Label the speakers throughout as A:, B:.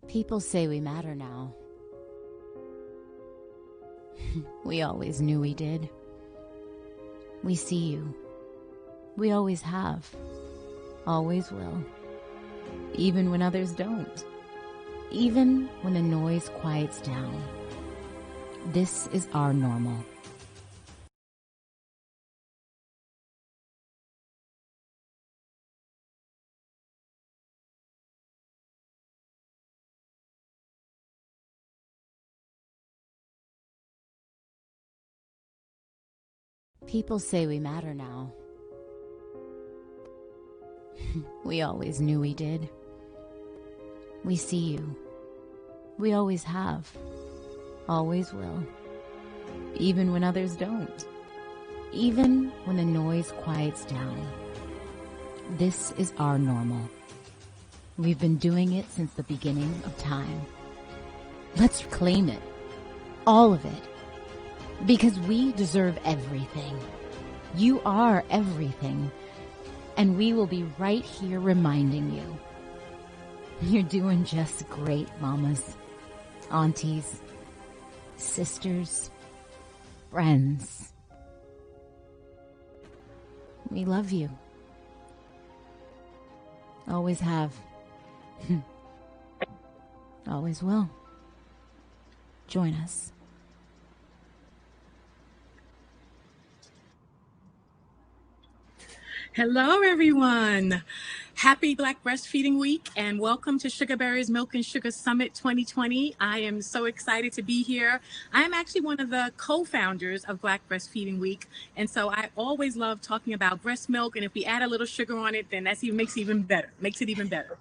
A: People say we matter now. We always knew we did. We see you. We always have. Always will. Even when others don't. Even when the noise quiets down. This is our normal. People say we matter now. We always knew we did. We see you. We always have. Always will. Even when others don't. Even when the noise quiets down. This is our normal. We've been doing it since the beginning of time. Let's claim it. All of it. Because we deserve everything. You are everything. And we will be right here reminding you. You're doing just great, mamas, aunties, sisters, friends. We love you. Always have. Always will. Join us.
B: Hello, everyone. Happy Black Breastfeeding Week and welcome to Sugaberry's MILK SUGA Summit 2020. I am so excited to be here. I am actually one of the co-founders of Black Breastfeeding Week. And so I always love talking about breast milk. And if we add a little sugar on it, then makes it even better.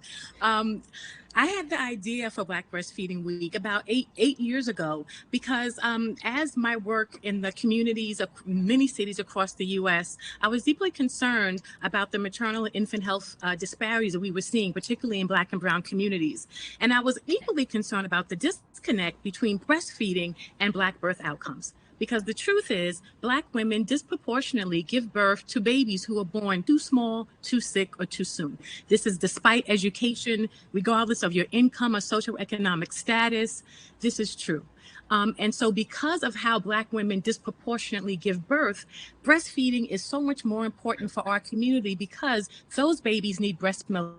B: I had the idea for Black Breastfeeding Week about eight years ago because as my work in the communities of many cities across the U.S., I was deeply concerned about the maternal and infant health disparities that we were seeing, particularly in Black and Brown communities. And I was equally concerned about the disconnect between breastfeeding and Black birth outcomes. Because the truth is, Black women disproportionately give birth to babies who are born too small, too sick, or too soon. This is despite education, regardless of your income or socioeconomic status. This is true. And so because of how Black women disproportionately give birth, breastfeeding is so much more important for our community because those babies need breast milk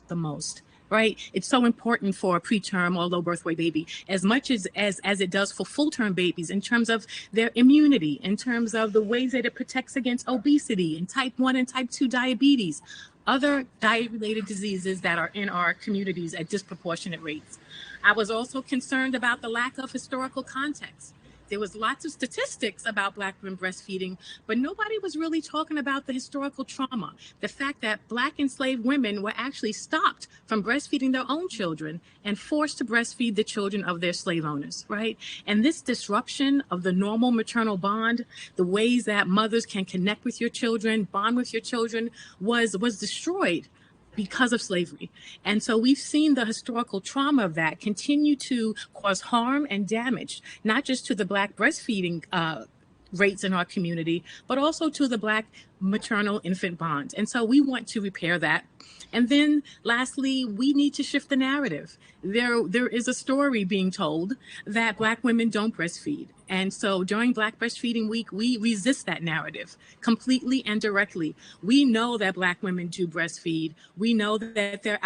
B: the most. Right? It's so important for a preterm or low birth weight baby as much as it does for full-term babies in terms of their immunity, in terms of the ways that it protects against obesity and type 1 and type 2 diabetes, other diet-related diseases that are in our communities at disproportionate rates. I was also concerned about the lack of historical context. There was lots of statistics about Black women breastfeeding, but nobody was really talking about the historical trauma, the fact that Black enslaved women were actually stopped from breastfeeding their own children and forced to breastfeed the children of their slave owners, right? And this disruption of the normal maternal bond, the ways that mothers can connect with your children, bond with your children, was destroyed because of slavery. And so we've seen the historical trauma of that continue to cause harm and damage, not just to the Black breastfeeding rates in our community, but also to the Black maternal infant bond. And so we want to repair that. And then lastly, we need to shift the narrative. There is a story being told that Black women don't breastfeed. And so during Black Breastfeeding Week, we resist that narrative completely and directly. We know that Black women do breastfeed. We know that they're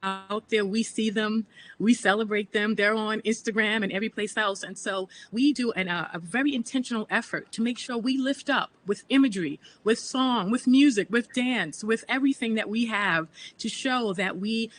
B: out there. We see them. We celebrate them. They're on Instagram and every place else. And so we do a very intentional effort to make sure we lift up with imagery, with song, with music, with dance, with everything that we have to show that we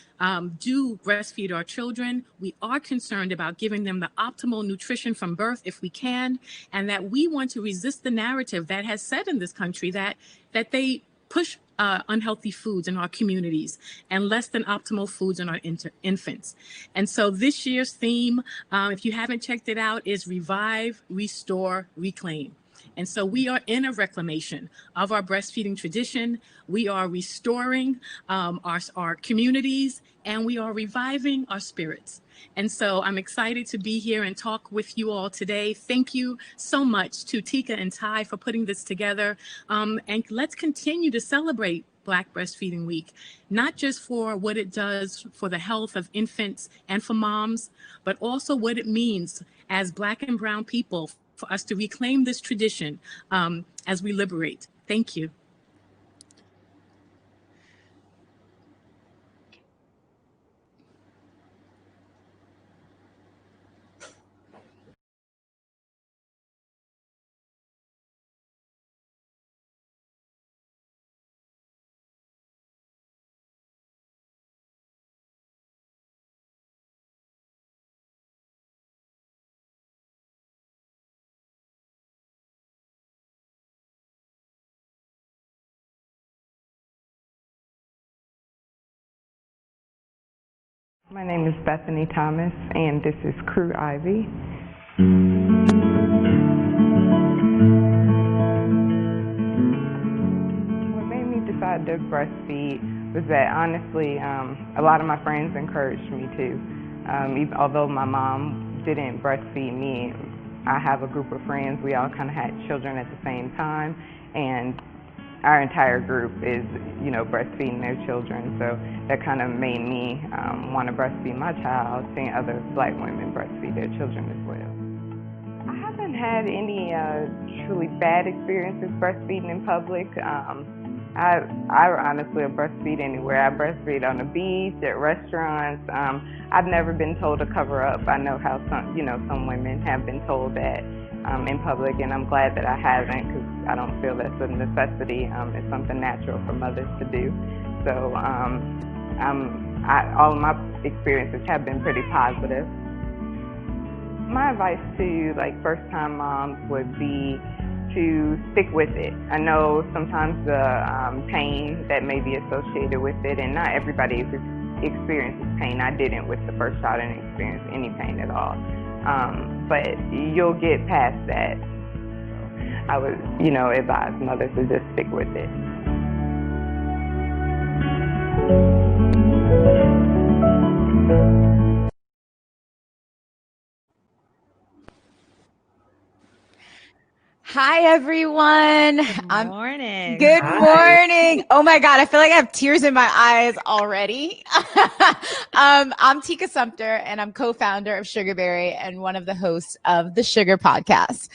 B: do breastfeed our children. We are concerned about giving them the optimal nutrition from birth if we can, and that we want to resist the narrative that has said in this country that they push unhealthy foods in our communities and less than optimal foods in our infants. And so this year's theme, if you haven't checked it out, is Revive, Restore, Reclaim. And so we are in a reclamation of our breastfeeding tradition. We are restoring our communities, and we are reviving our spirits. And so I'm excited to be here and talk with you all today. Thank you so much to Tika and Ty for putting this together. And let's continue to celebrate Black Breastfeeding Week, not just for what it does for the health of infants and for moms, but also what it means as Black and brown people for us to reclaim this tradition as we liberate. Thank you.
C: My name is Bethany Thomas, and this is Crew Ivy. What made me decide to breastfeed was that, honestly, a lot of my friends encouraged me to. Although my mom didn't breastfeed me, I have a group of friends. We all kind of had children at the same time, and our entire group is, breastfeeding their children. So that kind of made me want to breastfeed my child, seeing other Black women breastfeed their children as well. I haven't had any truly bad experiences breastfeeding in public. I honestly will breastfeed anywhere. I breastfeed on the beach, at restaurants. I've never been told to cover up. I know how some women have been told that in public, and I'm glad that I haven't, because I don't feel that's a necessity. It's something natural for mothers to do. So all of my experiences have been pretty positive. My advice to first-time moms would be to stick with it. I know sometimes the pain that may be associated with it, and not everybody experiences pain. I didn't with the first child and experience any pain at all. But you'll get past that. So I would, advise mothers to just stick with it.
A: Hi, everyone.
D: Good morning.
A: Good morning. Oh my God, I feel like I have tears in my eyes already. I'm Tika Sumter, and I'm co-founder of Sugaberry and one of the hosts of the Sugar Podcast.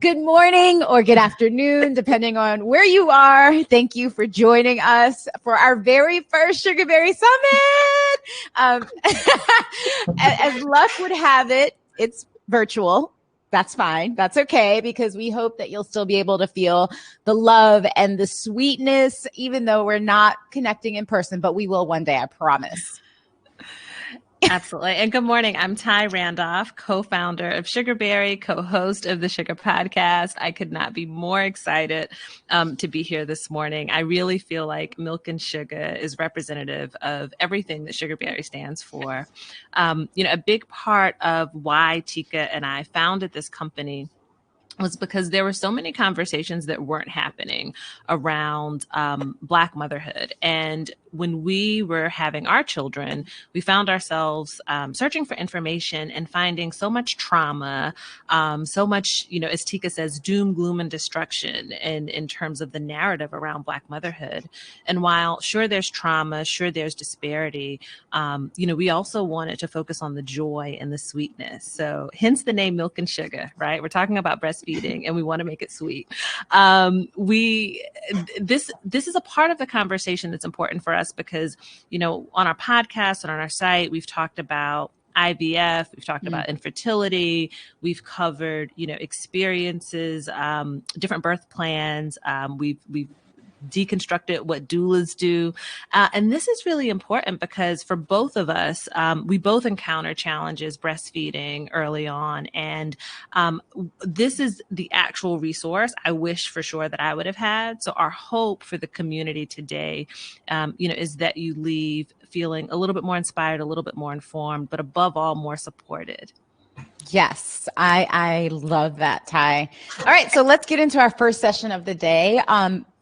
A: Good morning or good afternoon, depending on where you are. Thank you for joining us for our very first Sugaberry Summit. As luck would have it, it's virtual. That's fine. That's okay, because we hope that you'll still be able to feel the love and the sweetness, even though we're not connecting in person, but we will one day, I promise.
D: Absolutely. And good morning. I'm Ty Randolph, co-founder of Sugaberry, co-host of the Sugar Podcast. I could not be more excited to be here this morning. I really feel like Milk and Suga is representative of everything that Sugaberry stands for. A big part of why Tika and I founded this company was because there were so many conversations that weren't happening around Black motherhood. And when we were having our children, we found ourselves searching for information and finding so much trauma, so much, as Tika says, doom, gloom, and destruction in terms of the narrative around Black motherhood. And while sure there's trauma, sure there's disparity, we also wanted to focus on the joy and the sweetness. So hence the name Milk and Suga, right? We're talking about breastfeeding and we want to make it sweet. This is a part of the conversation that's important for us because, on our podcast and on our site, we've talked about IVF, we've talked about infertility, we've covered, experiences, different birth plans. We've deconstructed what doulas do. And this is really important because for both of us, we both encounter challenges breastfeeding early on. And this is the actual resource I wish for sure that I would have had. So our hope for the community today, is that you leave feeling a little bit more inspired, a little bit more informed, but above all, more supported.
A: Yes, I love that, Ty. All right, so let's get into our first session of the day.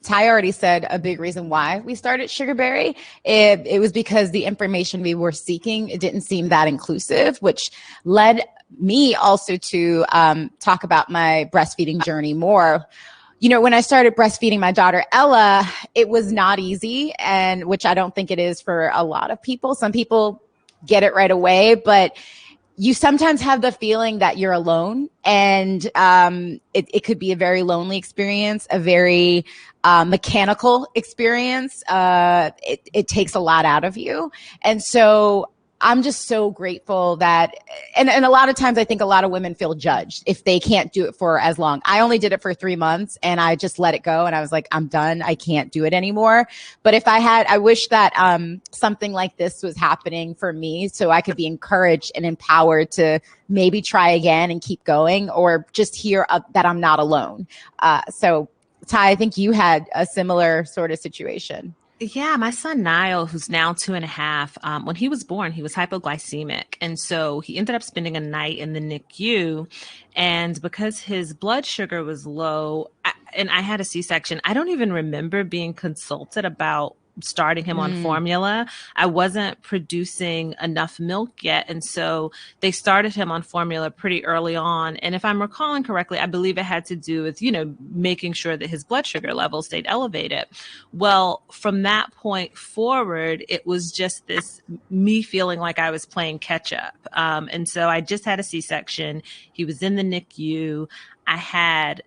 A: Ty already said a big reason why we started Sugaberry. It was because the information we were seeking, it didn't seem that inclusive, which led me also to talk about my breastfeeding journey more. when I started breastfeeding my daughter, Ella, it was not easy, and which I don't think it is for a lot of people. Some people get it right away, but you sometimes have the feeling that you're alone, and it could be a very lonely experience, a very mechanical experience. It takes a lot out of you. And so I'm just so grateful that, and a lot of times I think a lot of women feel judged if they can't do it for as long. I only did it for 3 months and I just let it go. And I was like, I'm done. I can't do it anymore. But if I wish that something like this was happening for me so I could be encouraged and empowered to maybe try again and keep going, or just hear that I'm not alone. So Ty, I think you had a similar sort of situation.
D: Yeah, my son Niall, who's now 2.5, when he was born, he was hypoglycemic. And so he ended up spending a night in the NICU. And because his blood sugar was low, and I had a C-section, I don't even remember being consulted about starting him on formula. I wasn't producing enough milk yet. And so they started him on formula pretty early on. And if I'm recalling correctly, I believe it had to do with, making sure that his blood sugar level stayed elevated. Well, from that point forward, it was just me feeling like I was playing catch up. And so I just had a C-section. He was in the NICU. I had,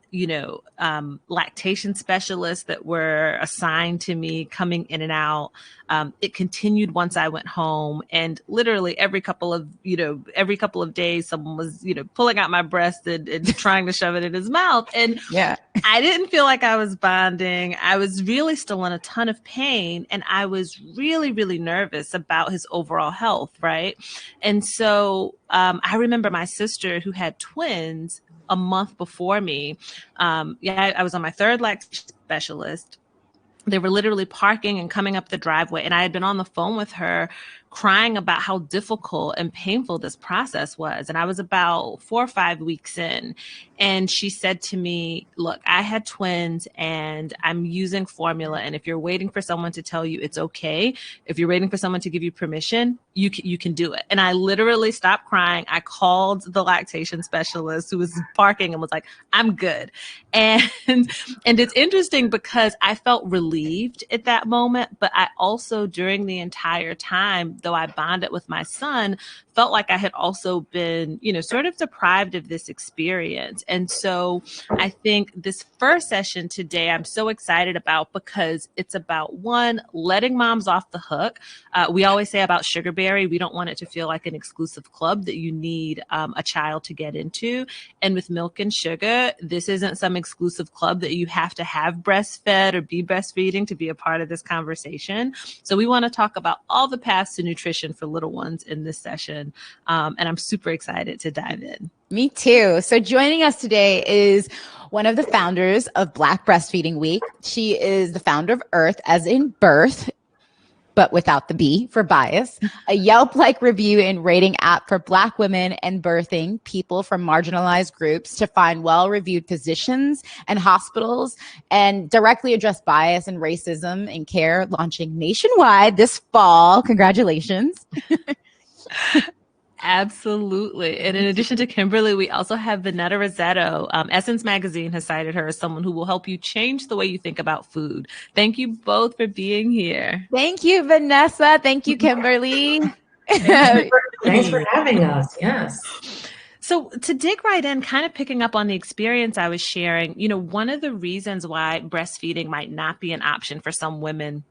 D: lactation specialists that were assigned to me coming in and out. It continued once I went home, and literally every couple of days, someone was, pulling out my breast and trying to shove it in his mouth. And yeah, I didn't feel like I was bonding. I was really still in a ton of pain, and I was really, really nervous about his overall health. Right. And so I remember my sister, who had twins a month before me. I was on my third lactation specialist. They were literally parking and coming up the driveway. And I had been on the phone with her crying about how difficult and painful this process was. And I was about 4 or 5 weeks in. And she said to me, look, I had twins and I'm using formula. And if you're waiting for someone to tell you it's okay, if you're waiting for someone to give you permission, you can do it. And I literally stopped crying. I called the lactation specialist who was parking and was like, I'm good. And it's interesting because I felt relieved at that moment, but I also, during the entire time, though I bonded with my son, felt like I had also been, sort of deprived of this experience. And so I think this first session today, I'm so excited about because it's about, one, letting moms off the hook. We always say about Sugaberry, we don't want it to feel like an exclusive club that you need a child to get into. And with Milk and Sugar, this isn't some exclusive club that you have to have breastfed or be breastfeeding to be a part of this conversation. So we want to talk about all the paths to nutrition for little ones in this session. And I'm super excited to dive in.
A: Me too. So joining us today is one of the founders of Black Breastfeeding Week. She is the founder of Earth, as in birth, but without the B for bias, a Yelp-like review and rating app for Black women and birthing people from marginalized groups to find well-reviewed physicians and hospitals and directly address bias and racism in care, launching nationwide this fall. Congratulations.
D: Absolutely. And in addition to Kimberly, we also have Vanetta Rossetto. Essence Magazine has cited her as someone who will help you change the way you think about food. Thank you both for being here.
A: Thank you, Vanessa. Thank you, Kimberly.
E: Thanks for having us. Yes.
D: So to dig right in, kind of picking up on the experience I was sharing, one of the reasons why breastfeeding might not be an option for some women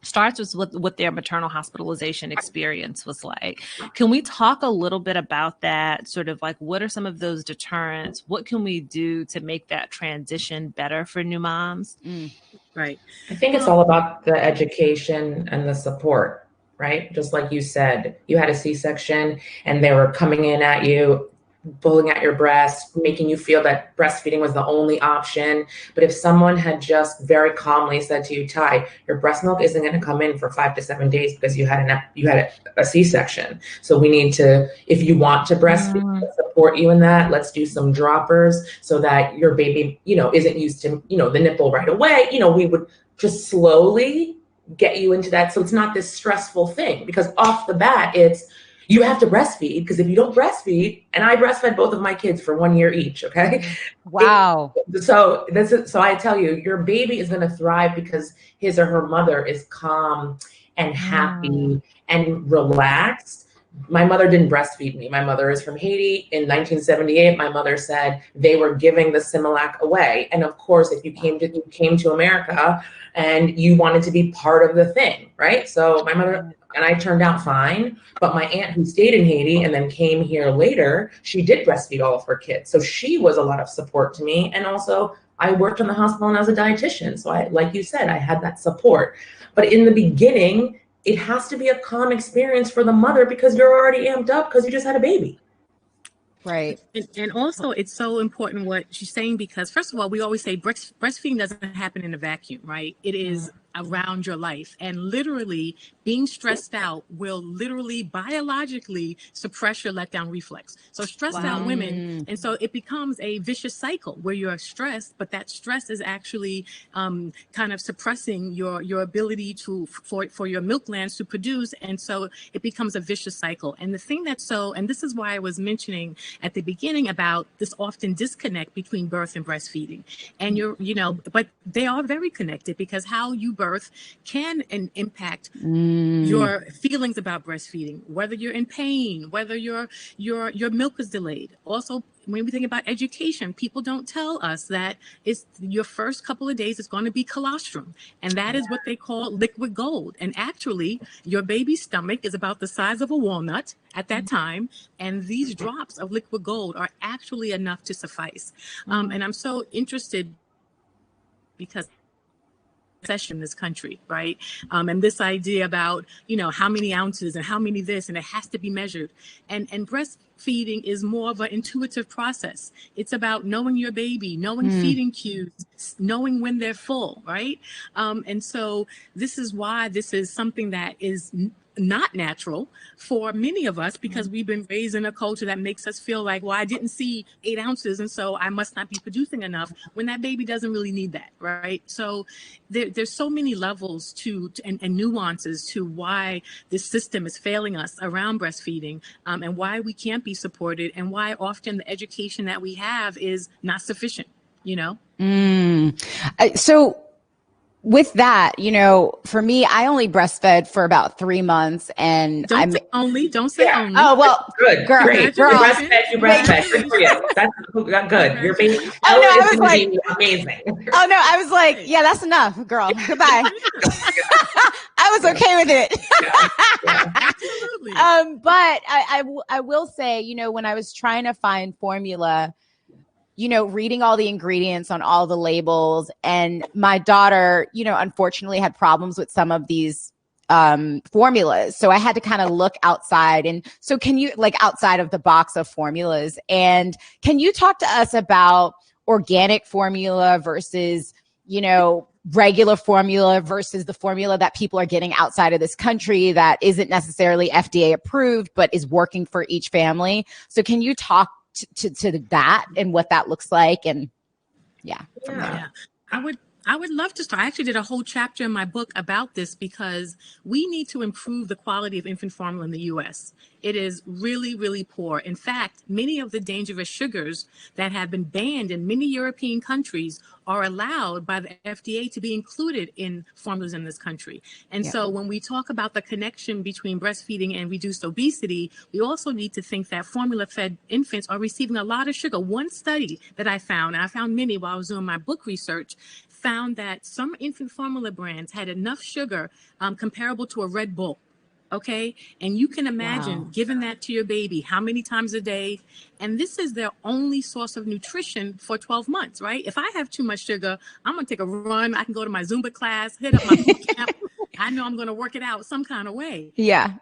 D: starts with what their maternal hospitalization experience was like. Can we talk a little bit about that? Sort of like, what are some of those deterrents? What can we do to make that transition better for new moms?
B: Right.
E: I think it's all about the education and the support, right? Just like you said, you had a C-section and they were coming in at you, pulling at your breast, making you feel that breastfeeding was the only option. But if someone had just very calmly said to you, Ty, your breast milk isn't going to come in for 5 to 7 days because you had a C-section. So we need to, if you want to breastfeed, let's support you in that. Let's do some droppers so that your baby, isn't used to, the nipple right away. We would just slowly get you into that. So it's not this stressful thing, because off the bat, you have to breastfeed, because if you don't breastfeed, and I breastfed both of my kids for 1 year each, okay?
F: Wow.
E: So I tell you, your baby is going to thrive because his or her mother is calm and happy and relaxed. My mother didn't breastfeed me. My mother is from Haiti. In 1978, my mother said they were giving the Similac away. And of course, if you came to America and you wanted to be part of the thing, right? So my mother and I turned out fine, but my aunt who stayed in Haiti and then came here later, she did breastfeed all of her kids. So she was a lot of support to me. And also I worked in the hospital and I was a dietitian. So I, like you said, I had that support. But in the beginning, it has to be a calm experience for the mother because you're already amped up because you just had a baby.
F: Right.
B: And also, it's so important what she's saying, because first of all, we always say breastfeeding doesn't happen in a vacuum, right? It is around your life, and literally being stressed out will literally biologically suppress your letdown reflex. So stressed out women, and so it becomes a vicious cycle where you're stressed, but that stress is actually kind of suppressing your ability for your milk glands to produce, and so it becomes a vicious cycle. And the thing and this is why I was mentioning at the beginning about this often disconnect between birth and breastfeeding, and but they are very connected, because how you birth can impact your feelings about breastfeeding, whether you're in pain, whether your milk is delayed. Also, when we think about education, people don't tell us that it's your first couple of days is going to be colostrum, and that is what they call liquid gold. And actually, your baby's stomach is about the size of a walnut at that time, and these drops of liquid gold are actually enough to suffice. And I'm so interested because in this country, right? And this idea about, how many ounces and how many this, and it has to be measured. And breastfeeding is more of an intuitive process. It's about knowing your baby, knowing feeding cues, knowing when they're full, right? And so this is why this is something that is not natural for many of us, because we've been raised in a culture that makes us feel like, well, I didn't see 8 ounces, and so I must not be producing enough, when that baby doesn't really need that, right? So there's so many levels and nuances to why this system is failing us around breastfeeding, and why we can't be supported, and why often the education that we have is not sufficient,
F: So with that, for me, I only breastfed for about 3 months, and
B: don't say only.
F: Oh, well,
E: good,
F: girl,
E: great.
F: girl.
E: You breastfed. Good for you. That's good. Your baby is amazing.
F: Oh no, I was like, yeah, that's enough, girl. Goodbye. I was okay with it.
B: Absolutely.
F: But I will say, when I was trying to find formula, reading all the ingredients on all the labels, and my daughter, unfortunately had problems with some of these formulas. So I had to kind of look outside. And so can you, outside of the box of formulas, and can you talk to us about organic formula versus, regular formula versus the formula that people are getting outside of this country that isn't necessarily FDA approved, but is working for each family? So can you talk to that and what that looks like? And yeah.
B: I would love to start. I actually did a whole chapter in my book about this, because we need to improve the quality of infant formula in the U.S. It is really, really poor. In fact, many of the dangerous sugars that have been banned in many European countries are allowed by the FDA to be included in formulas in this country. And so when we talk about the connection between breastfeeding and reduced obesity, we also need to think that formula-fed infants are receiving a lot of sugar. One study that I found, and I found many while I was doing my book research, found that some infant formula brands had enough sugar comparable to a Red Bull. Okay. And you can imagine giving that to your baby how many times a day. And this is their only source of nutrition for 12 months, right? If I have too much sugar, I'm going to take a run. I can go to my Zumba class, hit up my boot camp. I know I'm going to work it out some kind of way.
F: Yeah.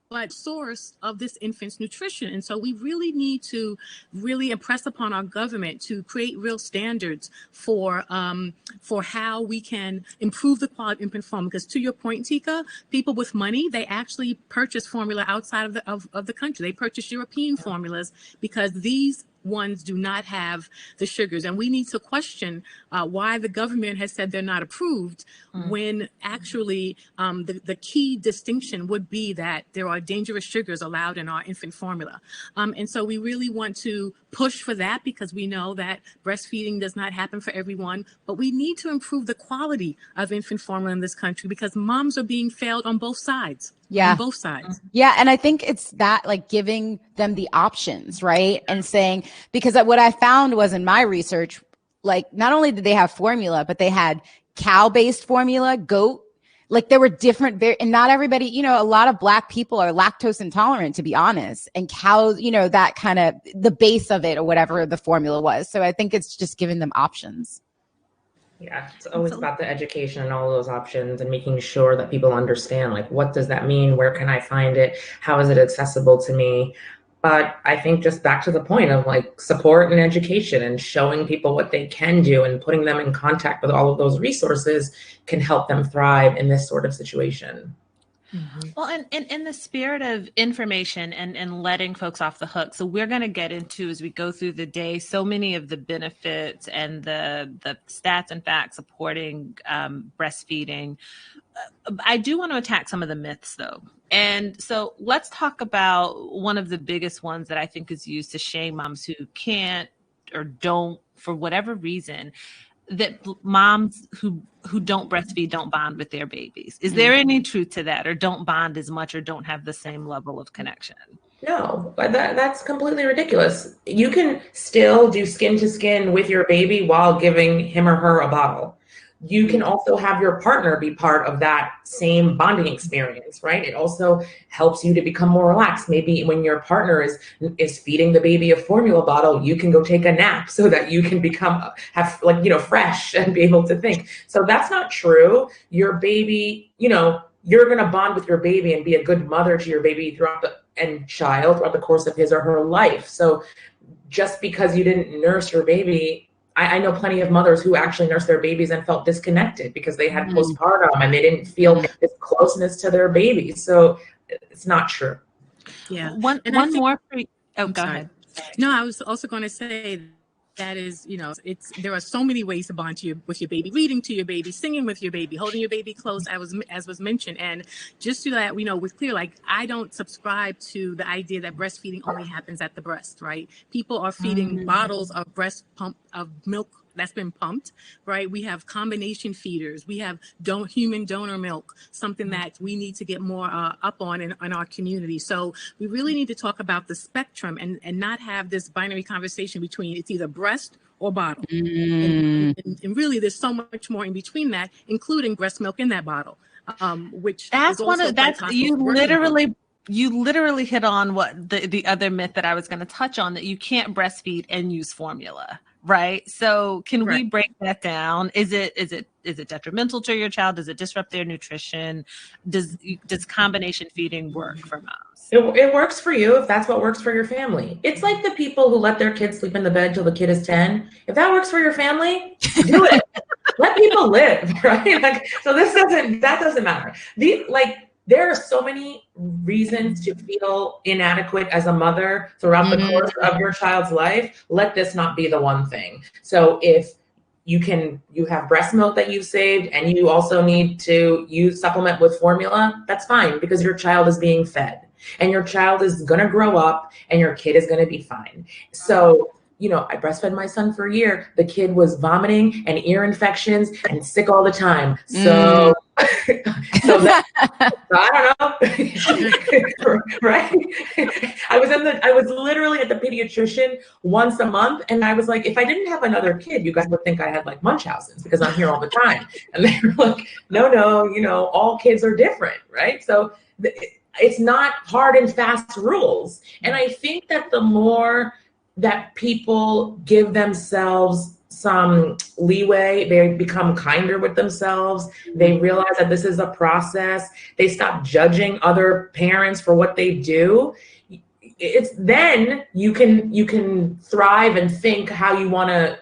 B: But source of this infant's nutrition. And so we really need to really impress upon our government to create real standards for how we can improve the quality of infant formula. Because to your point, Tika, people with money, they actually purchase formula outside of the country. They purchase European formulas because these ones do not have the sugars. And we need to question why the government has said they're not approved when actually the key distinction would be that there are dangerous sugars allowed in our infant formula. And so we really want to push for that, because we know that breastfeeding does not happen for everyone, but we need to improve the quality of infant formula in this country, because moms are being failed on both sides.
F: Yeah.
B: On both sides.
F: Yeah. And I think it's that, like, giving them the options, right? And saying, because what I found was in my research, like, not only did they have formula, but they had cow-based formula, goat, like there were different, and not everybody, you know, a lot of Black people are lactose intolerant, to be honest, and cows, you know, that kind of the base of it or whatever the formula was. So I think it's just giving them options.
E: Yeah, it's always about the education and all those options and making sure that people understand, like, what does that mean? Where can I find it? How is it accessible to me? But I think just back to the point of like support and education and showing people what they can do and putting them in contact with all of those resources can help them thrive in this sort of situation.
D: Mm-hmm. Well, and in the spirit of information and letting folks off the hook, so we're going to get into, as we go through the day, so many of the benefits and the stats and facts supporting breastfeeding. I do want to attack some of the myths, though. And so let's talk about one of the biggest ones that I think is used to shame moms who can't or don't, for whatever reason, that moms who don't breastfeed don't bond with their babies. Is there any truth to that, or don't bond as much, or don't have the same level of connection?
E: No, that's completely ridiculous. You can still do skin to skin with your baby while giving him or her a bottle. You can also have your partner be part of that same bonding experience, right? It also helps you to become more relaxed. Maybe when your partner is feeding the baby a formula bottle, you can go take a nap so that you can have fresh and be able to think. So that's not true. Your baby, you're going to bond with your baby and be a good mother to your baby throughout the course of his or her life. So just because you didn't nurse your baby, I know plenty of mothers who actually nursed their babies and felt disconnected because they had postpartum and they didn't feel this closeness to their baby. So it's not true.
B: Yeah.
D: One more. Go ahead.
B: No, I was also going to say that is, there are so many ways to bond with your baby, reading to your baby, singing with your baby, holding your baby close, as was mentioned. And just so that we're clear, like, I don't subscribe to the idea that breastfeeding only happens at the breast, right? People are feeding bottles of milk that's been pumped, right? We have combination feeders. We have human donor milk, something that we need to get more up on in our community. So we really need to talk about the spectrum and not have this binary conversation between it's either breast or bottle. And really, there's so much more in between that, including breast milk in that bottle, which
D: that's
B: is
D: one
B: also
D: of that's you literally hit on what the other myth that I was going to touch on, that you can't breastfeed and use formula. Right. So can we break that down? Is it detrimental to your child? Does it disrupt their nutrition? Does combination feeding work for moms?
E: It works for you if that's what works for your family. It's like the people who let their kids sleep in the bed till the kid is 10. If that works for your family, do it. Let people live, right? That doesn't matter. There are so many reasons to feel inadequate as a mother throughout the course of your child's life. Let this not be the one thing. So if you have breast milk that you've saved and you also need to supplement with formula, that's fine, because your child is being fed and your child is going to grow up and your kid is going to be fine. So, I breastfed my son for a year. The kid was vomiting and ear infections and sick all the time. So, I don't know. Right. I was literally at the pediatrician once a month. And I was like, if I didn't have another kid, you guys would think I had like Munchausen's because I'm here all the time. And they were like, no, all kids are different. Right. So it's not hard and fast rules. And I think that the more that people give themselves some leeway, they become kinder with themselves. They realize that this is a process. They stop judging other parents for what they do. It's then you can thrive and think how you want to,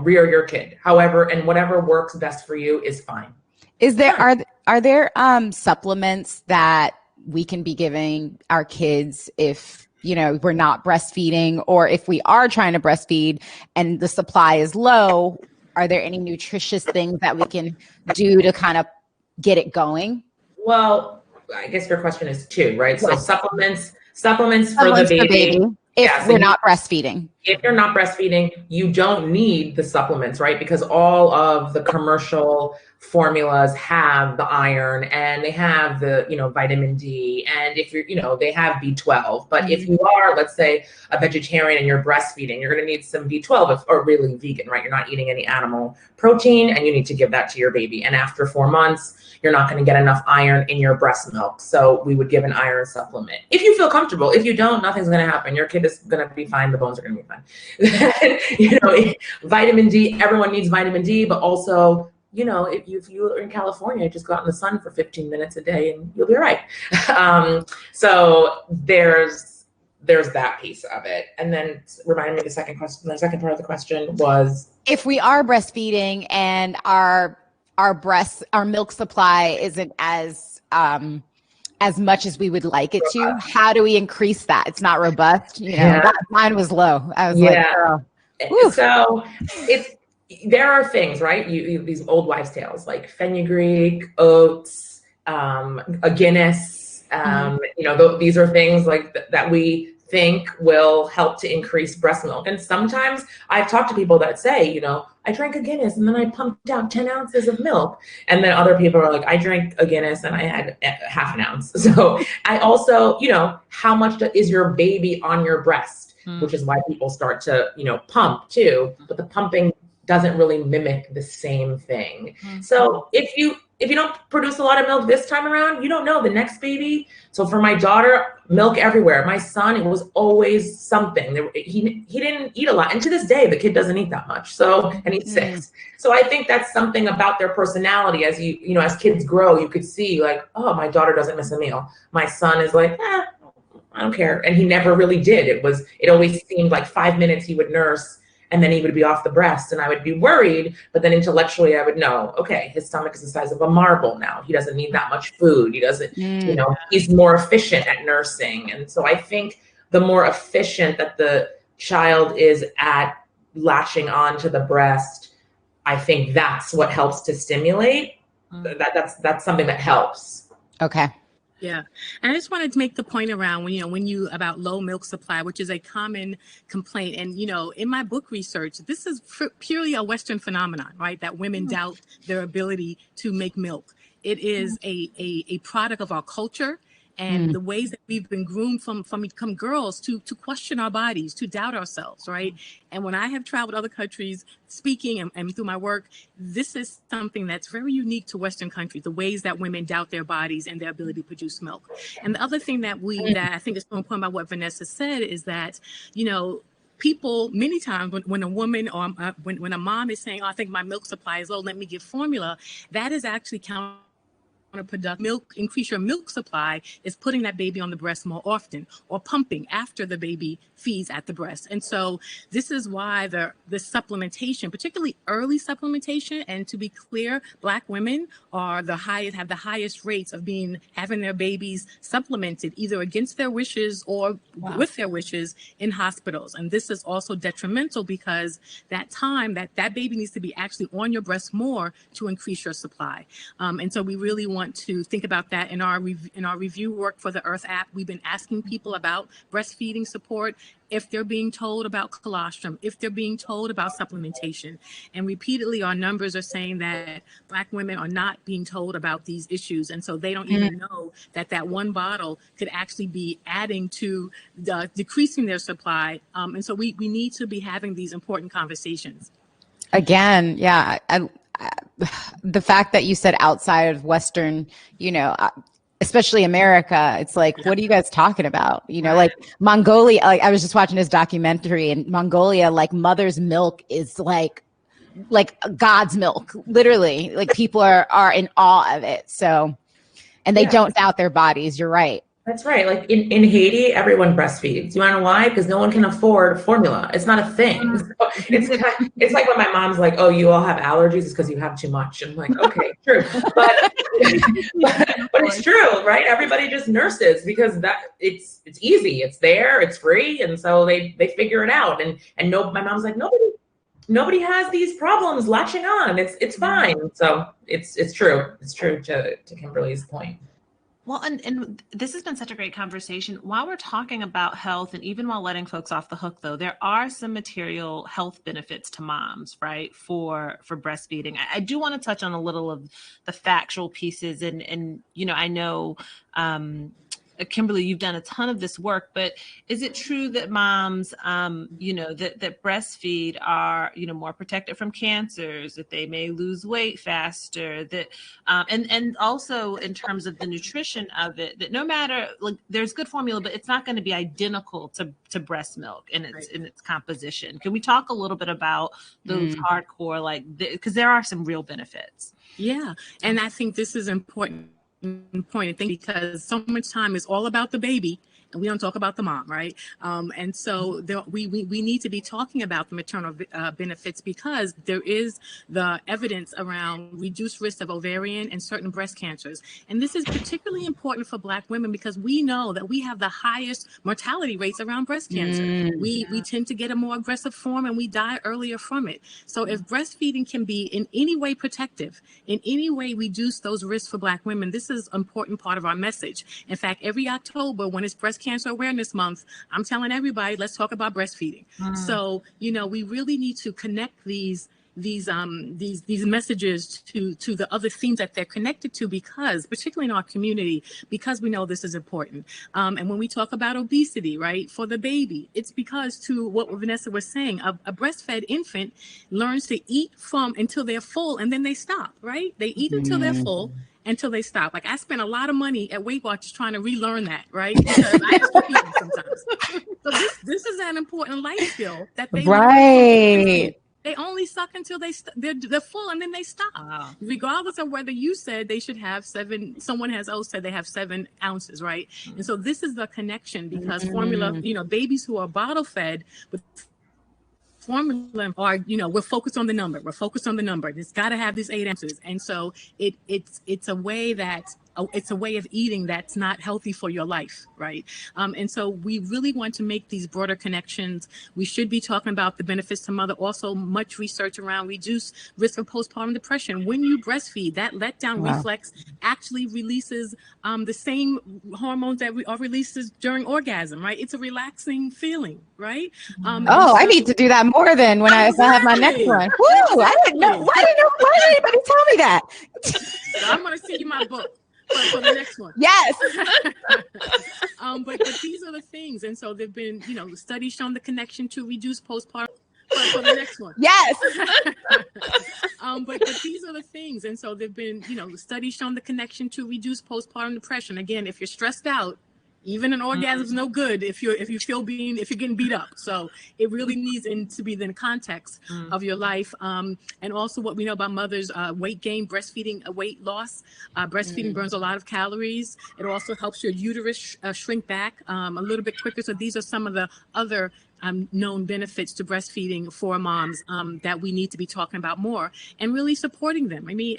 E: rear your kid. However, and whatever works best for you is fine.
F: Are there supplements that we can be giving our kids if we're not breastfeeding, or if we are trying to breastfeed and the supply is low, are there any nutritious things that we can do to kind of get it going?
E: Well, I guess your question is two, right?
F: Yes.
E: So supplements for the baby.
F: If we're not breastfeeding.
E: If you're not breastfeeding, you don't need the supplements, right? Because all of the commercial formulas have the iron and they have the, vitamin D. And if you're, they have B12. But if you are, let's say, a vegetarian and you're breastfeeding, you're going to need some B12 or really vegan, right? You're not eating any animal protein and you need to give that to your baby. And after 4 months, you're not going to get enough iron in your breast milk. So we would give an iron supplement. If you feel comfortable. If you don't, nothing's going to happen. Your kid is going to be fine. The bones are going to be fine. Vitamin D, everyone needs vitamin D, but also, if you're in California, just go out in the sun for 15 minutes a day and you'll be all right. So there's that piece of it. And then remind me the second part of the question was,
F: if we are breastfeeding and our milk supply isn't as much as we would like it to, how do we increase that? It's not robust. Mine was low. I was like, girl.
E: So there are things, right? You these old wives' tales like fenugreek, oats, a Guinness. These are things like that we think will help to increase breast milk. And sometimes I've talked to people that say, I drank a Guinness and then I pumped out 10 ounces of milk. And then other people are like, I drank a Guinness and I had half an ounce. So I also, how much is your baby on your breast, which is why people start to, pump too, but the pumping doesn't really mimic the same thing. So if you don't produce a lot of milk this time around, you don't know the next baby. So for my daughter, milk everywhere. My son, it was always something. He didn't eat a lot. And to this day, the kid doesn't eat that much. So, and he's 6. So I think that's something about their personality. As as kids grow, you could see like, oh, my daughter doesn't miss a meal. My son is like, I don't care. And he never really did. It always seemed like 5 minutes he would nurse and then he would be off the breast and I would be worried, but then intellectually I would know, okay, his stomach is the size of a marble now. He doesn't need that much food. He doesn't, he's more efficient at nursing. And so I think the more efficient that the child is at latching onto the breast, I think that's what helps to stimulate. That's something that helps.
F: Okay.
B: Yeah. And I just wanted to make the point around when about low milk supply, which is a common complaint. And, in my book research, this is purely a Western phenomenon, right? That women doubt their ability to make milk. It is a product of our culture and the ways that we've been groomed from become girls to question our bodies, to doubt ourselves, right? And when I have traveled other countries speaking and through my work, this is something that's very unique to Western countries, the ways that women doubt their bodies and their ability to produce milk. And the other thing that I think is so important about what Vanessa said is that, people many times when a woman or when a mom is saying, I think my milk supply is low, let me give formula, that is actually counterproductive. Increase your milk supply is putting that baby on the breast more often or pumping after the baby feeds at the breast. And so this is why the supplementation, particularly early supplementation, and to be clear, Black women have the highest rates of having their babies supplemented either against their wishes or with their wishes in hospitals. And this is also detrimental because that time that baby needs to be actually on your breast more to increase your supply. And so we really want to think about that in our review work for the Earth app. We've been asking people about breastfeeding support, if they're being told about colostrum, if they're being told about supplementation. And repeatedly, our numbers are saying that Black women are not being told about these issues. And so they don't even know that one bottle could actually be adding to decreasing their supply. And so we need to be having these important conversations.
F: Again, yeah. The fact that you said outside of Western, especially America, it's like, what are you guys talking about? Like Mongolia, like I was just watching this documentary in Mongolia, like mother's milk is like God's milk, literally. Like people are in awe of it. So, and they don't doubt their bodies. You're right.
E: That's right. Like in Haiti, everyone breastfeeds. You want to know why? Because no one can afford formula. It's not a thing. So it's like when my mom's like, "Oh, you all have allergies. It's because you have too much." I'm like, "Okay, true," but it's true, right? Everybody just nurses because it's easy. It's there. It's free, and so they figure it out. And no, my mom's like, nobody has these problems latching on. It's fine. So it's true. It's true to Kimberly's point.
D: Well, and this has been such a great conversation. While we're talking about health, and even while letting folks off the hook, though, there are some material health benefits to moms, right, for breastfeeding. I do want to touch on a little of the factual pieces, and I know, Kimberly, you've done a ton of this work, but is it true that moms, that breastfeed are, more protected from cancers, that they may lose weight faster, that, and also in terms of the nutrition of it, that no matter, like, there's good formula, but it's not going to be identical to breast milk in its composition. Can we talk a little bit about those hardcore, like, because there are some real benefits?
B: Yeah, and I think this is important point thing, because so much time is all about the baby and we don't talk about the mom, right? And so we need to be talking about the maternal benefits, because there is the evidence around reduced risk of ovarian and certain breast cancers. And this is particularly important for Black women because we know that we have the highest mortality rates around breast cancer. We tend to get a more aggressive form and we die earlier from it. So if breastfeeding can be in any way protective, in any way reduce those risks for Black women, this is an important part of our message. In fact, every October when it's Breast Cancer Awareness Month, I'm telling everybody, let's talk about breastfeeding. So, we really need to connect these messages to the other themes that they're connected to, because particularly in our community, because we know this is important. And when we talk about obesity, right, for the baby, it's because, to what Vanessa was saying, a breastfed infant learns to eat from until they're full and then they stop, right? They eat until they're full, until they stop. Like, I spent a lot of money at Weight Watchers trying to relearn that, right? Because I just keep eating sometimes. So this is an important life skill that they learn. They only suck until they're full and then they stop. Wow. Regardless of whether you said they should have 7, someone has else said they have 7 ounces, right? And so this is the connection, because formula, babies who are bottle fed with formula are, we're focused on the number. It's got to have these 8 ounces. And so it's a way of eating that's not healthy for your life, right? And so we really want to make these broader connections. We should be talking about the benefits to mother. Also, much research around reduced risk of postpartum depression. When you breastfeed, that letdown reflex actually releases the same hormones that are released during orgasm, right? It's a relaxing feeling, right?
F: I need to do that more than when I have my next one. Woo! I didn't know. Why did anybody tell me that?
B: So I'm going to send you my book. For the next one.
F: Yes.
B: But these are the things. And so there've been, studies showing the connection to reduce postpartum. For the next one.
F: Yes.
B: But these are the things. And so there've been, studies showing the connection to reduce postpartum depression. Again, if you're stressed out, even an orgasm is no good if you're getting beat up. So it really needs to be in the context of your life. And also what we know about mothers, weight gain, breastfeeding, weight loss. Breastfeeding burns a lot of calories. It also helps your uterus shrink back a little bit quicker. So these are some of the other known benefits to breastfeeding for moms that we need to be talking about more and really supporting them. I mean,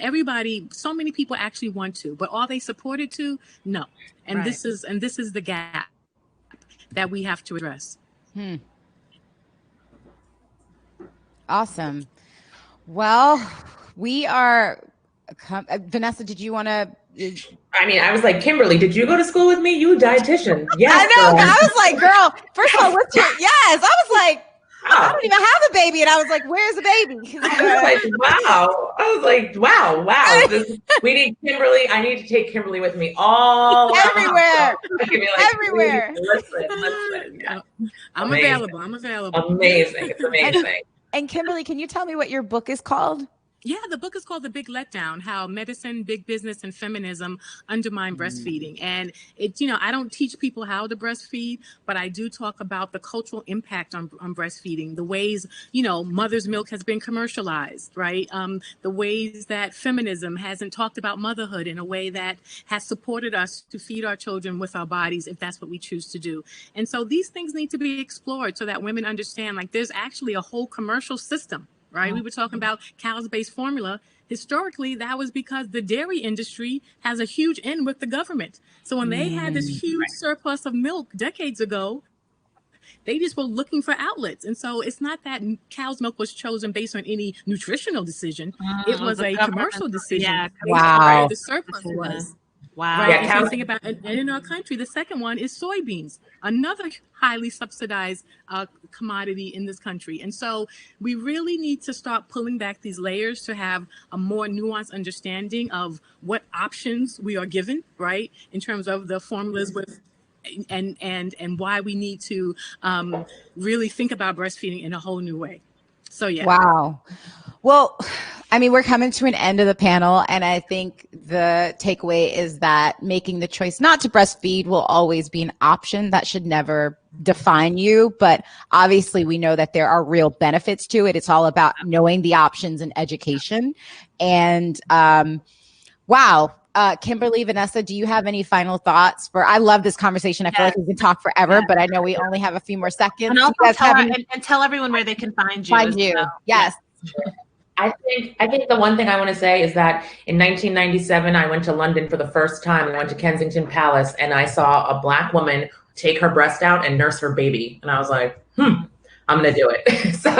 B: so many people actually want to, but are they supported to? No. And this is the gap that we have to address.
F: Awesome. Well, we are Vanessa, did you want to?
E: I mean, I was like, Kimberly, did you go to school with me? You a dietitian. Yes.
F: I know. I was like, girl, first of all, what's your, yes. I was like, I don't even have a baby. And I was like, where's the baby?
E: I was like, wow. We need Kimberly. I need to take Kimberly with me all
F: everywhere.
E: Everywhere. Listen. Yeah.
B: I'm available.
E: Amazing. It's amazing.
F: And Kimberly, can you tell me what your book is called?
B: Yeah, the book is called The Big Letdown: How Medicine, Big Business, and Feminism Undermine Breastfeeding. And I don't teach people how to breastfeed, but I do talk about the cultural impact on breastfeeding, the ways, mother's milk has been commercialized, right? The ways that feminism hasn't talked about motherhood in a way that has supported us to feed our children with our bodies, if that's what we choose to do. And so these things need to be explored so that women understand, like, there's actually a whole commercial system. Right. We were talking about cows-based formula. Historically, that was because the dairy industry has a huge in with the government. So when they had this huge surplus of milk decades ago, they just were looking for outlets. And so it's not that cow's milk was chosen based on any nutritional decision. It was a commercial decision.
D: Yeah.
F: Wow.
B: Where the surplus was.
D: Wow.
B: Right. And so you think about, and in our country, the second one is soybeans, another highly subsidized commodity in this country. And so we really need to start pulling back these layers to have a more nuanced understanding of what options we are given, right, in terms of the formulas with and why we need to really think about breastfeeding in a whole new way. So, yeah.
F: Wow. Well, I mean, we're coming to an end of the panel, and I think the takeaway is that making the choice not to breastfeed will always be an option. That should never define you, but obviously we know that there are real benefits to it. It's all about knowing the options and education. And wow. Kimberly, Vanessa, do you have any final thoughts? I love this conversation. I feel like we can talk forever, but I know we only have a few more seconds.
D: And also tell everyone where they can find you.
F: Well. Yes.
E: I think the one thing I want to say is that in 1997, I went to London for the first time. I went to Kensington Palace and I saw a Black woman take her breast out and nurse her baby. And I was like, I'm going to do it. so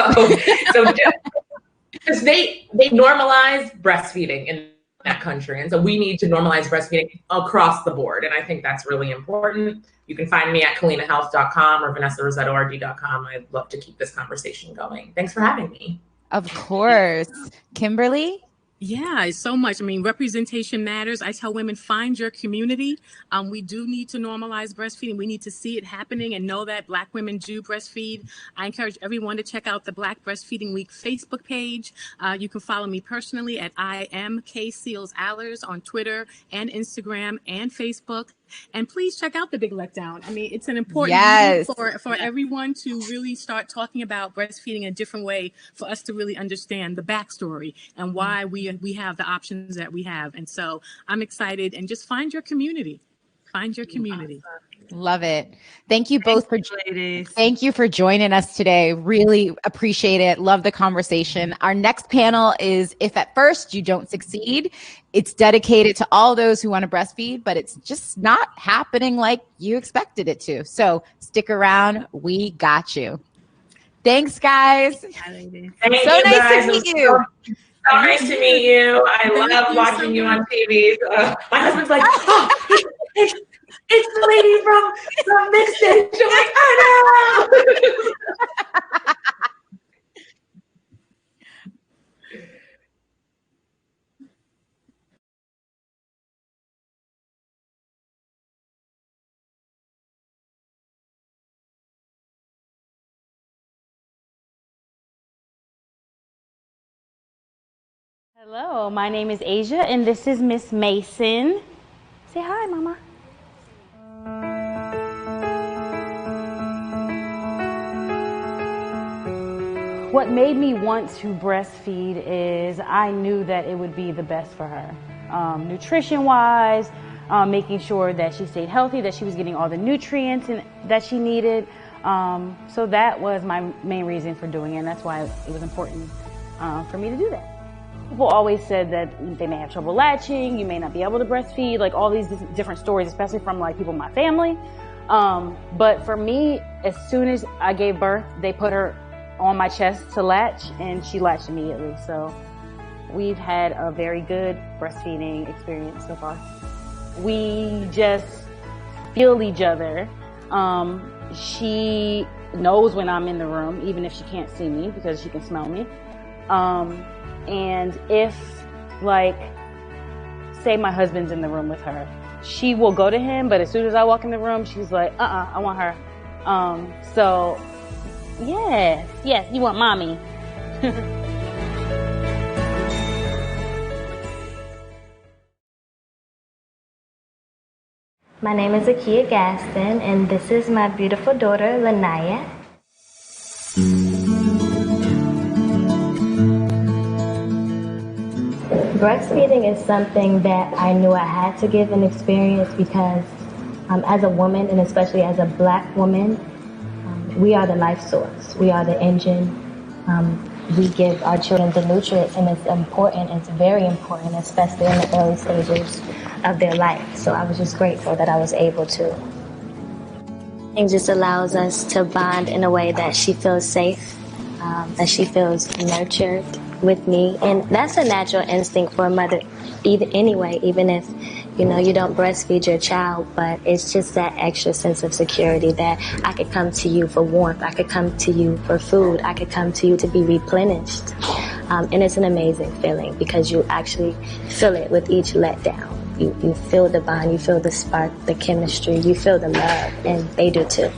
E: because they normalize breastfeeding in that country. And so we need to normalize breastfeeding across the board. And I think that's really important. You can find me at kalinahealth.com or vanessarosettoRD.com. I'd love to keep this conversation going. Thanks for having me.
F: Of course. Kimberly?
B: Yeah, so much. I mean, representation matters. I tell women, find your community. We do need to normalize breastfeeding. We need to see it happening and know that Black women do breastfeed. I encourage everyone to check out the Black Breastfeeding Week Facebook page. You can follow me personally at I am K Seals Allers on Twitter and Instagram and Facebook. And please check out The Big Letdown. I mean, it's an important reason for everyone to really start talking about breastfeeding in a different way, for us to really understand the backstory and why we have the options that we have. And so I'm excited, and just find your community. Find your community.
F: Love it. Thank you both Thank you for joining us today. Really appreciate it. Love the conversation. Our next panel is If at First You Don't Succeed. It's dedicated to all those who want to breastfeed, but it's just not happening like you expected it to. So stick around. We got you. Thanks, guys.
E: Thank you,
F: nice to meet you.
E: So nice to meet you. I love watching you on TV. My husband's like, it's the lady from Mixed. I'm like, I know.
G: Hello, my name is Asia, and this is Miss Mason. Say hi, Mama. What made me want to breastfeed is I knew that it would be the best for her. Nutrition-wise, making sure that she stayed healthy, that she was getting all the nutrients that she needed. So that was my main reason for doing it, and that's why it was important for me to do that. People always said that they may have trouble latching, you may not be able to breastfeed, like all these different stories, especially from like people in my family. But for me, as soon as I gave birth, they put her on my chest to latch, and she latched immediately. So we've had a very good breastfeeding experience so far. We just feel each other. She knows when I'm in the room, even if she can't see me, because she can smell me. And if, like, say my husband's in the room with her, she will go to him, but as soon as I walk in the room, she's like, I want her. So, yes, you want mommy.
H: My name is Akia Gaston, and this is my beautiful daughter, Lanaya. Breastfeeding is something that I knew I had to give an experience because as a woman, and especially as a Black woman, we are the life source. We are the engine. We give our children the nutrients, and it's important. It's very important, especially in the early stages of their life. So I was just grateful that I was able to. It just allows us to bond in a way that she feels safe, that she feels nurtured with me. And that's a natural instinct for a mother, even if you don't breastfeed your child, but it's just that extra sense of security that I could come to you for warmth, I could come to you for food, I could come to you to be replenished. And it's an amazing feeling because you actually feel it with each letdown. You feel the bond, you feel the spark, the chemistry, you feel the love, and they do too.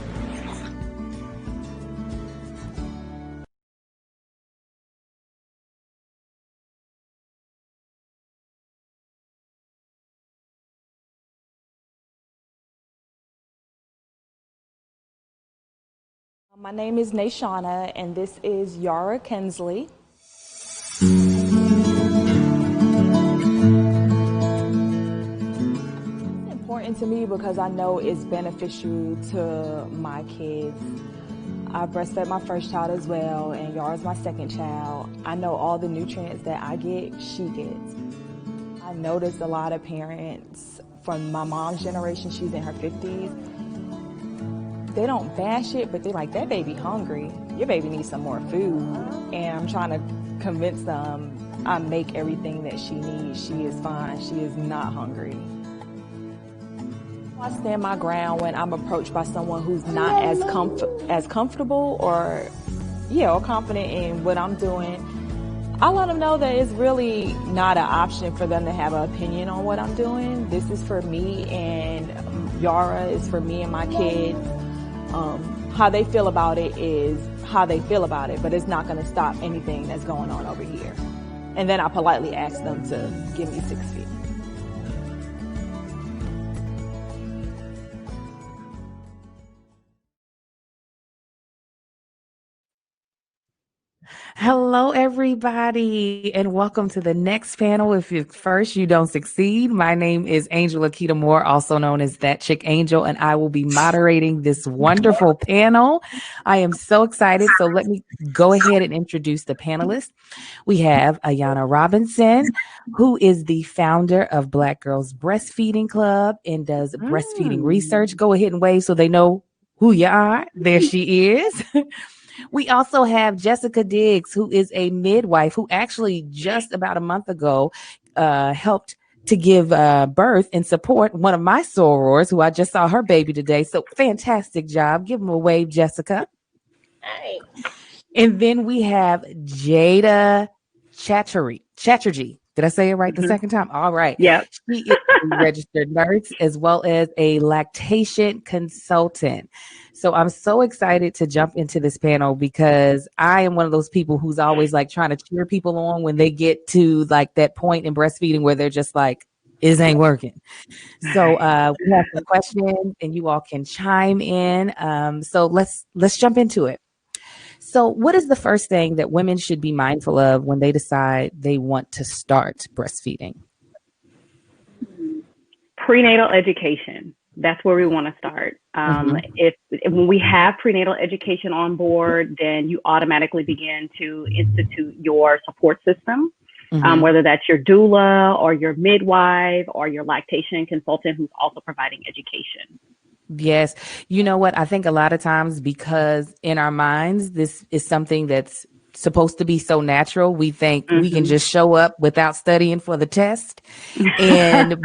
I: My name is Nashana, and this is Yara Kensley. It's important to me because I know it's beneficial to my kids. I breastfed my first child as well, and Yara's my second child. I know all the nutrients that I get, she gets. I noticed a lot of parents from my mom's generation, she's in her 50s, they don't bash it, but they're like, that baby hungry. Your baby needs some more food. And I'm trying to convince them I make everything that she needs. She is fine. She is not hungry. I stand my ground when I'm approached by someone who's not as comfortable or confident in what I'm doing. I let them know that it's really not an option for them to have an opinion on what I'm doing. This is for me, and Yara is for me and my kids. How they feel about it is how they feel about it, but it's not going to stop anything that's going on over here. And then I politely ask them to give me 6 feet.
J: Hello, everybody, and welcome to the next panel. If it's first, you don't succeed. My name is Angel Akita Moore, also known as That Chick Angel, and I will be moderating this wonderful panel. I am so excited. So let me go ahead and introduce the panelists. We have Ayana Robinson, who is the founder of Black Girls Breastfeeding Club and does breastfeeding research. Go ahead and wave so they know who you are. There she is. We also have Jessica Diggs, who is a midwife who actually just about a month ago helped to give birth and support one of my sorors, who I just saw her baby today. So fantastic job. Give them a wave, Jessica.
H: Hi.
J: And then we have Jada Chatterjee. Did I say it right the second time? All right.
K: Yeah.
J: She is a registered nurse as well as a lactation consultant. So I'm so excited to jump into this panel because I am one of those people who's always like trying to cheer people on when they get to like that point in breastfeeding where they're just like, it ain't working. So we have some questions and you all can chime in. So let's jump into it. So what is the first thing that women should be mindful of when they decide they want to start breastfeeding?
K: Prenatal education. That's where we want to start. If when we have prenatal education on board, then you automatically begin to institute your support system, whether that's your doula or your midwife or your lactation consultant who's also providing education.
J: Yes. You know what? I think a lot of times because in our minds, this is something that's supposed to be so natural. We think we can just show up without studying for the test. And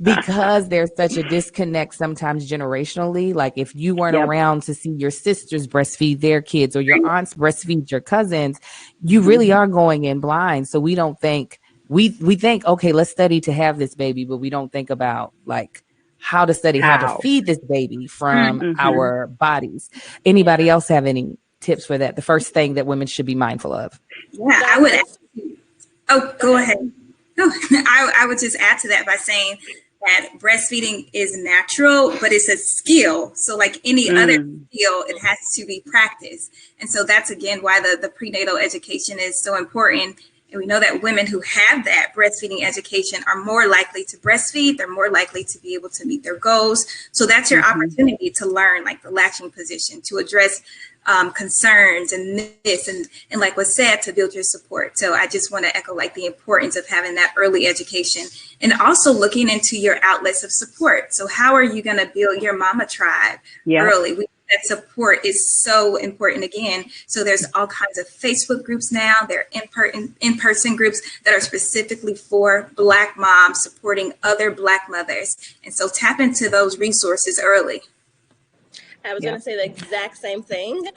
J: because there's such a disconnect sometimes generationally, like if you weren't around to see your sisters breastfeed their kids or your aunts breastfeed your cousins, you really are going in blind. So we don't think, we think, okay, let's study to have this baby, but we don't think about like how to study how to feed this baby from our bodies. Anybody else have any tips for that? The first thing that women should be mindful of?
L: Yeah, I would. Oh, go ahead. No, I would just add to that by saying that breastfeeding is natural, but it's a skill. So like any other skill, it has to be practiced. And so that's, again, why the prenatal education is so important. And we know that women who have that breastfeeding education are more likely to breastfeed. They're more likely to be able to meet their goals. So that's your opportunity to learn, like the latching position, to address concerns and myths, and like was said, to build your support. So I just want to echo like the importance of having that early education, and also looking into your outlets of support. So how are you going to build your mama tribe early? That support is so important again. So there's all kinds of Facebook groups now. There are in-person groups that are specifically for Black moms supporting other Black mothers. And so tap into those resources early.
M: I was going to say the exact same thing.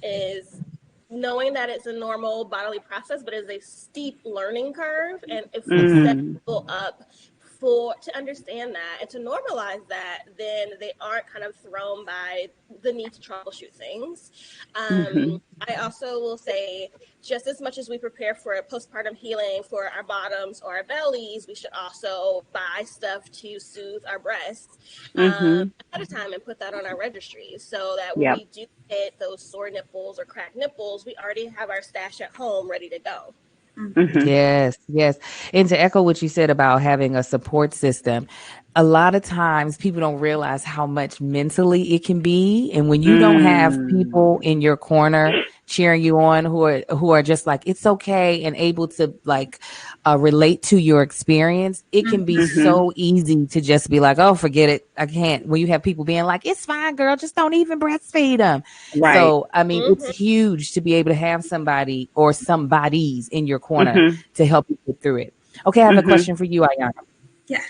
M: Is knowing that it's a normal bodily process, but it's a steep learning curve. And if we set people up to understand that and to normalize that, then they aren't kind of thrown by the need to troubleshoot things. I also will say, just as much as we prepare for a postpartum healing for our bottoms or our bellies, we should also buy stuff to soothe our breasts ahead of time and put that on our registry, so that when we do get those sore nipples or cracked nipples, we already have our stash at home ready to go.
J: Yes. And to echo what you said about having a support system, a lot of times people don't realize how much mentally it can be. And when you don't have people in your corner cheering you on who are just like, it's okay, and able to like relate to your experience, it can be so easy to just be like, oh, forget it, I can't. When you have people being like, it's fine, girl, just don't even breastfeed them. Right. So, I mean, it's huge to be able to have somebody or somebodies in your corner to help you get through it. Okay, I have a question for you, Ayana.
L: Yes.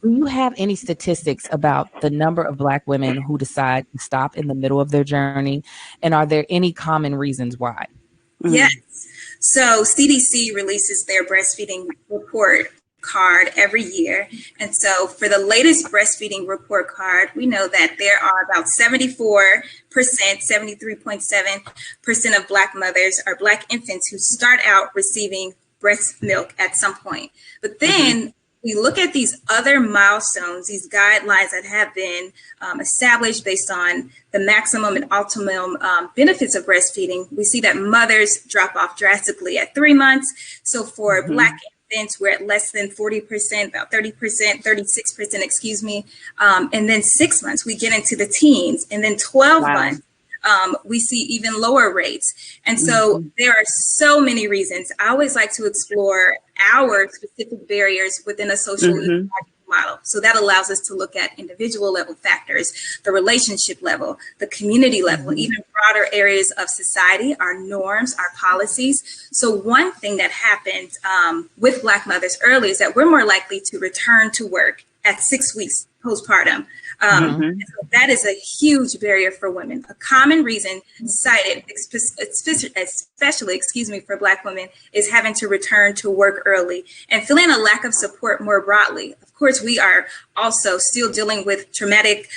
J: Do you have any statistics about the number of Black women who decide to stop in the middle of their journey? And are there any common reasons why?
L: Yes. So CDC releases their breastfeeding report card every year. And so for the latest breastfeeding report card, we know that there are about 74%, 73.7% of Black mothers or Black infants who start out receiving breast milk at some point. But then we look at these other milestones, these guidelines that have been established based on the maximum and optimum benefits of breastfeeding. We see that mothers drop off drastically at 3 months. So for Black infants, we're at less than 40%, about 30%, 36%, excuse me. And then 6 months, we get into the teens, and then 12 months. We see even lower rates. And so there are so many reasons. I always like to explore our specific barriers within a social model. So that allows us to look at individual level factors, the relationship level, the community level, even broader areas of society, our norms, our policies. So one thing that happens with Black mothers early is that we're more likely to return to work at 6 weeks postpartum. So that is a huge barrier for women. A common reason cited, especially, for Black women, is having to return to work early and feeling a lack of support more broadly. Of course, we are also still dealing with traumatic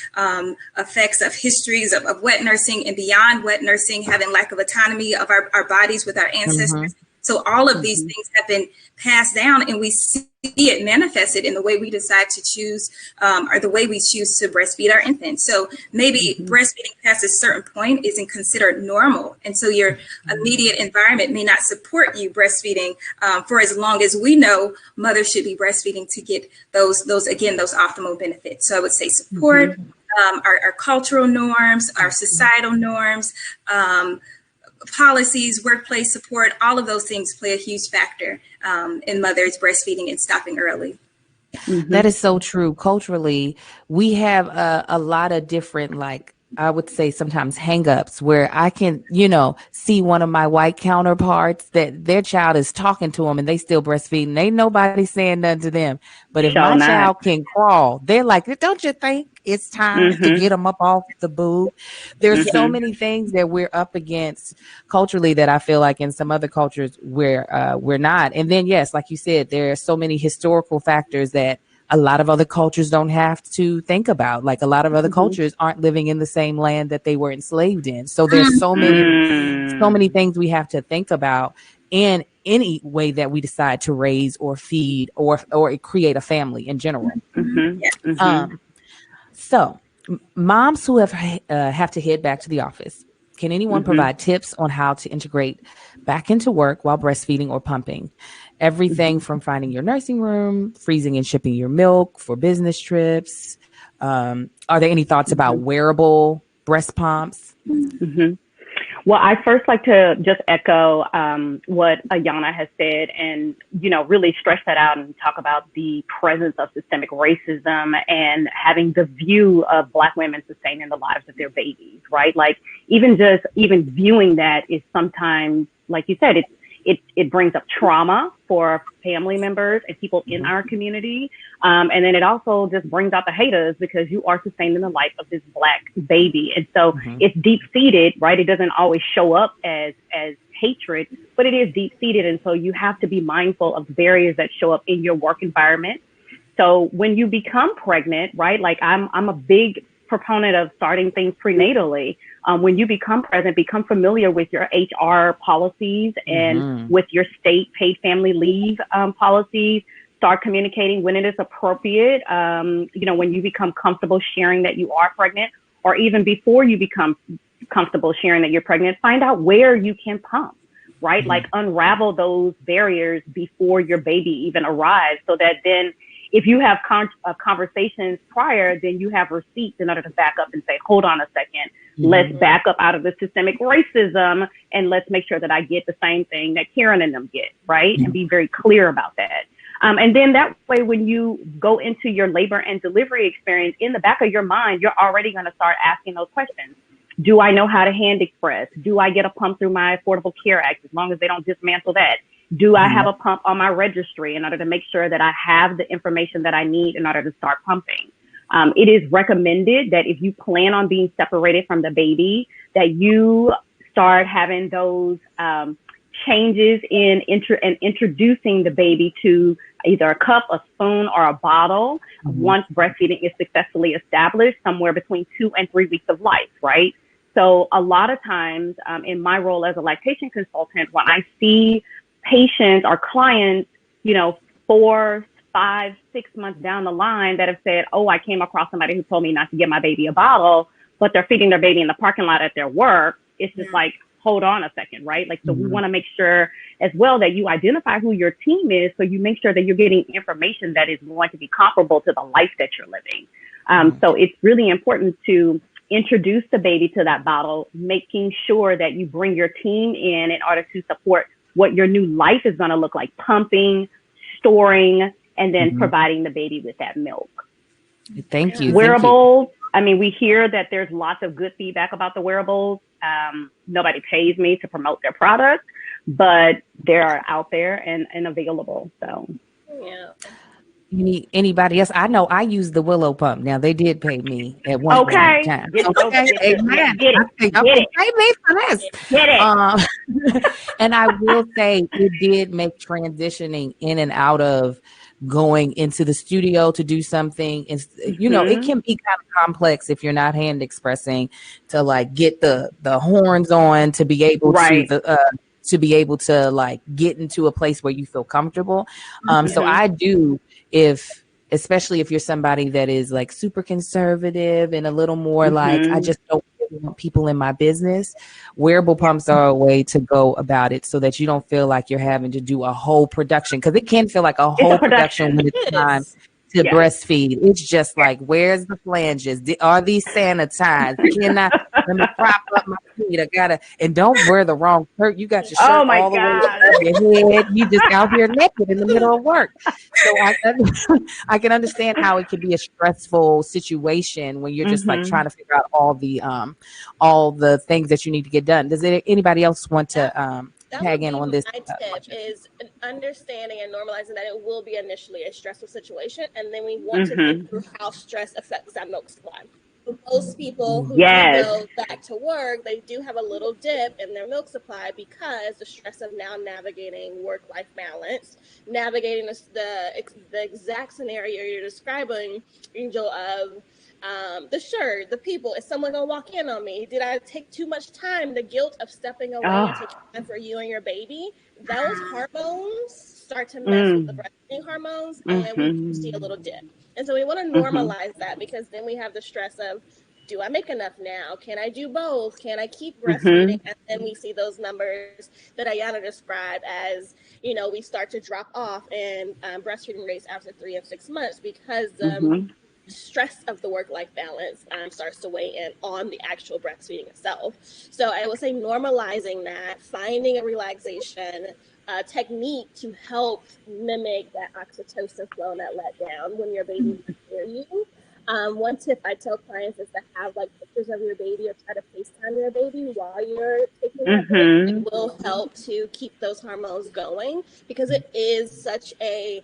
L: effects of histories of wet nursing and beyond wet nursing, having lack of autonomy of our bodies with our ancestors. So all of these things have been passed down, and we see it manifested in the way we decide to choose or the way we choose to breastfeed our infants. So maybe breastfeeding past a certain point isn't considered normal. And so your immediate environment may not support you breastfeeding for as long as we know mothers should be breastfeeding to get those optimal benefits. So I would say support, our cultural norms, our societal norms, policies, workplace support, all of those things play a huge factor in mothers breastfeeding and stopping early.
J: That is so true. Culturally, we have a lot of different, like, I would say sometimes hangups where I can, see one of my white counterparts that their child is talking to them and they still breastfeeding. Ain't nobody saying nothing to them. But if my child can crawl, they're like, don't you think it's time to get them up off the boob? There's so many things that we're up against culturally that I feel like in some other cultures we're not. And then, yes, like you said, there are so many historical factors that a lot of other cultures don't have to think about. Like a lot of other cultures aren't living in the same land that they were enslaved in. So there's so many things we have to think about. And any way that we decide to raise or feed or create a family in general. So moms who have to head back to the office, can anyone provide tips on how to integrate back into work while breastfeeding or pumping? Everything from finding your nursing room, freezing and shipping your milk for business trips. Are there any thoughts about wearable breast pumps?
K: Well, I first like to just echo what Ayana has said and, really stretch that out and talk about the presence of systemic racism and having the view of Black women sustaining the lives of their babies, right? Like even viewing that is sometimes, like you said, it brings up trauma for family members and people in our community. And then it also just brings out the haters because you are sustaining the life of this Black baby. And so it's deep seated, right? It doesn't always show up as hatred, but it is deep seated. And so you have to be mindful of barriers that show up in your work environment. So when you become pregnant, right? Like I'm a big proponent of starting things prenatally. When you become pregnant, become familiar with your HR policies and with your state paid family leave policies. Start communicating when it is appropriate. When you become comfortable sharing that you are pregnant, or even before you become comfortable sharing that you're pregnant, find out where you can pump, right? Like unravel those barriers before your baby even arrives, so that then if you have conversations prior, then you have receipts in order to back up and say, hold on a second, let's back up out of the systemic racism and let's make sure that I get the same thing that Karen and them get, right? And be very clear about that. And then that way, when you go into your labor and delivery experience, in the back of your mind, you're already going to start asking those questions. Do I know how to hand express? Do I get a pump through my Affordable Care Act, as long as they don't dismantle that? Do I have a pump on my registry in order to make sure that I have the information that I need in order to start pumping? It is recommended that if you plan on being separated from the baby, that you start having those changes in introducing the baby to either a cup, a spoon, or a bottle once breastfeeding is successfully established, somewhere between 2 and 3 weeks of life, right? So a lot of times in my role as a lactation consultant, when I see patients or clients, 4, 5, 6 months down the line that have said, oh, I came across somebody who told me not to give my baby a bottle, but they're feeding their baby in the parking lot at their work. It's just like, hold on a second, right? Like, so we want to make sure as well that you identify who your team is, so you make sure that you're getting information that is going to be comparable to the life that you're living. So it's really important to introduce the baby to that bottle, making sure that you bring your team in order to support what your new life is going to look like, pumping, storing, and then providing the baby with that milk.
J: Thank you.
K: Wearables. I mean, we hear that there's lots of good feedback about the wearables. Nobody pays me to promote their product, but they are out there and available. So,
J: anybody else? I know I use the Willow pump. Now they did pay me at one point in time. Amen. Pay me for this.
K: Get it.
J: And I will say it did make transitioning in and out of going into the studio to do something. It can be kind of complex if you're not hand expressing, to like get the horns on, to be able to be able to like get into a place where you feel comfortable. So I do, especially if you're somebody that is like super conservative and a little more like, I just don't want people in my business, wearable pumps are a way to go about it, so that you don't feel like you're having to do a whole production, because it can feel like a whole production when it's time to breastfeed. It's just like, where's the flanges? Are these sanitized? Let me prop up my feet. I gotta, and don't wear the wrong shirt. You got your shirt all the way over your head. You just out here naked in the middle of work. So I can understand how it can be a stressful situation when you're just like trying to figure out all the things that you need to get done. Does anybody else want to tag in on this?
M: My tip is understanding and normalizing that it will be initially a stressful situation, and then we want to think through how stress affects that milk supply. For most people who do go back to work, they do have a little dip in their milk supply because the stress of now navigating work-life balance, navigating the exact scenario you're describing, Angel, of the shirt, the people. Is someone gonna walk in on me? Did I take too much time? The guilt of stepping away and taking time for you and your baby. Those hormones start to mess with the breastfeeding hormones, and we see a little dip. And so we want to normalize that, because then we have the stress of, do I make enough now? Can I do both? Can I keep breastfeeding? And then we see those numbers that Ayana described as, we start to drop off in breastfeeding rates after 3 and 6 months, because stress of the work-life balance starts to weigh in on the actual breastfeeding itself. So I would say normalizing that, finding a relaxation technique to help mimic that oxytocin flow and that letdown when your baby is near you. One tip I tell clients is to have pictures of your baby, or try to FaceTime your baby while you're taking that break. It will help to keep those hormones going, because it is such a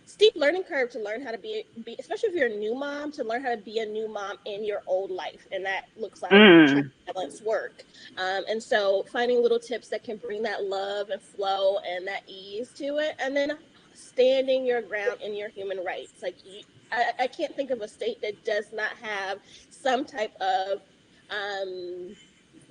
M: steep learning curve to learn how to be, especially if you're a new mom, to learn how to be a new mom in your old life. And that looks like trying to balance work. And so finding little tips that can bring that love and flow and that ease to it. And then standing your ground in your human rights. I can't think of a state that does not have some type of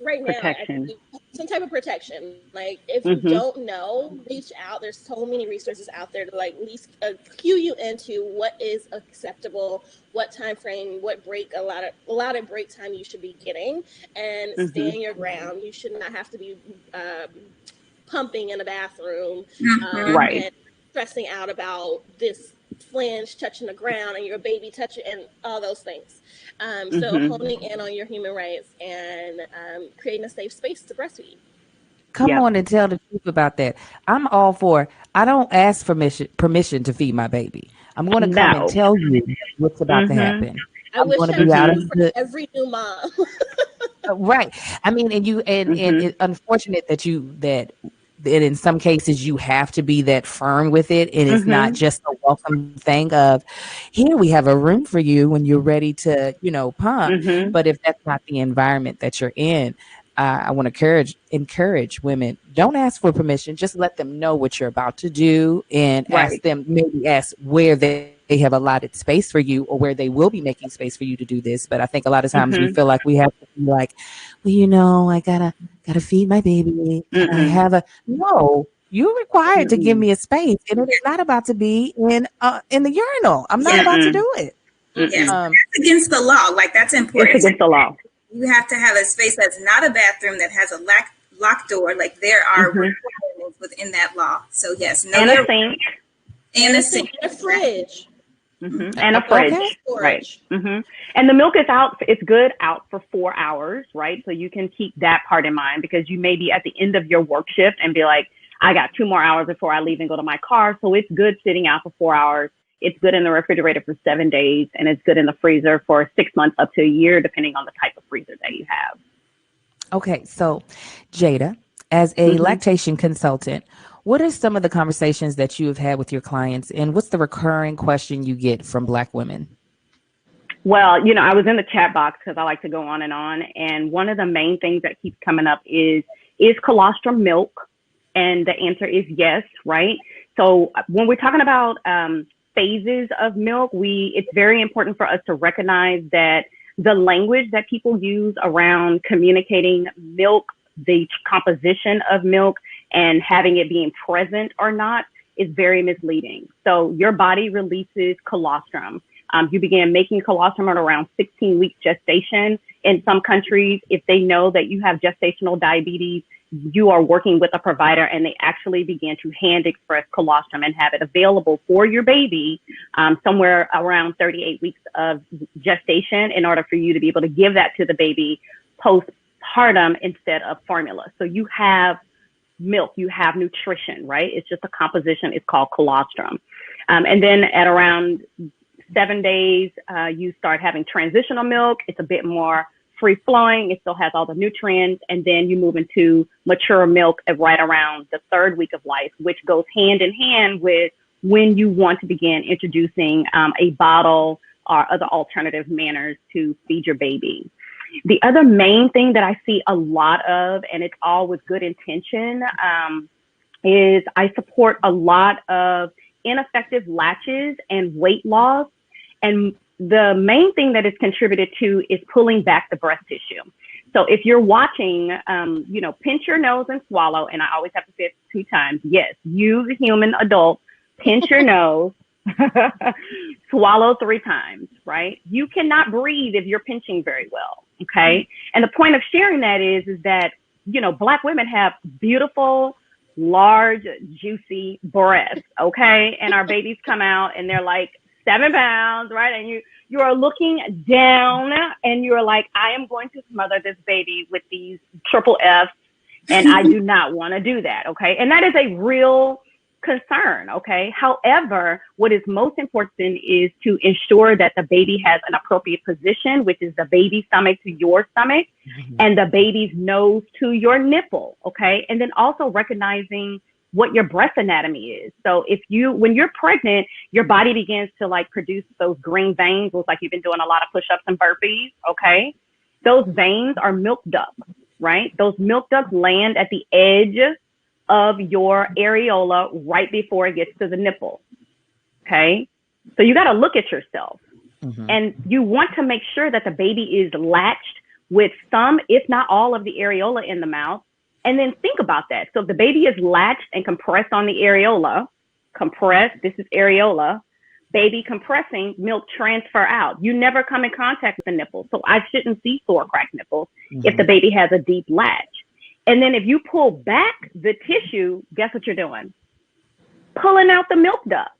M: right
K: protection.
M: Now, some type of protection. If you don't know, reach out. There's so many resources out there to at least cue you into what is acceptable, what time frame, what break, allotted break time you should be getting, and stand your ground. You should not have to be pumping in a bathroom and stressing out about this flange touching the ground and your baby touching and all those things. So honing in on your human rights and creating a safe space to breastfeed.
J: Come on and tell the truth about that. I'm all for, I don't ask for permission to feed my baby. I'm going to come and tell you what's about to happen.
M: I wish that was for every new mom.
J: Right. I mean, and it's unfortunate that in some cases you have to be that firm with it, and it's not just a welcome thing of, here we have a room for you when you're ready to pump. But if that's not the environment that you're in, I want to encourage women, don't ask for permission, just let them know what you're about to do, and maybe ask where they have allotted space for you, or where they will be making space for you to do this. But I think a lot of times we feel like we have to be like, well, I gotta feed my baby. No, you're required to give me a space, and it is not about to be in the urinal. I'm not about to do it.
L: Yes, that's against the law. That's important.
K: It's against the law.
L: You have to have a space that's not a bathroom, that has a locked door. There are requirements within that law. So yes,
K: and a sink,
M: and a fridge.
K: And a fridge, right? And the milk is out. It's good out for 4 hours, right? So you can keep that part in mind, because you may be at the end of your work shift and be like, I got 2 more hours before I leave and go to my car. So it's good sitting out for 4 hours. It's good in the refrigerator for 7 days, and it's good in the freezer for 6 months up to a year, depending on the type of freezer that you have.
J: Okay, so Jada, as a lactation consultant, what are some of the conversations that you have had with your clients, and what's the recurring question you get from Black women?
K: Well, I was in the chat box because I like to go on. And one of the main things that keeps coming up is colostrum milk? And the answer is yes, right? So when we're talking about phases of milk, it's very important for us to recognize that the language that people use around communicating milk, the composition of milk, and having it being present or not is very misleading. So your body releases colostrum. You begin making colostrum at around 16 weeks gestation. In some countries, if they know that you have gestational diabetes, you are working with a provider and they actually begin to hand express colostrum and have it available for your baby somewhere around 38 weeks of gestation, in order for you to be able to give that to the baby postpartum instead of formula. So you have milk, you have nutrition, right? It's just a composition. It's called colostrum. And then at around 7 days, you start having transitional milk. It's a bit more free flowing. It still has all the nutrients. And then you move into mature milk at right around the 3rd week of life, which goes hand in hand with when you want to begin introducing a bottle or other alternative manners to feed your baby. The other main thing that I see a lot of, and it's all with good intention, is I support a lot of ineffective latches and weight loss. And the main thing that is contributed to is pulling back the breast tissue. So if you're watching, pinch your nose and swallow, and I always have to say it 2 times. Yes, you, the human adult, pinch your nose, swallow 3 times, right? You cannot breathe if you're pinching very well, okay? And the point of sharing that is that, Black women have beautiful, large, juicy breasts, okay? And our babies come out and they're like 7 pounds, right? And you are looking down and you're like, I am going to smother this baby with these triple Fs, and I do not want to do that, okay? And that is a real concern, okay? However, what is most important is to ensure that the baby has an appropriate position, which is the baby's stomach to your stomach, and the baby's nose to your nipple, okay? And then also recognizing what your breast anatomy is. So when you're pregnant, your body begins to like produce those green veins. Looks like you've been doing a lot of push-ups and burpees, okay? Those veins are milk ducts, right? Those milk ducts land at the edge of your areola right before it gets to the nipple, okay? So you got to look at yourself, and you want to make sure that the baby is latched with some, if not all, of the areola in the mouth. And then think about that. So if the baby is latched and compressed on the areola, this is areola, baby compressing, milk transfer out. You never come in contact with the nipple. So I shouldn't see sore cracked nipples if the baby has a deep latch. And then if you pull back the tissue, guess what you're doing? Pulling out the milk ducts.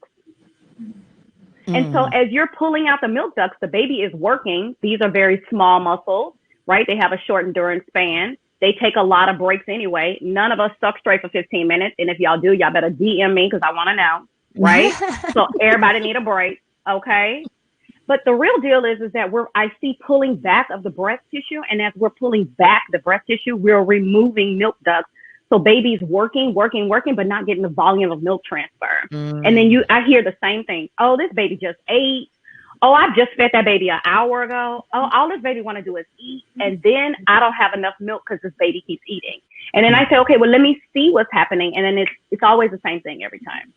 K: And so as you're pulling out the milk ducts, the baby is working. These are very small muscles, right? They have a short endurance span. They take a lot of breaks anyway. None of us suck straight for 15 minutes. And if y'all do, y'all better DM me because I want to know, right? So everybody need a break, okay? But the real deal is that I see pulling back of the breast tissue. And as we're pulling back the breast tissue, we're removing milk ducts. So baby's working, but not getting the volume of milk transfer. And then I hear the same thing. Oh, this baby just ate. Oh, I just fed that baby an hour ago. Oh, all this baby want to do is eat. And then I don't have enough milk because this baby keeps eating. And then I say, okay, well, let me see what's happening. And then it's always the same thing every time.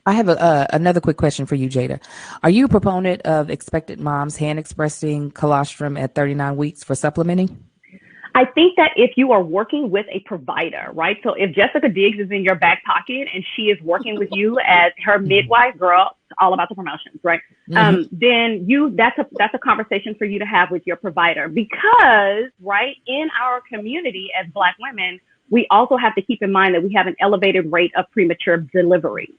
J: I have another quick question for you, Jada. Are you a proponent of expectant moms hand expressing colostrum at 39 weeks for supplementing?
K: I think that if you are working with a provider, right? So if Jessica Diggs is in your back pocket and she is working with you as her midwife, girl, all about the promotions, right? Then that's a conversation for you to have with your provider, because, right, in our community as Black women, we also have to keep in mind that we have an elevated rate of premature delivery.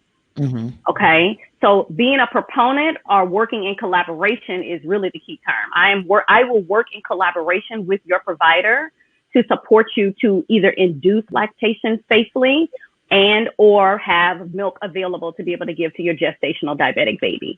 K: Okay. So being a proponent or working in collaboration is really the key term. I will work in collaboration with your provider to support you to either induce lactation safely and or have milk available to be able to give to your gestational diabetic baby.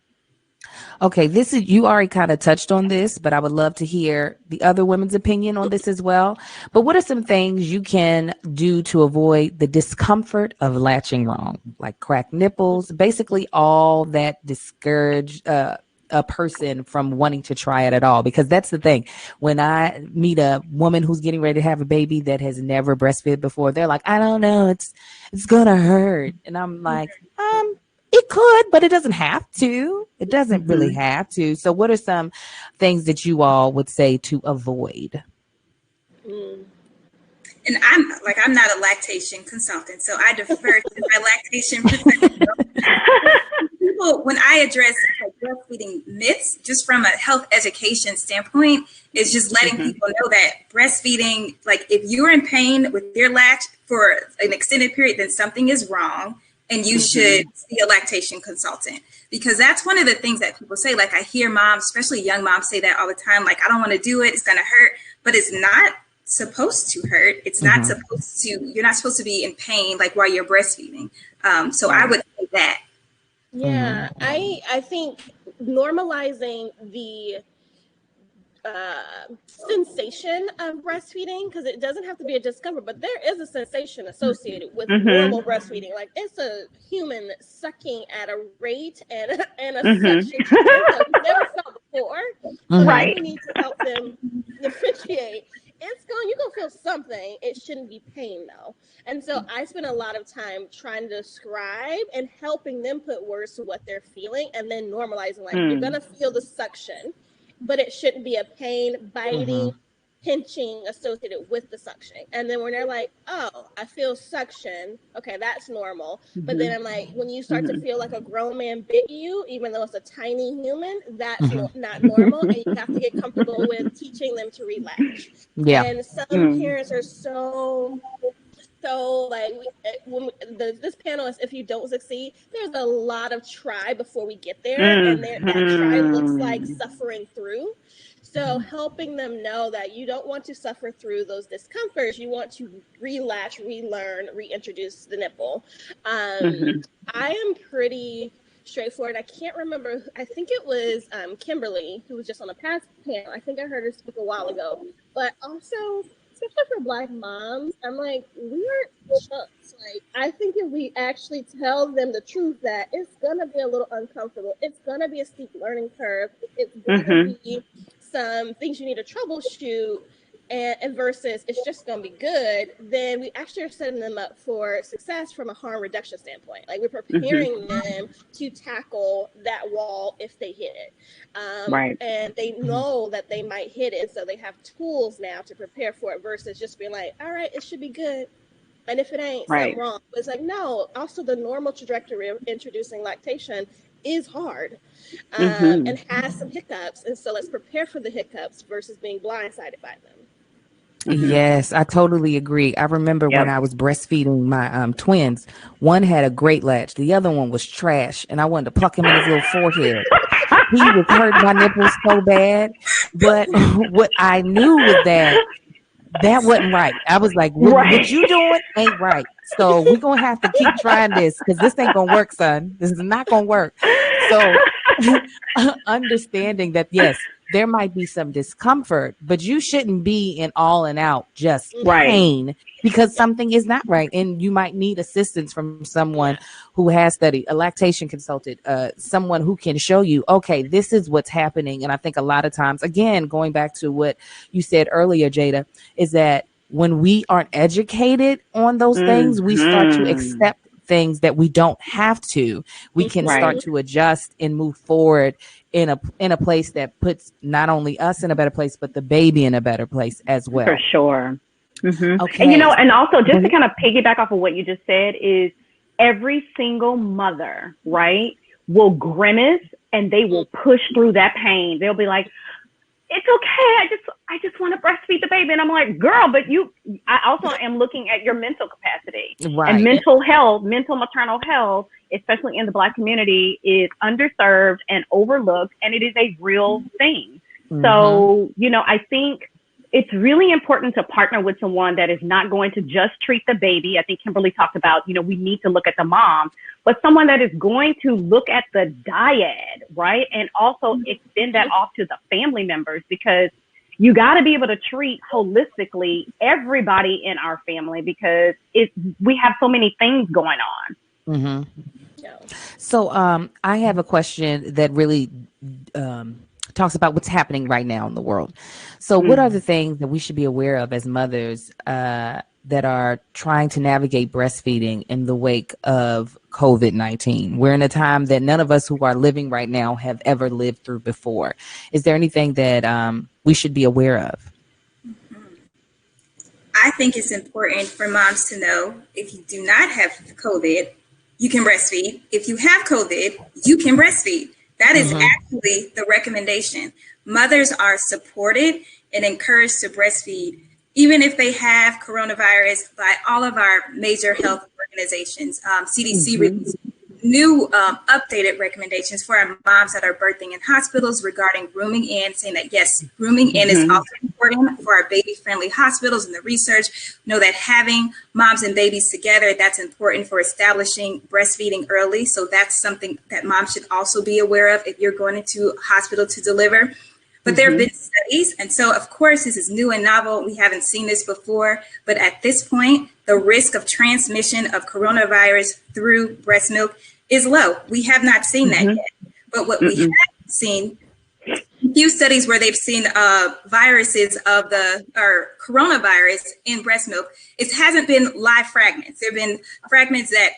J: Okay, you already kind of touched on this, but I would love to hear the other women's opinion on this as well. But what are some things you can do to avoid the discomfort of latching wrong, like cracked nipples, basically all that discourage a person from wanting to try it at all? Because that's the thing. When I meet a woman who's getting ready to have a baby that has never breastfed before, they're like, I don't know, it's gonna hurt. And I'm like, it could, but it doesn't have to. It doesn't really have to. So what are some things that you all would say to avoid?
L: And I'm not a lactation consultant, so I defer to my lactation professional. People, when I address breastfeeding myths, just from a health education standpoint, is just letting people know that breastfeeding, like if you're in pain with your latch for an extended period, then something is wrong. And you should see a lactation consultant, because that's one of the things that people say. Like I hear moms, especially young moms, say that all the time. Like, I don't want to do it. It's going to hurt, but it's not supposed to hurt. It's not supposed to, you're not supposed to be in pain, like while you're breastfeeding. So I would say that.
M: Yeah, I think normalizing the sensation of breastfeeding, because it doesn't have to be a discomfort, but there is a sensation associated with normal breastfeeding. Like it's a human sucking at a rate and a suction you've never felt before. So
K: Right.
M: we need to help them differentiate. You're gonna feel something. It shouldn't be pain though. And so I spend a lot of time trying to describe and helping them put words to what they're feeling, and then normalizing, like, you're gonna feel the suction, but it shouldn't be a pain, biting, pinching associated with the suction. And then when they're like, oh, I feel suction, okay, that's normal. But then I'm like, when you start to feel like a grown man bit you, even though it's a tiny human, that's not normal. And you have to get comfortable with teaching them to relax.
J: Yeah.
M: And some parents are so like, this panel is, if you don't succeed, there's a lot of try before we get there, and that try looks like suffering through. So helping them know that you don't want to suffer through those discomforts. You want to relax, relearn, reintroduce the nipple. I am pretty straightforward. I can't remember. I think it was Kimberly, who was just on a past panel. I think I heard her speak a while ago. But also, especially for Black moms, I'm like, we are chunks. Like, I think if we actually tell them the truth that it's going to be a little uncomfortable, it's going to be a steep learning curve, it's going to be some things you need to troubleshoot, and versus it's just going to be good, then we actually are setting them up for success from a harm reduction standpoint. Like, we're preparing them to tackle that wall if they hit it. And they know that they might hit it, so they have tools now to prepare for it, versus just being like, all right, it should be good. And if it ain't, something wrong. But it's like, no, also the normal trajectory of introducing lactation is hard and has some hiccups. And so let's prepare for the hiccups versus being blindsided by them.
J: Yes, I totally agree. I remember when I was breastfeeding my twins, one had a great latch. The other one was trash. And I wanted to pluck him in his little forehead. He was hurting my nipples so bad. But what I knew was that wasn't right. I was like, what you doing ain't right. So we're going to have to keep trying this, because this ain't going to work, son. This is not going to work. So understanding that, yes, there might be some discomfort, but you shouldn't be in all and out just pain, because something is not right. And you might need assistance from someone who has studied, a lactation consultant, someone who can show you, okay, this is what's happening. And I think a lot of times, again, going back to what you said earlier, Jada, is that when we aren't educated on those things, we start to accept things that we don't have to. We can start to adjust and move forward in a place that puts not only us in a better place, but the baby in a better place as well.
K: For sure.
J: Okay.
K: And, and also just to kind of piggyback off of what you just said, is every single mother, right, will grimace and they will push through that pain. They'll be like, it's okay. I just want to breastfeed the baby. And I'm like, girl, but I also am looking at your mental capacity. And mental health, mental maternal health, especially in the Black community, is underserved and overlooked, and it is a real thing. So, I think it's really important to partner with someone that is not going to just treat the baby. I think Kimberly talked about, we need to look at the mom, but someone that is going to look at the dyad, right? And also extend that off to the family members, because you got to be able to treat holistically everybody in our family, because we have so many things going on.
J: So I have a question that really talks about what's happening right now in the world. So what are the things that we should be aware of as mothers that are trying to navigate breastfeeding in the wake of COVID-19? We're in a time that none of us who are living right now have ever lived through before. Is there anything that we should be aware of?
L: I think it's important for moms to know, if you do not have COVID, you can breastfeed. If you have COVID, you can breastfeed. That is actually the recommendation. Mothers are supported and encouraged to breastfeed, even if they have coronavirus, by all of our major health organizations. CDC released new updated recommendations for our moms that are birthing in hospitals regarding rooming in, saying that, yes, rooming in is also important for our baby-friendly hospitals. And the research know that having moms and babies together, that's important for establishing breastfeeding early. So that's something that moms should also be aware of if you're going into a hospital to deliver. But there have been studies, and so of course this is new and novel. We haven't seen this before, but at this point, the risk of transmission of coronavirus through breast milk is low. We have not seen that yet. But what we have seen few studies where they've seen viruses of or coronavirus in breast milk. It hasn't been live fragments. There have been fragments that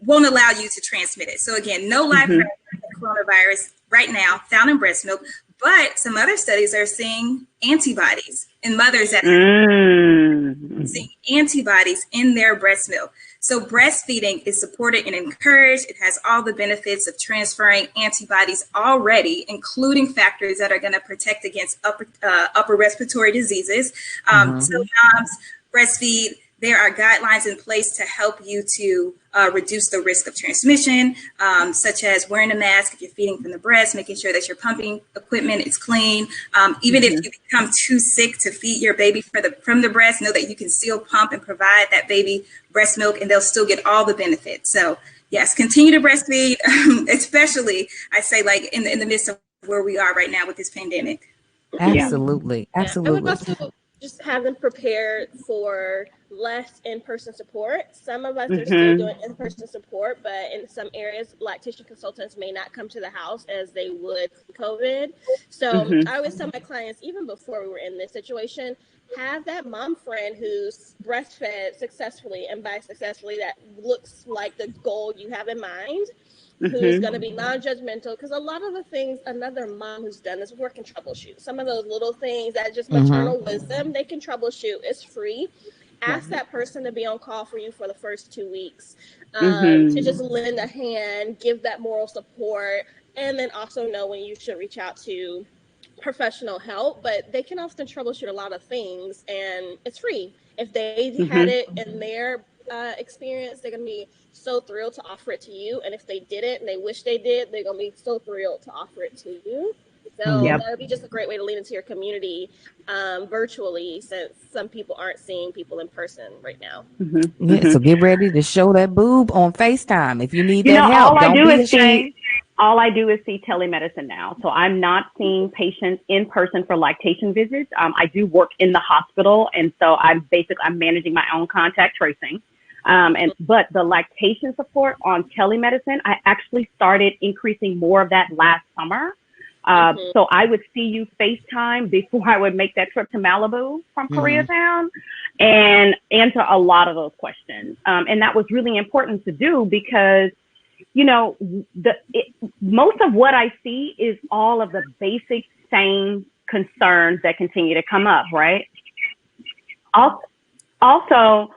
L: won't allow you to transmit it. So again, no live fragments of coronavirus right now found in breast milk, but some other studies are seeing antibodies in mothers that have seeing antibodies in their breast milk. So breastfeeding is supported and encouraged. It has all the benefits of transferring antibodies already, including factors that are going to protect against upper respiratory diseases. So moms breastfeed. There are guidelines in place to help you to reduce the risk of transmission, such as wearing a mask if you're feeding from the breast, making sure that your pumping equipment is clean. Even if you become too sick to feed your baby from the breast, know that you can still pump and provide that baby breast milk and they'll still get all the benefits. So yes, continue to breastfeed, especially I say like in the midst of where we are right now with this pandemic.
J: Absolutely. Absolutely.
M: I would also just have them prepared for less in-person support. Some of us are still doing in-person support, but in some areas, lactation consultants may not come to the house as they would COVID. So I always tell my clients, even before we were in this situation, have that mom friend who's breastfed successfully, and by successfully, that looks like the goal you have in mind, who's going to be non-judgmental, because a lot of the things another mom who's done this work can troubleshoot. Some of those little things that just maternal wisdom, they can troubleshoot. It's free. Ask that person to be on call for you for the first 2 weeks, to just lend a hand, give that moral support, and then also know when you should reach out to professional help. But they can often troubleshoot a lot of things, and it's free. If they had it in their experience, they're going to be so thrilled to offer it to you. And if they didn't and they wish they did, they're going to be so thrilled to offer it to you. So that would be just a great way to lean into your community virtually, since some people aren't seeing people in person right now.
J: Yeah, so get ready to show that boob on FaceTime if you need that help. Don't be ashamed.
K: All I do is see telemedicine now. So I'm not seeing patients in person for lactation visits. I do work in the hospital, and so I'm managing my own contact tracing. But the lactation support on telemedicine, I actually started increasing more of that last summer. So I would see you FaceTime before I would make that trip to Malibu from Koreatown and answer a lot of those questions. And that was really important to do because, you know, most of what I see is all of the basic same concerns that continue to come up, right? Also,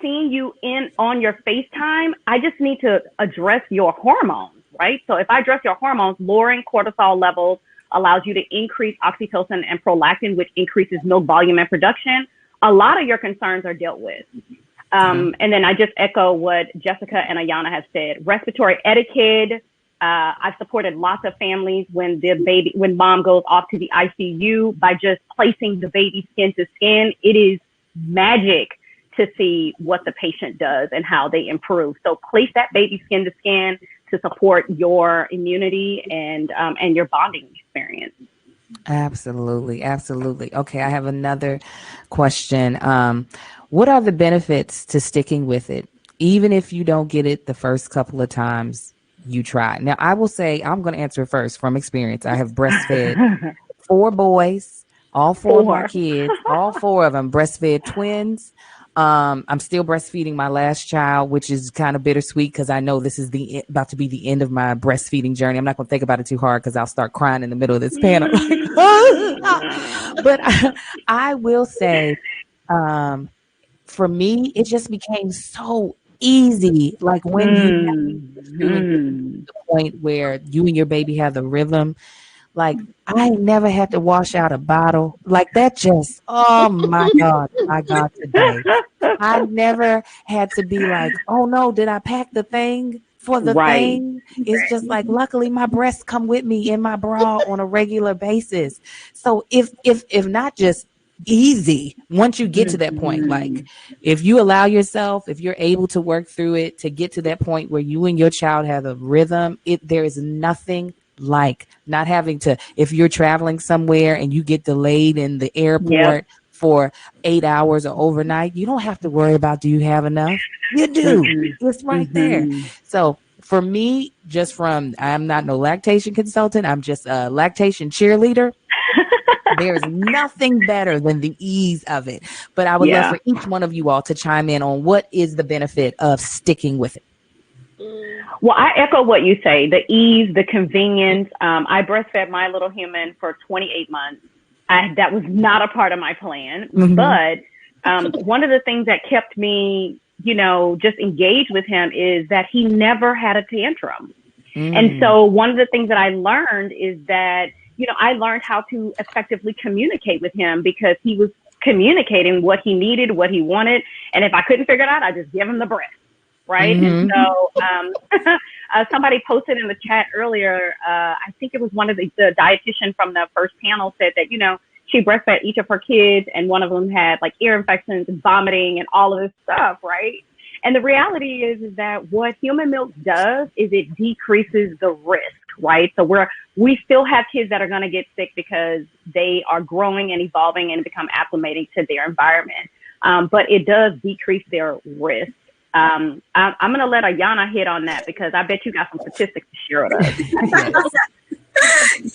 K: seeing you on your FaceTime, I just need to address your hormones. Right? So if I address your hormones, lowering cortisol levels allows you to increase oxytocin and prolactin, which increases milk volume and production. A lot of your concerns are dealt with. And then I just echo what Jessica and Ayana have said. Respiratory etiquette. I've supported lots of families when mom goes off to the ICU by just placing the baby skin to skin. It is magic to see what the patient does and how they improve. So place that baby skin to skin to support your immunity and your bonding experience.
J: Absolutely. Absolutely. Okay. I have another question. What are the benefits to sticking with it? Even if you don't get it the first couple of times you try. Now, I will say, I'm going to answer first from experience. I have breastfed 4 boys, all 4 of my kids, all 4 of them breastfed twins. I'm still breastfeeding my last child, which is kind of bittersweet because I know this is about to be the end of my breastfeeding journey. I'm not going to think about it too hard because I'll start crying in the middle of this panel. But I will say, for me, it just became so easy. Like when you get to the point where you and your baby have the rhythm. Like, I never had to wash out a bottle. Like, that just, oh, my God, today. I never had to be like, oh, no, did I pack the thing for the thing? It's just like, luckily, my breasts come with me in my bra on a regular basis. So if not just easy, once you get to that point, like, if you allow yourself, if you're able to work through it, to get to that point where you and your child have a rhythm, there is nothing like not having to, if you're traveling somewhere and you get delayed in the airport for 8 hours or overnight, you don't have to worry about, do you have enough? You do. It's right there. So for me, I'm not no lactation consultant. I'm just a lactation cheerleader. There's nothing better than the ease of it. But I would love for each one of you all to chime in on what is the benefit of sticking with it.
K: Well, I echo what you say, the ease, the convenience. I breastfed my little human for 28 months. That was not a part of my plan. But one of the things that kept me, just engaged with him is that he never had a tantrum. And so one of the things that I learned is that, I learned how to effectively communicate with him because he was communicating what he needed, what he wanted. And if I couldn't figure it out, I just give him the breast. Right. And so somebody posted in the chat earlier, I think it was one of the dietitian from the first panel said that, she breastfed each of her kids and one of them had like ear infections and vomiting and all of this stuff. Right. And the reality is that what human milk does is it decreases the risk. Right. So we still have kids that are going to get sick because they are growing and evolving and become acclimating to their environment. But it does decrease their risk. I'm going to let Ayana hit on that because I bet you got some statistics to share with us.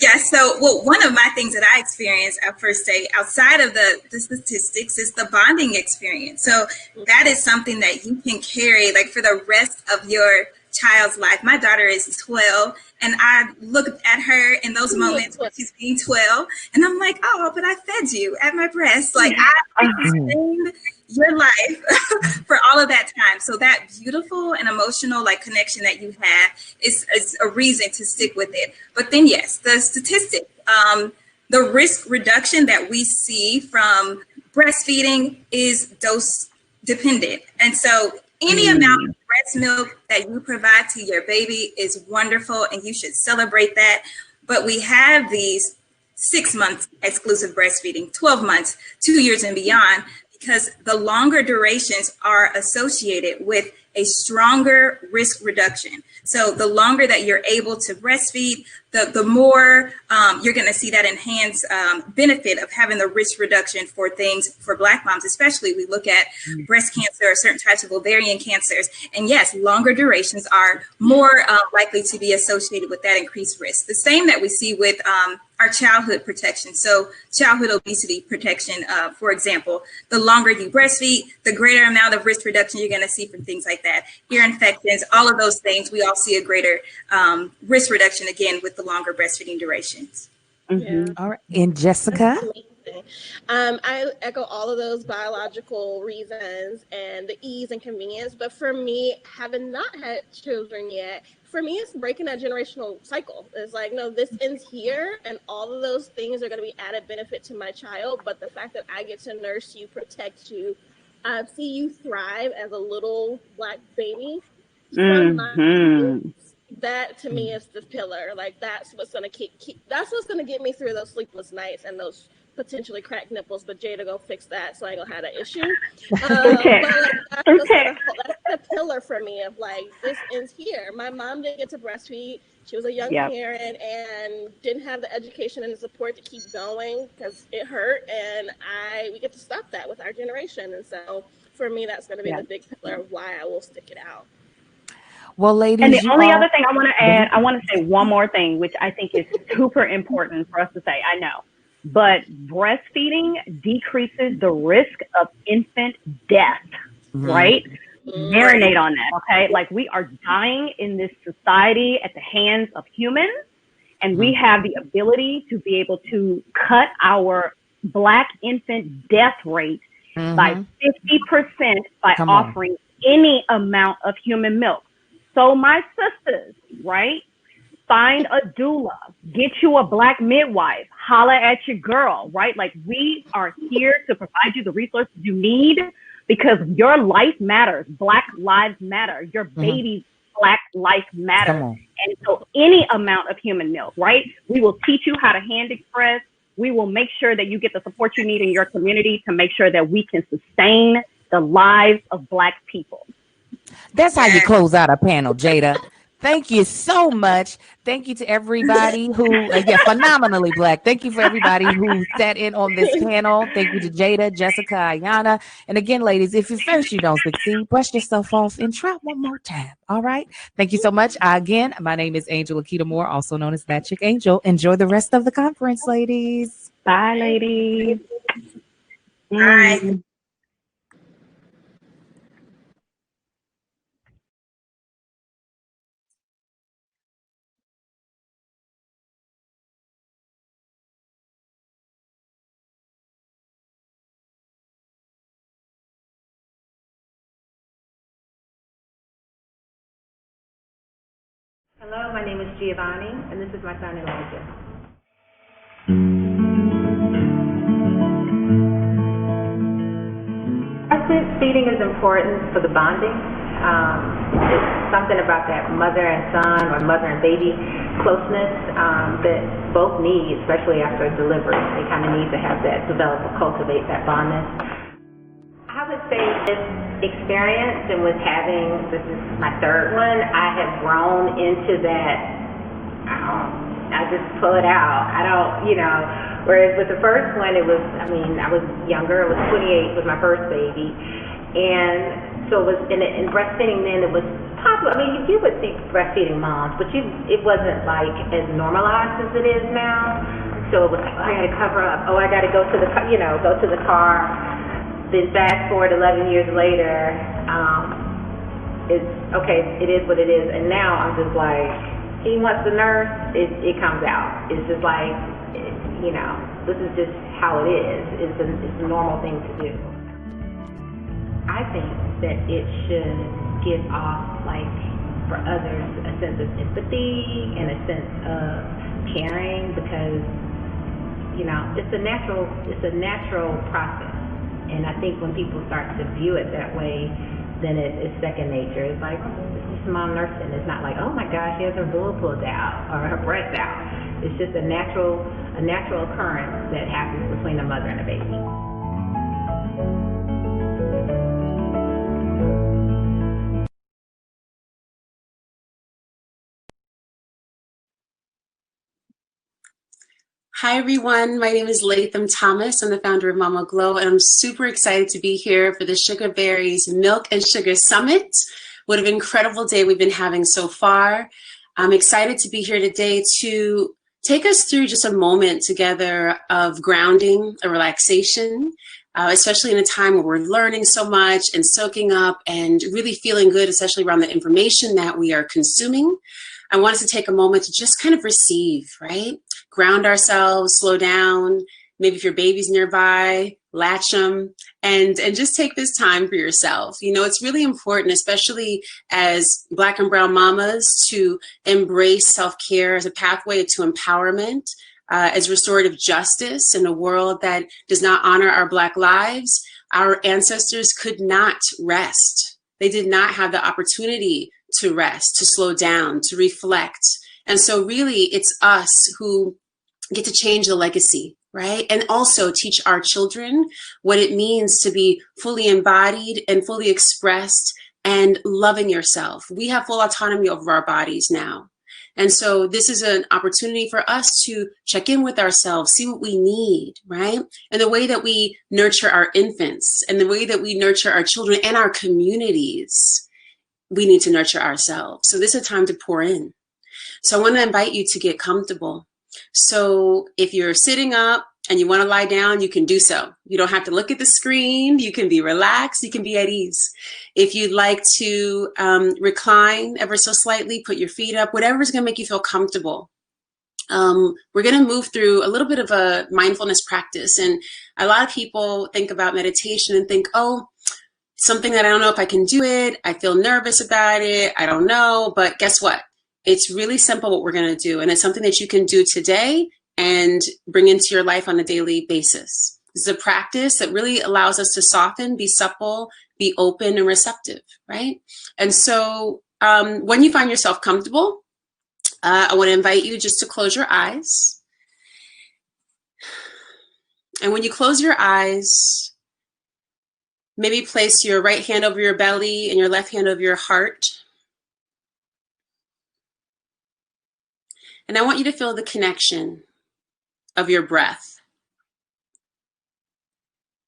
L: Yes. So, one of my things that I experienced at first day outside of the statistics is the bonding experience. So that is something that you can carry like for the rest of your child's life. My daughter is 12 and I look at her in those moments when she's being 12 and I'm like, oh, but I fed you at my breast. Like I sustained your life for all of that time. So that beautiful and emotional like connection that you have is a reason to stick with it. But then yes, the statistics, the risk reduction that we see from breastfeeding is dose dependent. And so any amount of breast milk that you provide to your baby is wonderful and you should celebrate that. But we have these 6 months exclusive breastfeeding, 12 months, 2 years and beyond, because the longer durations are associated with a stronger risk reduction. So the longer that you're able to breastfeed, the more you're going to see that enhanced benefit of having the risk reduction for things for Black moms, especially we look at breast cancer or certain types of ovarian cancers. And yes, longer durations are more likely to be associated with that increased risk. The same that we see with our childhood protection. So childhood obesity protection, for example, the longer you breastfeed, the greater amount of risk reduction you're going to see from things like that. Ear infections, all of those things, we all see a greater risk reduction again with the longer breastfeeding durations.
J: All right. And Jessica?
M: I echo all of those biological reasons and the ease and convenience. But for me, having not had children yet, for me, it's breaking that generational cycle. It's like, no, this ends here, and all of those things are going to be added benefit to my child. But the fact that I get to nurse you, protect you, see you thrive as a little Black baby, from my kids, that to me is the pillar. Like that's what's going to that's what's going to get me through those sleepless nights and those potentially cracked nipples, but Jada go fix that, so I ain't gonna have that issue. But like, that's the pillar for me of like, this ends here. My mom didn't get to breastfeed. She was a young parent and didn't have the education and the support to keep going because it hurt, and we get to stop that with our generation. And so for me, that's going to be the big pillar of why I will stick it out.
J: Well, ladies,
K: and the only other thing I want to add, I want to say one more thing, which I think is super important for us to say. I know. But breastfeeding decreases the risk of infant death, right? Marinate on that, okay? Like we are dying in this society at the hands of humans, and we have the ability to be able to cut our Black infant death rate by 50% by offering any amount of human milk. So my sisters, right? Find a doula, get you a Black midwife, holla at your girl, right? Like we are here to provide you the resources you need because your life matters. Black lives matter. Your baby's Black life matters. And so any amount of human milk, right? We will teach you how to hand express. We will make sure that you get the support you need in your community to make sure that we can sustain the lives of Black people.
J: That's how you close out a panel, Jada. Thank you so much. Thank you to everybody who, phenomenally Black. Thank you for everybody who sat in on this panel. Thank you to Jada, Jessica, Ayana. And again, ladies, if at first you don't succeed, brush yourself off and try one more time. All right. Thank you so much. Again, my name is Angel Akita Moore, also known as That Chick Angel. Enjoy the rest of the conference, ladies.
K: Bye, ladies.
L: Bye.
N: Hello, my name is Giovanni, and this is my son Elijah. Breastfeeding is important for the bonding. It's something about that mother and son or mother and baby closeness that both need, especially after delivery. They kind of need to have that cultivate that bondness. I would say this experience and with having, this is my third one, I have grown into that, I just pull it out. I don't, whereas with the first one, it was, I was younger, I was 28 with my first baby. And so it was, in breastfeeding then, it was possible. You would see breastfeeding moms, but it wasn't like as normalized as it is now. So it was like, oh, I got to cover up. Oh, I got to go to the, go to the car. Then fast forward 11 years later, it's okay, it is what it is. And now I'm just like, he wants to nurse, it comes out. It's just like, this is just how it is. It's a normal thing to do. I think that it should give off, like, for others, a sense of empathy and a sense of caring because, it's a natural process. And I think when people start to view it that way, then it's second nature. It's like, oh, this is mom nursing. It's not like, oh my gosh, she has her boob pulled out or her breast out. It's just a natural occurrence that happens between a mother and a baby.
O: Hi, everyone. My name is Latham Thomas. I'm the founder of Mama Glow, and I'm super excited to be here for the Sugaberry's Milk and Sugar Summit. What an incredible day we've been having so far. I'm excited to be here today to take us through just a moment together of grounding, a relaxation, especially in a time where we're learning so much and soaking up and really feeling good, especially around the information that we are consuming. I wanted to take a moment to just kind of receive, right? Ground ourselves, slow down. Maybe if your baby's nearby, latch them, and just take this time for yourself. It's really important, especially as Black and brown mamas, to embrace self-care as a pathway to empowerment, as restorative justice in a world that does not honor our Black lives. Our ancestors could not rest. They did not have the opportunity to rest, to slow down, to reflect. And so really it's us who get to change the legacy, right? And also teach our children what it means to be fully embodied and fully expressed and loving yourself. We have full autonomy over our bodies now. And so this is an opportunity for us to check in with ourselves, see what we need, right? And the way that we nurture our infants and the way that we nurture our children and our communities, we need to nurture ourselves. So this is a time to pour in. So I want to invite you to get comfortable. So if you're sitting up and you want to lie down, you can do so. You don't have to look at the screen. You can be relaxed. You can be at ease. If you'd like to recline ever so slightly, put your feet up, whatever is going to make you feel comfortable. We're going to move through a little bit of a mindfulness practice. And a lot of people think about meditation and think, oh, something that I don't know if I can do it. I feel nervous about it. I don't know. But guess what? It's really simple what we're going to do. And it's something that you can do today and bring into your life on a daily basis. This is a practice that really allows us to soften, be supple, be open and receptive, right? And so when you find yourself comfortable, I want to invite you just to close your eyes. And when you close your eyes, maybe place your right hand over your belly and your left hand over your heart. And I want you to feel the connection of your breath.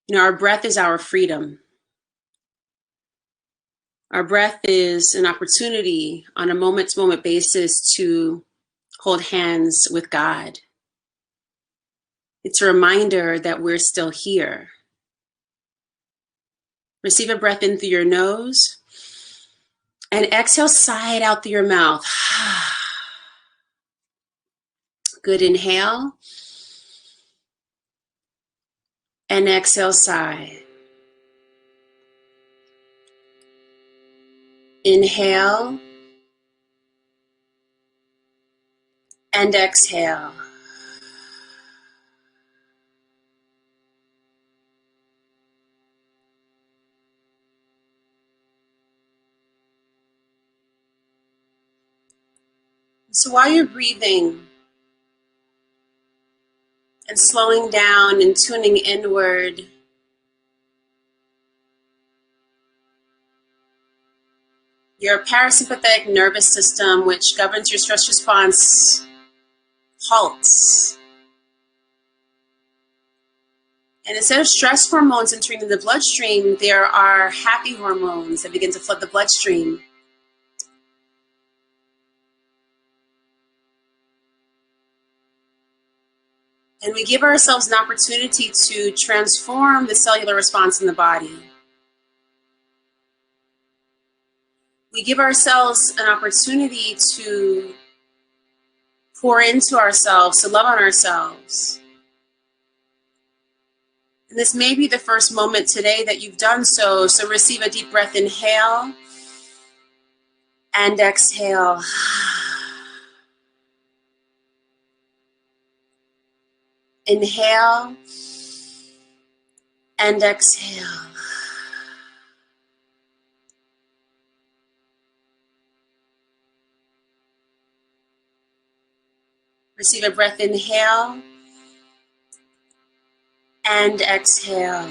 O: You know, our breath is our freedom. Our breath is an opportunity on a moment-to-moment basis to hold hands with God. It's a reminder that we're still here. Receive a breath in through your nose and exhale, sigh it out through your mouth. Good inhale and exhale, sigh. Inhale and exhale. So while you're breathing and slowing down and tuning inward, your parasympathetic nervous system, which governs your stress response, halts. And instead of stress hormones entering the bloodstream, there are happy hormones that begin to flood the bloodstream. And we give ourselves an opportunity to transform the cellular response in the body. We give ourselves an opportunity to pour into ourselves, to love on ourselves. And this may be the first moment today that you've done so. So receive a deep breath, inhale and exhale. Inhale and exhale. Receive a breath, inhale and exhale.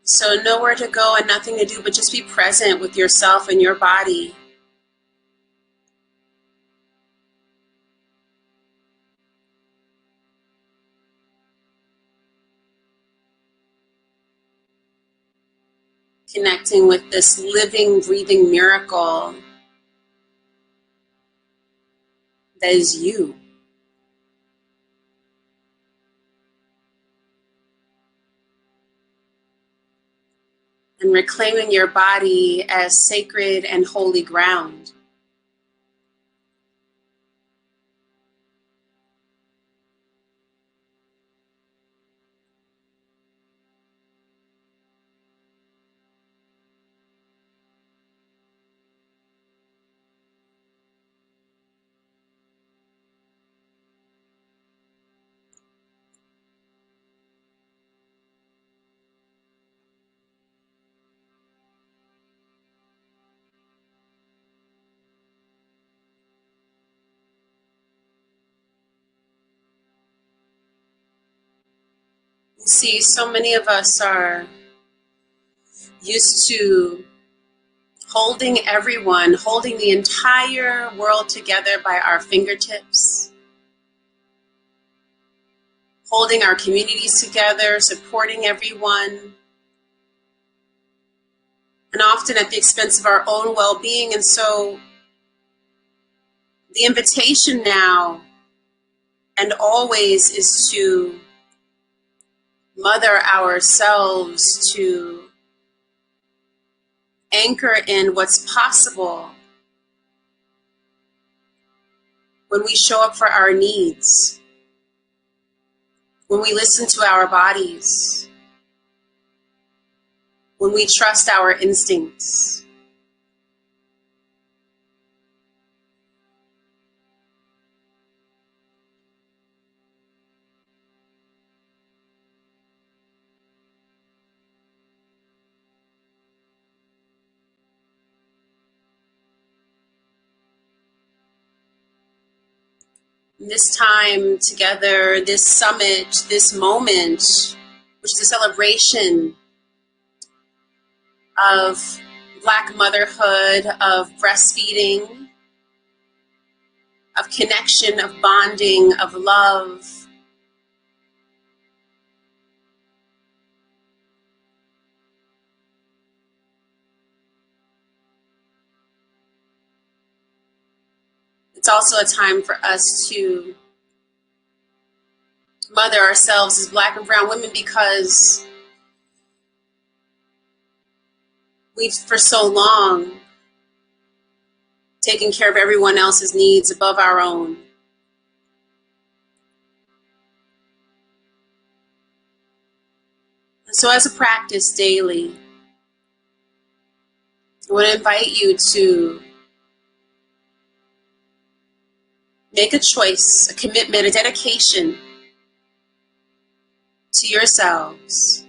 O: So nowhere to go and nothing to do, but just be present with yourself and your body. Connecting with this living, breathing miracle that is you. And reclaiming your body as sacred and holy ground. See, so many of us are used to holding everyone, holding the entire world together by our fingertips, holding our communities together, supporting everyone, and often at the expense of our own well-being. And so the invitation now and always is to mother ourselves, to anchor in what's possible when we show up for our needs, when we listen to our bodies, when we trust our instincts. this time together, this summit, this moment, which is a celebration of Black motherhood, of breastfeeding, of connection, of bonding, of love. It's also a time for us to mother ourselves as Black and brown women, because we've for so long taken care of everyone else's needs above our own. So as a practice daily, I want to invite you to make a choice, a commitment, a dedication to yourselves,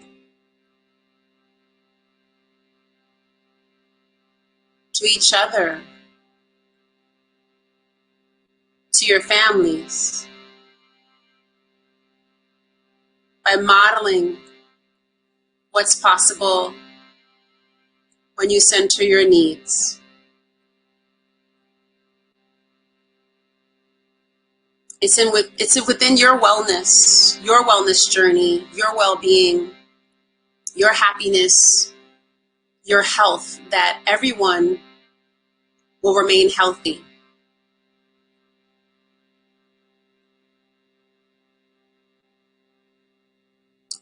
O: to each other, to your families, by modeling what's possible when you center your needs. It's within your wellness journey, your well-being, your happiness, your health, that everyone will remain healthy.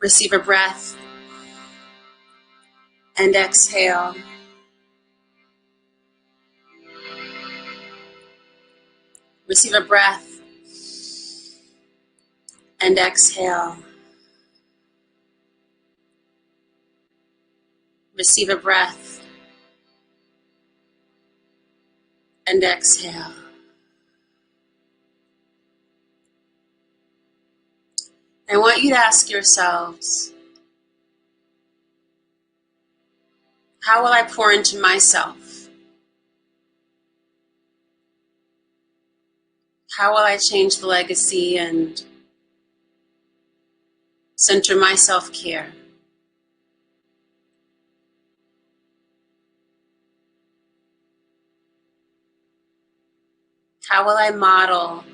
O: Receive a breath and exhale. Receive a breath and exhale. Receive a breath and exhale. I want you to ask yourselves, how will I pour into myself? How will I change the legacy and center my self-care? How will I model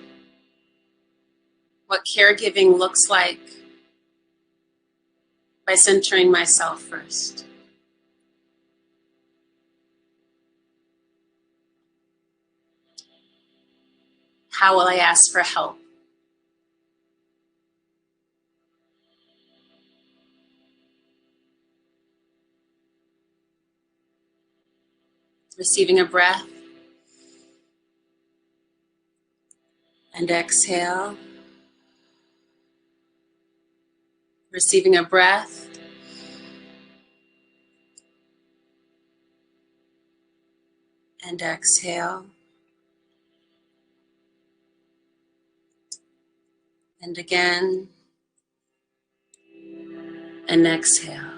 O: what caregiving looks like by centering myself first? How will I ask for help? Receiving a breath and exhale. Receiving a breath and exhale. And again, and exhale.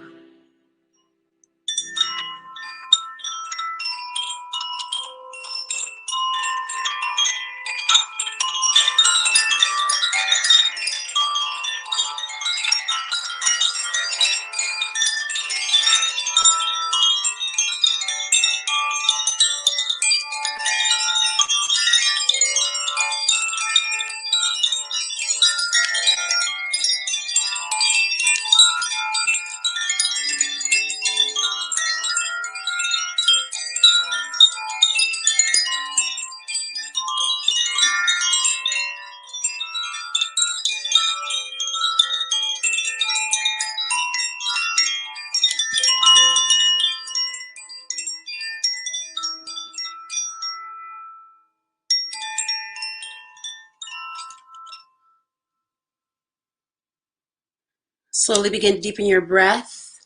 O: Slowly begin to deepen your breath.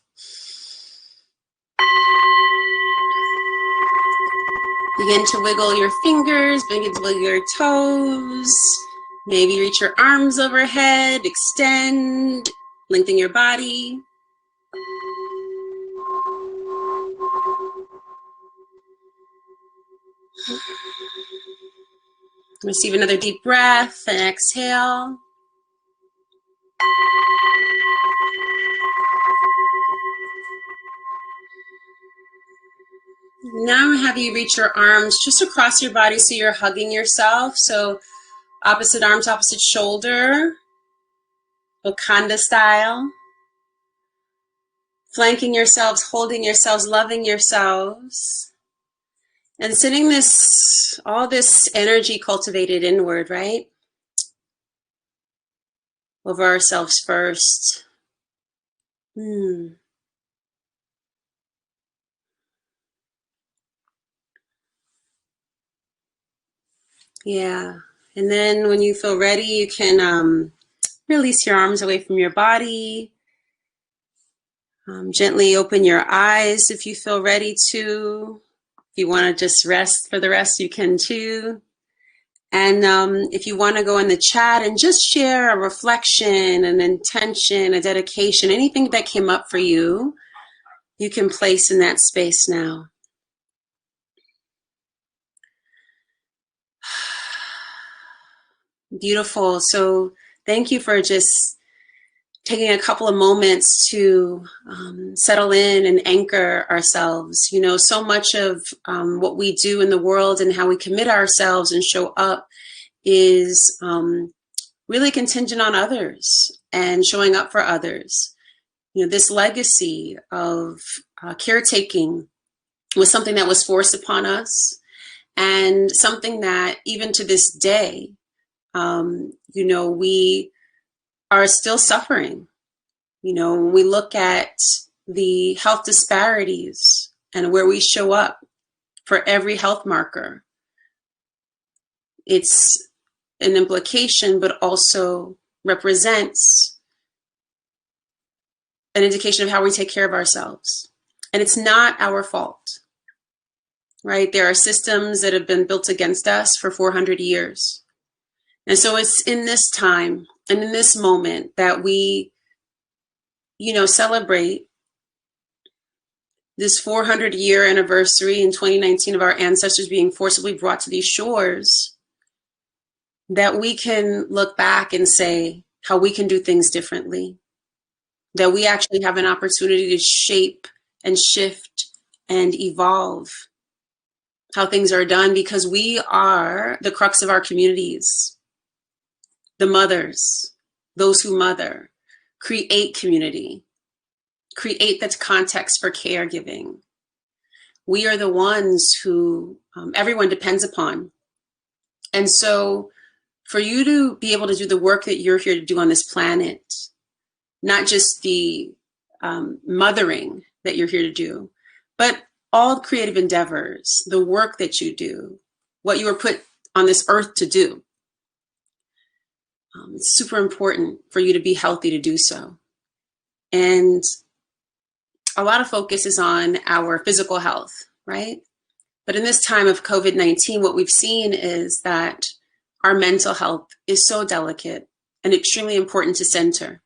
O: Begin to wiggle your fingers, begin to wiggle your toes. Maybe reach your arms overhead, extend, lengthen your body. Receive another deep breath and exhale. Now have you reach your arms just across your body so you're hugging yourself. So opposite arms, opposite shoulder, Wakanda style. Flanking yourselves, holding yourselves, loving yourselves. And sending all this energy cultivated inward, right? Over ourselves first. Yeah. And then when you feel ready, you can release your arms away from your body. Gently open your eyes if you feel ready to. If you want to just rest for the rest, you can too. And if you want to go in the chat and just share a reflection, an intention, a dedication, anything that came up for you, you can place in that space now. Beautiful. So thank you for just taking a couple of moments to settle in and anchor ourselves. You know, so much of what we do in the world and how we commit ourselves and show up is really contingent on others and showing up for others. You know, this legacy of caretaking was something that was forced upon us, and something that even to this day, you know, we are still suffering. You know, when we look at the health disparities and where we show up for every health marker, it's an implication, but also represents an indication of how we take care of ourselves. And it's not our fault, right? There are systems that have been built against us for 400 years. And so it's in this time and in this moment that we, you know, celebrate this 400-year anniversary in 2019 of our ancestors being forcibly brought to these shores, that we can look back and say how we can do things differently, that we actually have an opportunity to shape and shift and evolve how things are done, because we are the crux of our communities. The mothers, those who mother, create community, create that context for caregiving. We are the ones who everyone depends upon. And so for you to be able to do the work that you're here to do on this planet, not just the mothering that you're here to do, but all creative endeavors, the work that you do, what you were put on this earth to do. It's super important for you to be healthy to do so. And a lot of focus is on our physical health, right? But in this time of COVID-19, what we've seen is that our mental health is so delicate and extremely important to center.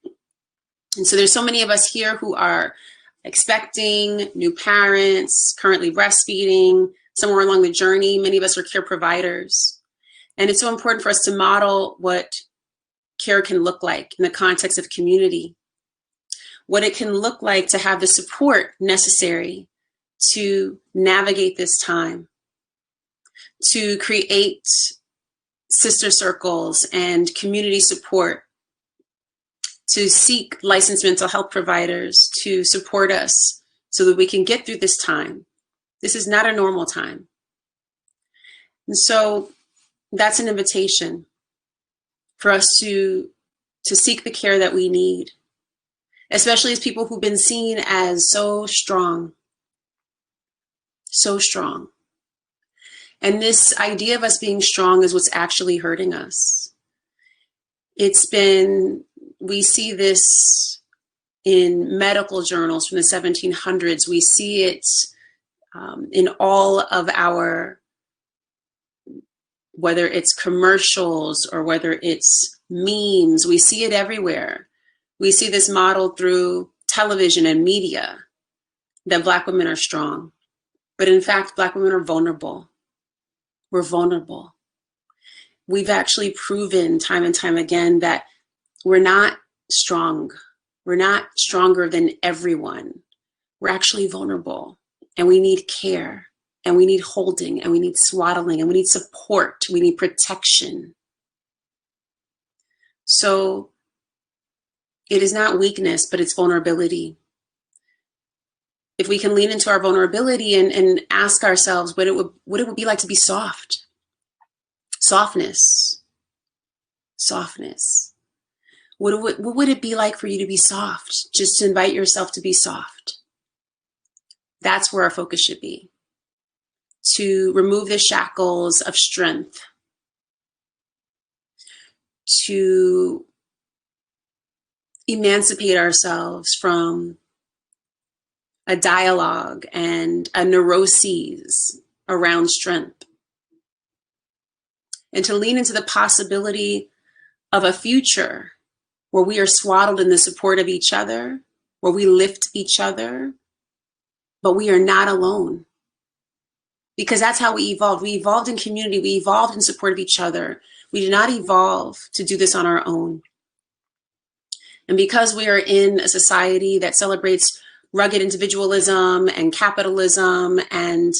O: And so there's so many of us here who are expecting, new parents, currently breastfeeding, somewhere along the journey. Many of us are care providers. And it's so important for us to model what care can look like in the context of community, what it can look like to have the support necessary to navigate this time, to create sister circles and community support, to seek licensed mental health providers to support us so that we can get through this time. This is not a normal time. And so that's an invitation for us to seek the care that we need, especially as people who've been seen as so strong. So strong. And this idea of us being strong is what's actually hurting us. We see this in medical journals from the 1700s. We see it in all of our, whether it's commercials or whether it's memes, we see it everywhere. We see this modeled through television and media, that Black women are strong. But in fact, Black women are vulnerable. We're vulnerable. we've actually proven time and time again that we're not strong. We're not stronger than everyone. We're actually vulnerable, and we need care, and we need holding, and we need swaddling, and we need support. We need protection. So it is not weakness, but it's vulnerability. If we can lean into our vulnerability and ask ourselves what it would be like to be soft. Softness. What would it be like for you to be soft? Just to invite yourself to be soft. That's where our focus should be. To remove the shackles of strength. To emancipate ourselves from a dialogue and a neuroses around strength. And to lean into the possibility of a future where we are swaddled in the support of each other, where we lift each other, but we are not alone. Because that's how we evolved. We evolved in community. We evolved in support of each other. We did not evolve to do this on our own. And because we are in a society that celebrates rugged individualism and capitalism and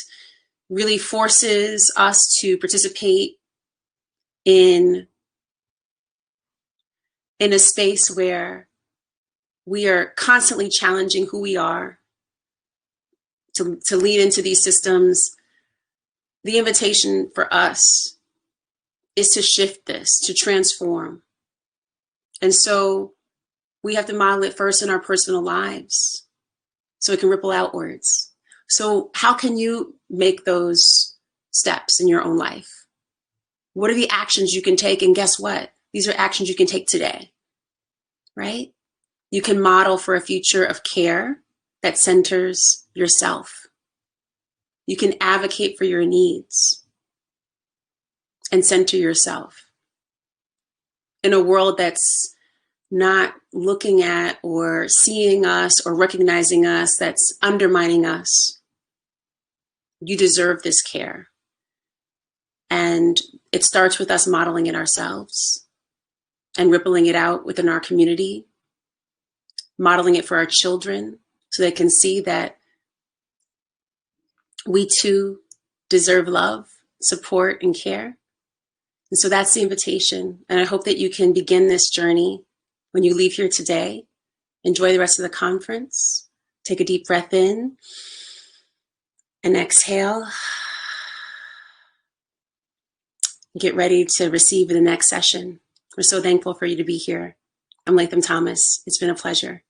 O: really forces us to participate in a space where we are constantly challenging who we are, to lean into these systems, the invitation for us is to shift this, to transform. And so we have to model it first in our personal lives so it can ripple outwards. So how can you make those steps in your own life? What are the actions you can take? And guess what? These are actions you can take today, right? You can model for a future of care that centers yourself. You can advocate for your needs and center yourself. In a world that's not looking at or seeing us or recognizing us, that's undermining us, you deserve this care. And it starts with us modeling it ourselves and rippling it out within our community, modeling it for our children so they can see that we too deserve love, support, and care. And so that's the invitation. And I hope that you can begin this journey when you leave here today. Enjoy the rest of the conference. Take a deep breath in and exhale. Get ready to receive the next session. We're so thankful for you to be here. I'm Latham Thomas. It's been a pleasure.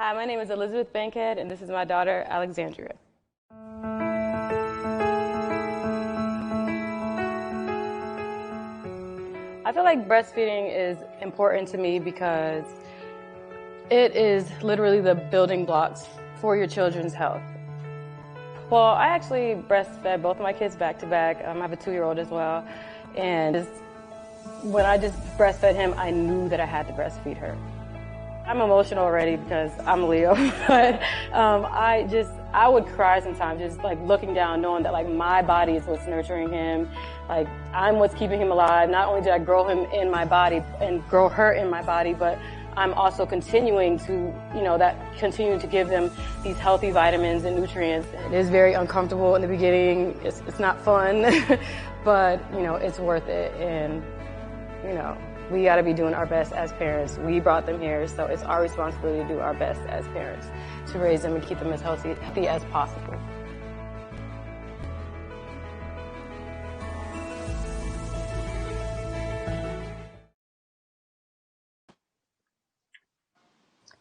P: Hi, my name is Elizabeth Bankhead, and this is my daughter, Alexandria. I feel like breastfeeding is important to me because it is literally the building blocks for your children's health. Well, I actually breastfed both of my kids back to back. I have a 2-year-old as well. And when I just breastfed him, I knew that I had to breastfeed her. I'm emotional already because I'm a Leo, but I would cry sometimes just like looking down, knowing that like my body is what's nurturing him. Like I'm what's keeping him alive. Not only did I grow him in my body and grow her in my body, but I'm also continuing to, continuing to give them these healthy vitamins and nutrients. It is very uncomfortable in the beginning. It's not fun, but it's worth it. And, we got to be doing our best as parents. We brought them here, so it's our responsibility to do our best as parents to raise them and keep them as healthy as possible.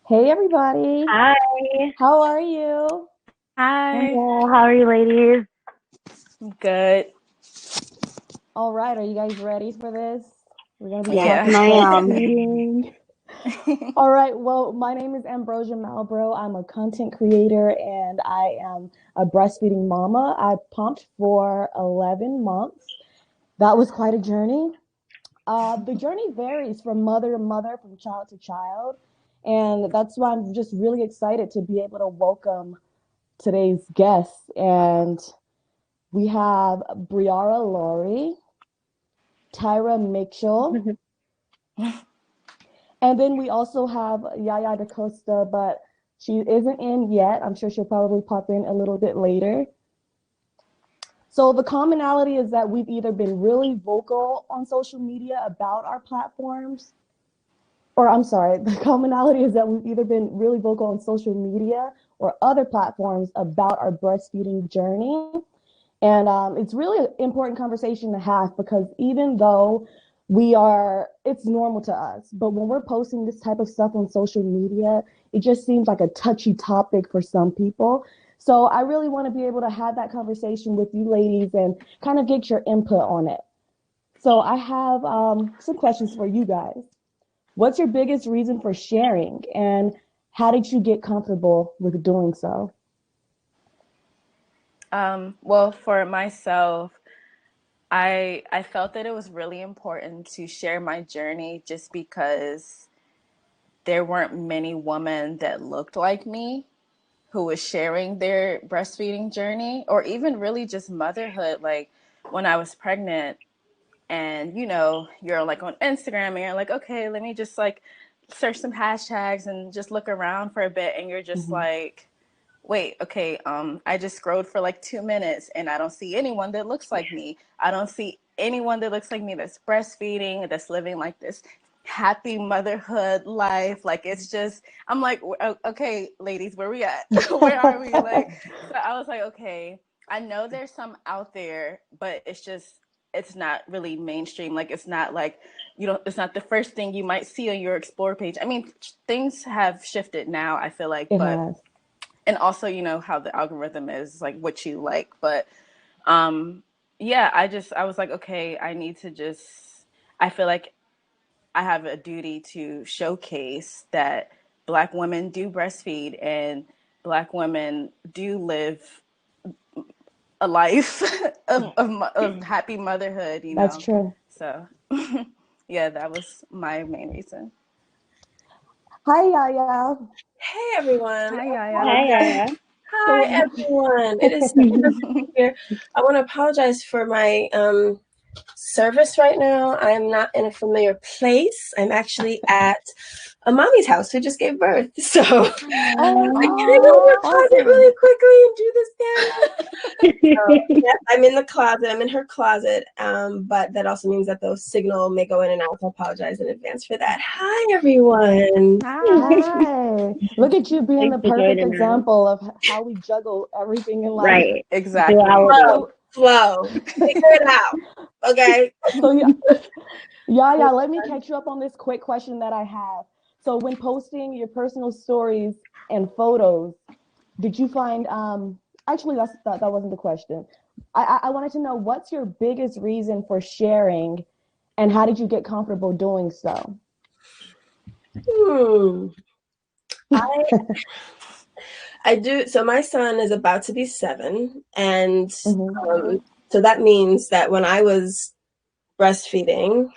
Q: Hey, everybody.
K: Hi.
Q: How are you?
P: Hi.
K: Hello. How are you, ladies?
P: Good.
Q: All right, are you guys ready for this? We're going to be
H: Yes,
Q: talking
H: ma'am.
Q: breastfeeding. All right, well, my name is Ambrosia Malbro. I'm a content creator and I am a breastfeeding mama. I pumped for 11 months. That was quite a journey. The journey varies from mother to mother, from child to child. And that's why I'm just really excited to be able to welcome today's guests. And we have Briara Laurie, Tyra Mitchell, and then we also have Yaya DaCosta, but she isn't in yet. I'm sure she'll probably pop in a little bit later. So the commonality is that we've either been really vocal on social media about our platforms, or I'm sorry, the commonality is that we've either been really vocal on social media or other platforms about our breastfeeding journey. And it's really an important conversation to have, because even though it's normal to us, but when we're posting this type of stuff on social media, it just seems like a touchy topic for some people. So I really want to be able to have that conversation with you ladies and kind of get your input on it. So I have some questions for you guys. What's your biggest reason for sharing, and how did you get comfortable with doing so?
P: Well, for myself, I felt that it was really important to share my journey just because there weren't many women that looked like me who was sharing their breastfeeding journey, or even really just motherhood. Like when I was pregnant, and you're like on Instagram and you're like, okay, let me just like search some hashtags and just look around for a bit, and you're just like, wait, okay, I just scrolled for like 2 minutes and I don't see anyone that looks like me. I don't see anyone that looks like me that's breastfeeding, that's living like this happy motherhood life. Like, it's just, I'm like, okay, ladies, where we at? Where are we? Like, so I was like, okay, I know there's some out there, but it's not really mainstream. Like, it's not like, it's not the first thing you might see on your Explore page. I mean, things have shifted now, I feel like, and also, how the algorithm is, like what you like. But yeah, I was like, okay, I feel like I have a duty to showcase that Black women do breastfeed and Black women do live a life of happy motherhood,
Q: That's true.
P: So yeah, that was my main reason.
Q: Hi, Yaya.
R: Hey, everyone.
Q: Hi, Yaya.
K: Hi, Yaya.
R: Hi, everyone. It is so wonderful to be here. I want to apologize for my service right now. I'm not in a familiar place. I'm actually at a mommy's house who just gave birth. So I can go to her closet really quickly and do this panel. Yeah, I'm in the closet. I'm in her closet. But that also means that the signal may go in and out. So I apologize in advance for that. Hi, everyone.
Q: Hi. Look at you being the perfect example of how we juggle everything in life.
K: Right.
P: Exactly.
R: Flow. Figure it out. Okay.
Q: So yeah, let me catch you up on this quick question that I have. So when posting your personal stories and photos, did you find actually that wasn't the question. I wanted to know, what's your biggest reason for sharing, and how did you get comfortable doing so?
R: I do. So my son is about to be 7, and so that means that when I was breastfeeding,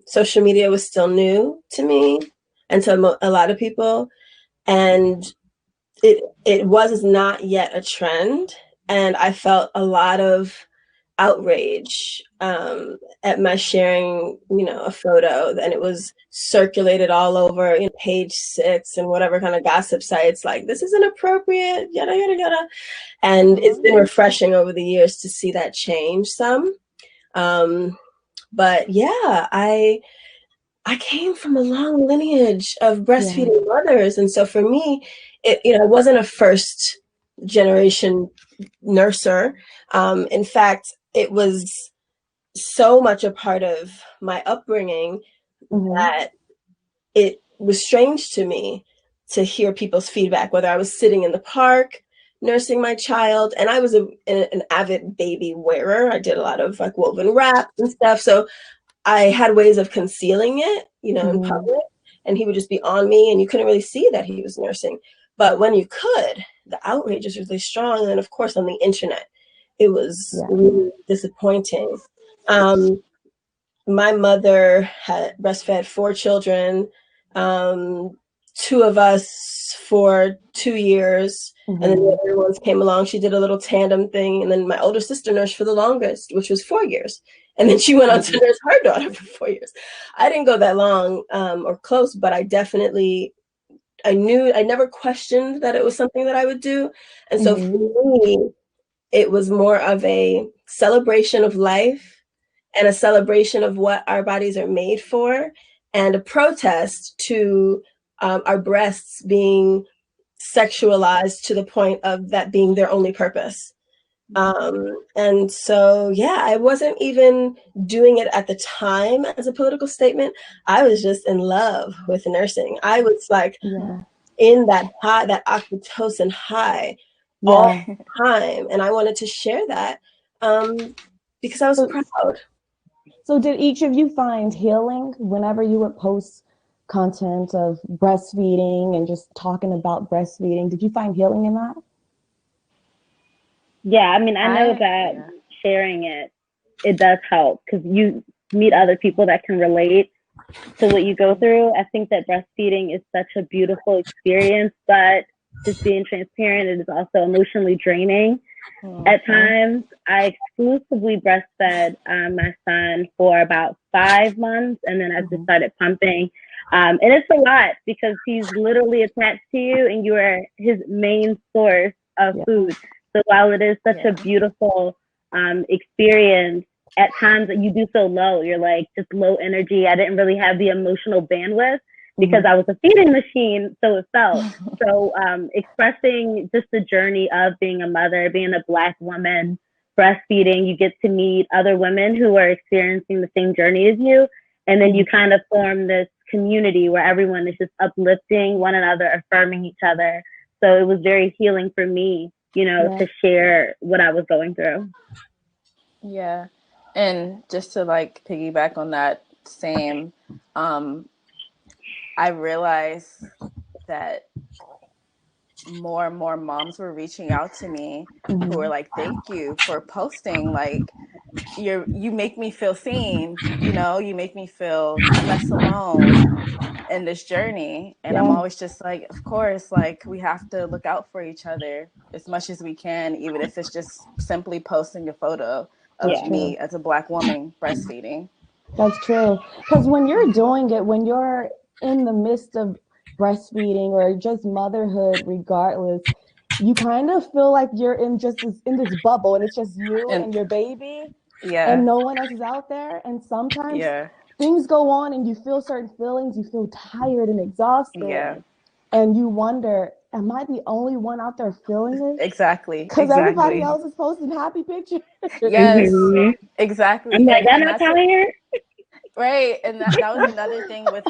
R: social media was still new to me and to a lot of people, and it was not yet a trend, and I felt a lot of outrage at my sharing, a photo, and it was circulated all over Page 6 and whatever kind of gossip sites, like, this is inappropriate, yada yada yada. And it's been refreshing over the years to see that change some. But yeah, I came from a long lineage of breastfeeding mothers, and so for me, I wasn't a first generation nurser. In fact, it was so much a part of my upbringing that it was strange to me to hear people's feedback, whether I was sitting in the park nursing my child, and I was an avid baby wearer. I did a lot of like woven wraps and stuff, so I had ways of concealing it, you know, in public, and he would just be on me, and you couldn't really see that he was nursing. But when you could, the outrage is really strong, and then of course on the internet, it was really disappointing. My mother had breastfed 4 children, 2 of us for 2 years, and then the other ones came along. She did a little tandem thing, and then my older sister nursed for the longest, which was 4 years. And then she went on to nurse her daughter for 4 years. I didn't go that long or close, but I definitely, I knew, I never questioned that it was something that I would do. And so for me, it was more of a celebration of life and a celebration of what our bodies are made for, and a protest to our breasts being sexualized to the point of that being their only purpose. And so, yeah, I wasn't even doing it at the time as a political statement. I was just in love with nursing. I was like in that high, that oxytocin high all the time. And I wanted to share that because I was proud.
Q: So did each of you find healing whenever you would post content of breastfeeding and just talking about breastfeeding? Did you find healing in that?
K: Yeah, I mean, I know that sharing it does help because you meet other people that can relate to what you go through. I think that breastfeeding is such a beautiful experience, but just being transparent, it is also emotionally draining. At times, I exclusively breastfed my son for about 5 months, and then I just started pumping. And it's a lot because he's literally attached to you, and you are his main source of food. So while it is such a beautiful experience, at times you do so low. You're like just low energy. I didn't really have the emotional bandwidth because I was a feeding machine, so it felt. So expressing just the journey of being a mother, being a Black woman, breastfeeding, you get to meet other women who are experiencing the same journey as you. And then you kind of form this community where everyone is just uplifting one another, affirming each other. So it was very healing for me, you know, to share what I was going through.
S: Yeah. And just to like piggyback on that same, I realized that more and more moms were reaching out to me who were like, thank you for posting. Like, you make me feel seen, you know, you make me feel less alone in this journey. And I'm always just like, of course, like we have to look out for each other as much as we can, even if it's just simply posting a photo of me as a Black woman breastfeeding.
Q: That's true. Because when you're doing it, when you're in the midst of breastfeeding or just motherhood, regardless, you kind of feel like you're in this bubble, and it's just you and your baby, and no one else is out there. And sometimes things go on, and you feel certain feelings. You feel tired and exhausted, and you wonder, am I the only one out there feeling this?
S: Exactly.
Q: Because everybody else is posting happy pictures.
S: Yes, exactly.
K: I'm like, I'm not tired.
S: Right. And that was another thing with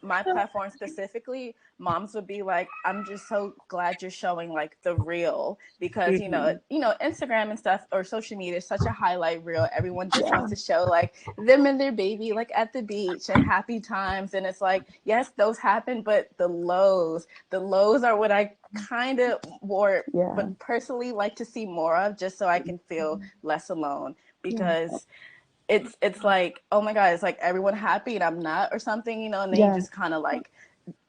S: my platform specifically. Moms would be like, I'm just so glad you're showing like the real, because you know Instagram and stuff or social media is such a highlight reel. Everyone just wants to show like them and their baby like at the beach and happy times, and it's like, yes, those happen, but the lows are what I kind of but personally like to see more of, just so I can feel less alone, because it's like, oh my God, it's like everyone happy and I'm not, or something, you know, and then you just kind of like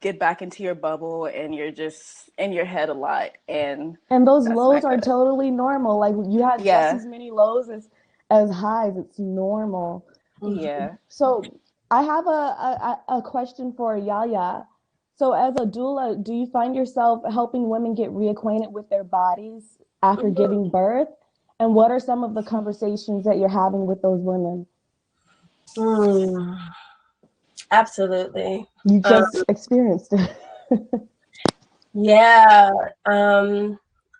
S: get back into your bubble and you're just in your head a lot. And
Q: those lows are totally normal. Like you had just as many lows as highs. It's normal.
S: Yeah.
Q: So I have a question for Yaya. So as a doula, do you find yourself helping women get reacquainted with their bodies after giving birth? And what are some of the conversations that you're having with those women?
R: Absolutely.
Q: You just experienced it.
R: I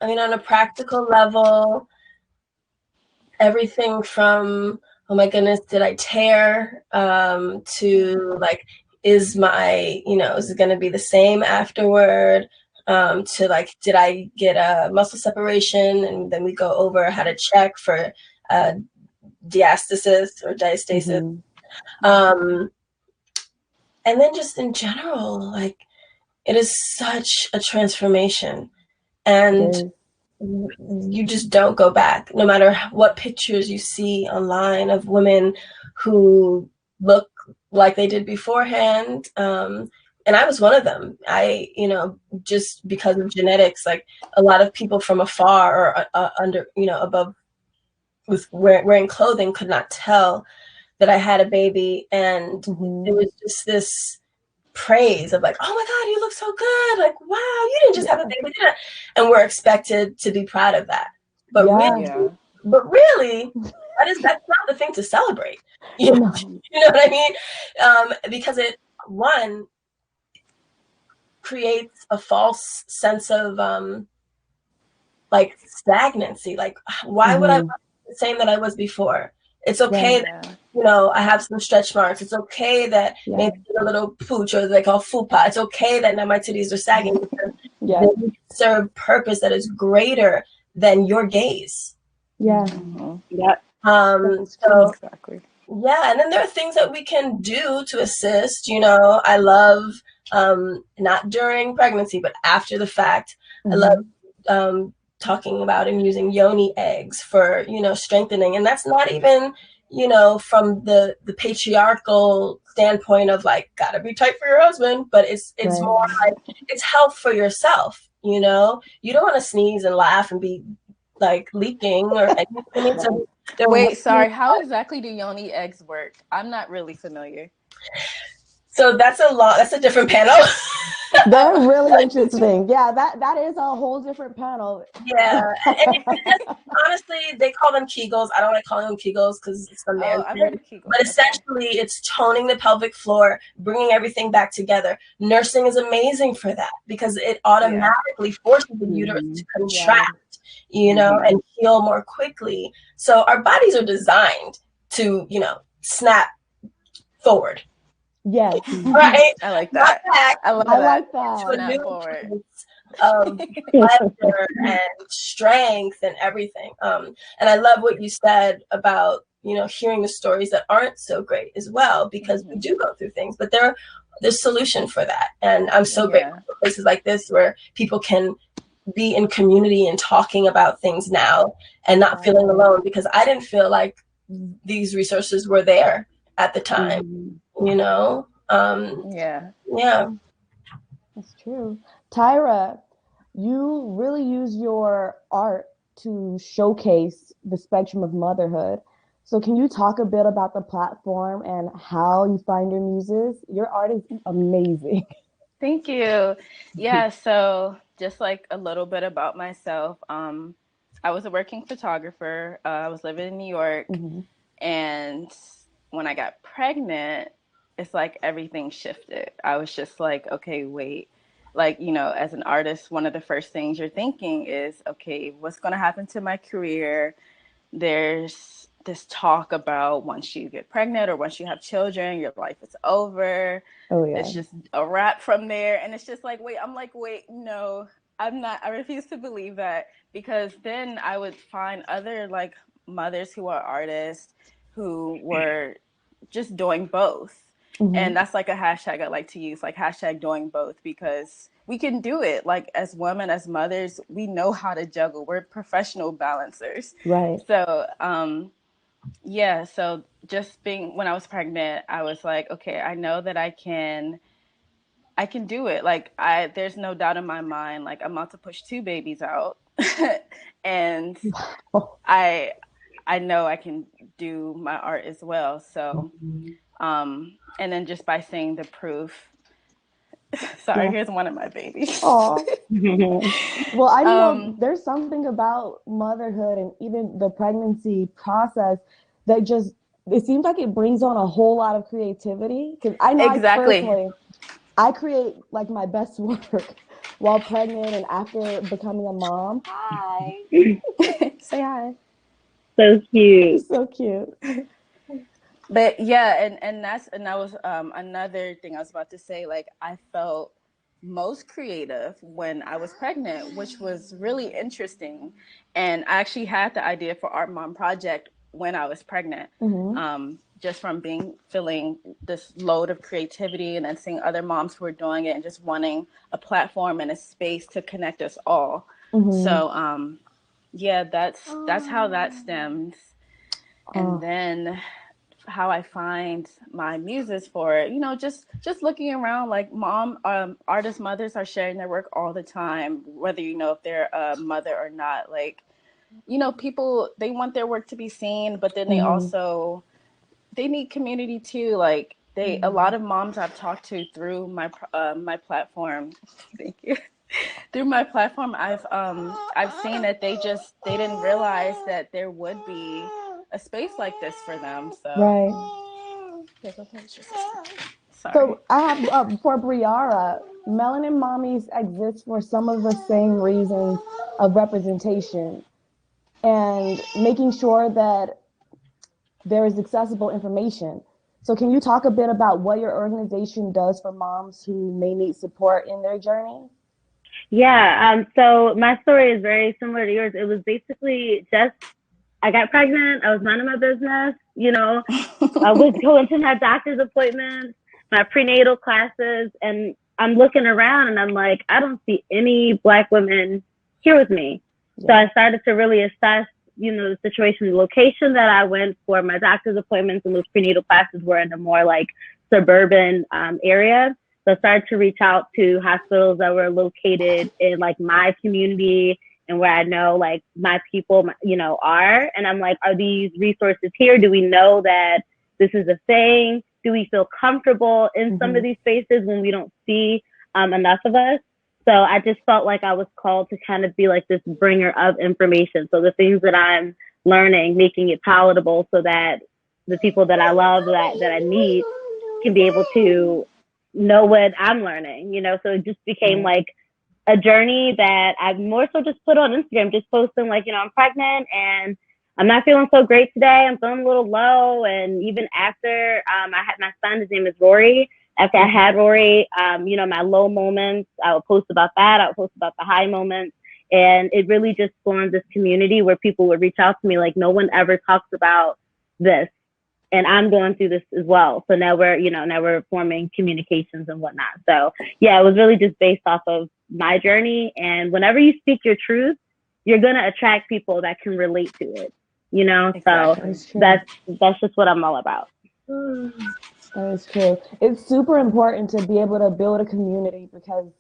R: mean, on a practical level, everything from, oh my goodness, did I tear, to like, is it going to be the same afterward? to like, did I get a muscle separation? And then we go over how to check for diastasis or diastasis. And then just in general, like, it is such a transformation, and you just don't go back, no matter what pictures you see online of women who look like they did beforehand. And I was one of them. Just because of genetics, like a lot of people from afar or under, above with wearing clothing could not tell that I had a baby. And it was just this praise of like, oh my God, you look so good. Like, wow, you didn't just have a baby. And we're expected to be proud of that. But really, that's not the thing to celebrate. You know what I mean? Because it, one, creates a false sense of like stagnancy. Like, why would I be the same that I was before? It's okay that, I have some stretch marks. It's okay that maybe a little pooch, or they call fupa. It's okay that now my titties are sagging because they serve purpose that is greater than your gaze.
Q: Yeah.
R: So exactly. Yeah, and then there are things that we can do to assist. I love not during pregnancy, but after the fact. I love talking about and using yoni eggs for, strengthening. And that's not even, from the patriarchal standpoint of like, gotta be tight for your husband, but it's more like it's health for yourself. You don't want to sneeze and laugh and be like leaking or anything.
S: Wait, sorry. How exactly do yoni eggs work? I'm not really familiar.
R: So that's a different panel.
Q: They're really interesting. Yeah, that is a whole different panel.
R: Yeah. And honestly, they call them Kegels. I don't like calling them Kegels because it's the man's term. But essentially, it's toning the pelvic floor, bringing everything back together. Nursing is amazing for that because it automatically forces the uterus to contract, and heal more quickly. So our bodies are designed to, snap forward.
Q: Yes.
R: Right.
S: I like that.
Q: I like that.
R: To a new place of pleasure and strength and everything. And I love what you said about, hearing the stories that aren't so great as well, because we do go through things, but there's a solution for that. And I'm so grateful for places like this where people can be in community and talking about things now and not feeling alone, because I didn't feel like these resources were there at the time.
Q: Yeah, that's true. Tyra, you really use your art to showcase the spectrum of motherhood. So can you talk a bit about the platform and how you find your muses? Your art is amazing.
S: Thank you. Yeah, so just like a little bit about myself. I was a working photographer. I was living in New York, and when I got pregnant, it's like everything shifted. I was just like, okay, wait. Like, as an artist, one of the first things you're thinking is, okay, what's going to happen to my career? There's this talk about once you get pregnant or once you have children, your life is over.
Q: Oh, yeah.
S: It's just a wrap from there. And it's just like, wait, no, I'm not. I refuse to believe that, because then I would find other like mothers who are artists who were just doing both. And that's like a hashtag I like to use, like hashtag doing both, because we can do it. Like as women, as mothers, we know how to juggle. We're professional balancers.
Q: Right.
S: So, so just when I was pregnant, I was like, okay, I know that I can do it. Like there's no doubt in my mind, like I'm about to push 2 babies out and I know I can do my art as well. So, and then just by seeing the proof, sorry, here's one of my babies.
Q: Oh, well, I know there's something about motherhood and even the pregnancy process that just, it seems like it brings on a whole lot of creativity. Because I know personally, I create like my best work while pregnant and after becoming a mom.
S: Hi. Say hi.
K: So cute.
Q: So cute.
S: But yeah, and that was another thing I was about to say. Like I felt most creative when I was pregnant, which was really interesting. And I actually had the idea for Art Mom Project when I was pregnant, just from feeling this load of creativity and then seeing other moms who were doing it and just wanting a platform and a space to connect us all. So yeah, that's how that stems. And then how I find my muses for it, just looking around, like artist mothers are sharing their work all the time, whether if they're a mother or not. Like, people, they want their work to be seen, but then they also, they need community too. Like a lot of moms I've talked to through my my platform, thank you, through my platform, I've seen that they didn't realize that there would be a space like this for them. So
Q: Right.
S: Sorry.
Q: So I have for Briara, Melanin Mommies exist for some of the same reasons of representation and making sure that there is accessible information. So can you talk a bit about what your organization does for moms who may need support in their journey?
T: Yeah, so my story is very similar to yours. It was basically just, I got pregnant, I was minding my business, I was going to my doctor's appointments, my prenatal classes, and I'm looking around and I'm like, I don't see any Black women here with me. Yeah. So I started to really assess, the situation, the location that I went for my doctor's appointments, and those prenatal classes were in a more like suburban area. So I started to reach out to hospitals that were located in like my community and where I know like my people, are. And I'm like, are these resources here? Do we know that this is a thing? Do we feel comfortable in some of these spaces when we don't see enough of us? So I just felt like I was called to kind of be like this bringer of information. So the things that I'm learning, making it palatable so that the people that I love, that I meet, can be able to know what I'm learning, So it just became like a journey that I've more so just put on Instagram, just posting like, I'm pregnant and I'm not feeling so great today. I'm feeling a little low. And even after I had my son, his name is Rory. After I had Rory, my low moments, I would post about that. I would post about the high moments. And it really just formed this community where people would reach out to me like, no one ever talks about this. And I'm going through this as well. So now we're forming communications and whatnot. So yeah, it was really just based off of my journey. And whenever you speak your truth, you're going to attract people that can relate to it, Exactly. So that's just what I'm all about.
Q: That is true. It's super important to be able to build a community because,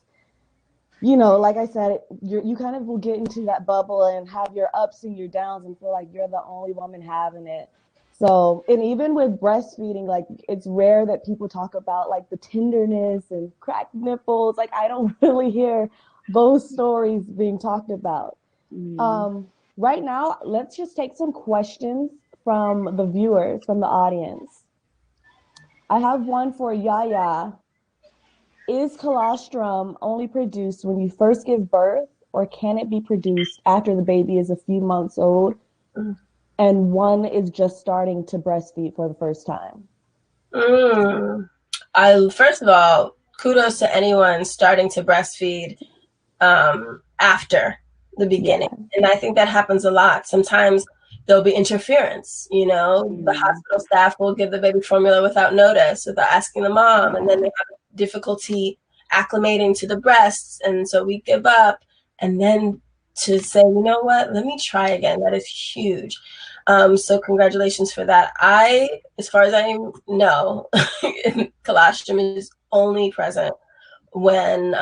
Q: like I said, you kind of will get into that bubble and have your ups and your downs and feel like you're the only woman having it. So, and even with breastfeeding, like it's rare that people talk about like the tenderness and cracked nipples. Like I don't really hear those stories being talked about. Right now, let's just take some questions from the viewers, from the audience. I have one for Yaya. Is colostrum only produced when you first give birth, or can it be produced after the baby is a few months old and one is just starting to breastfeed for the first time?
R: First of all, kudos to anyone starting to breastfeed after the beginning. Yeah. And I think that happens a lot. Sometimes there'll be interference, the hospital staff will give the baby formula without notice, without asking the mom, and then they have difficulty acclimating to the breasts. And so we give up. And then to say, you know what, let me try again. That is huge. So congratulations for that. As far as I know, colostrum is only present when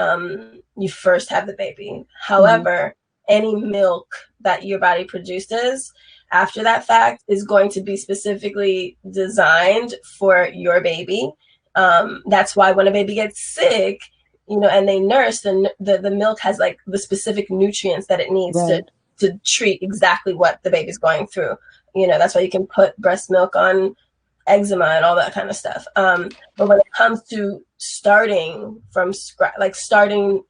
R: you first have the baby. However, any milk that your body produces after that fact is going to be specifically designed for your baby. That's why when a baby gets sick, and they nurse, then the milk has like the specific nutrients that it needs to treat exactly what the baby's going through. That's why you can put breast milk on eczema and all that kind of stuff. But when it comes to starting from scratch, like starting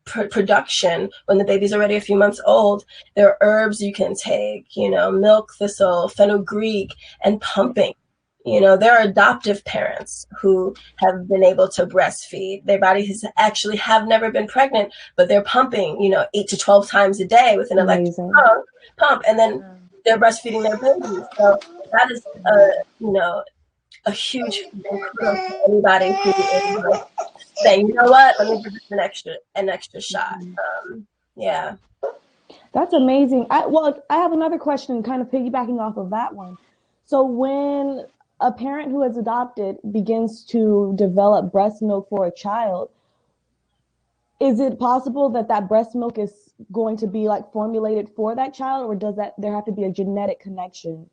R: production when the baby's already a few months old, there are herbs you can take, milk thistle, fenugreek, and pumping. You know, there are adoptive parents who have been able to breastfeed. Their bodies actually have never been pregnant, but they're pumping, you know, 8 to 12 times a day with an electric pump, and then they're breastfeeding their babies. So that is, you know, a huge kudos to anybody who is like saying, you know what, let me give this an extra shot. Yeah.
Q: That's amazing. I have another question kind of piggybacking off of that one. So when a parent who has adopted begins to develop breast milk for a child, is it possible that that breast milk is going to be like formulated for that child, or does that there have to be a genetic connection?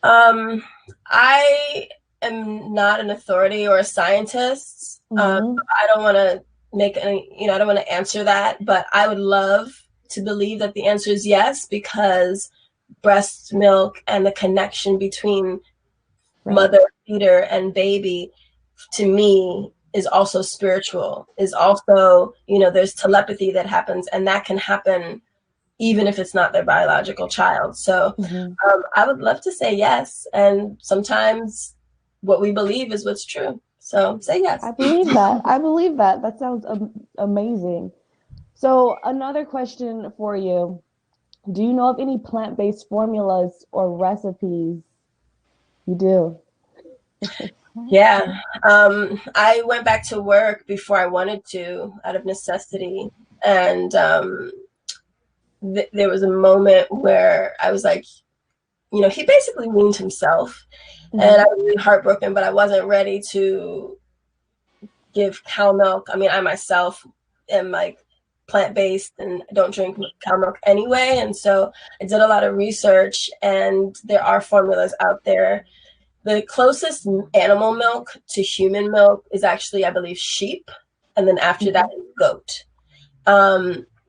R: I am not an authority or a scientist. I don't want to make any, you know, I don't want to answer that, but I would love to believe that the answer is yes, because breast milk and the connection between mother, feeder, and baby, to me, is also spiritual, is also, you know, there's telepathy that happens, and that can happen even if it's not their biological child. So I would love to say yes. And sometimes what we believe is what's true. So say yes.
Q: I believe that. I believe that. That sounds amazing. So another question for you. Do you know of any plant-based formulas or recipes? You do?
R: Yeah. I went back to work before I wanted to, out of necessity. And there was a moment where I was like, you know, he basically weaned himself. And I was really heartbroken, but I wasn't ready to give cow milk. I mean, I myself am like plant-based and don't drink cow milk anyway. And so I did a lot of research, and there are formulas out there. The closest animal milk to human milk is actually, I believe, sheep. And then after that is goat.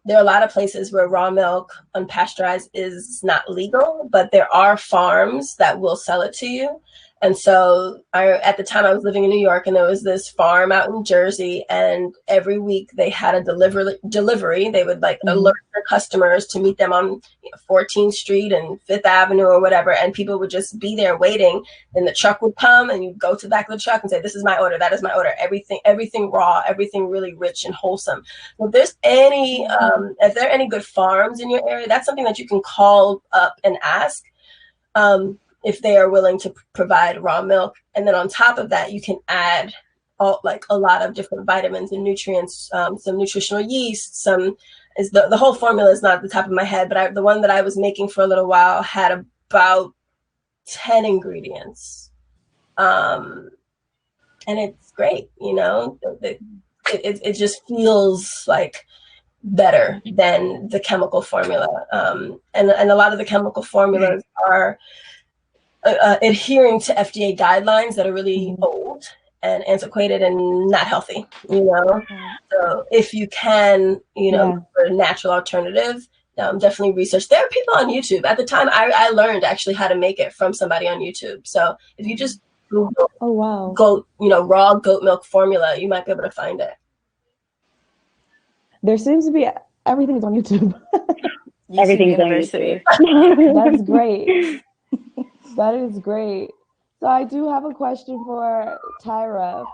R: There are a lot of places where raw milk, unpasteurized, is not legal, but there are farms that will sell it to you. And so at the time I was living in New York, and there was this farm out in Jersey, and every week they had a delivery. They would like alert their customers to meet them on 14th Street and Fifth Avenue or whatever. And people would just be there waiting. Then the truck would come, and you'd go to the back of the truck and say, this is my order. That is my order. Everything raw, everything really rich and wholesome. So if there's if there are any good farms in your area, that's something that you can call up and ask. If they are willing to provide raw milk. And then on top of that, you can add a lot of different vitamins and nutrients, some nutritional yeast, the whole formula is not at the top of my head, but the one that I was making for a little while had about 10 ingredients. And it's great, you know, it just feels like better than the chemical formula. And a lot of the chemical formulas are adhering to FDA guidelines that are really old and antiquated and not healthy, you know? So if you can, you know, for a natural alternative, definitely research. There are people on YouTube. At the time, I learned actually how to make it from somebody on YouTube. So if you just Google goat, you know, raw goat milk formula, you might be able to find it.
Q: There seems to be everything's on YouTube.
T: Everything's on YouTube.
Q: That's great. That is great. So I do have a question for Tyra.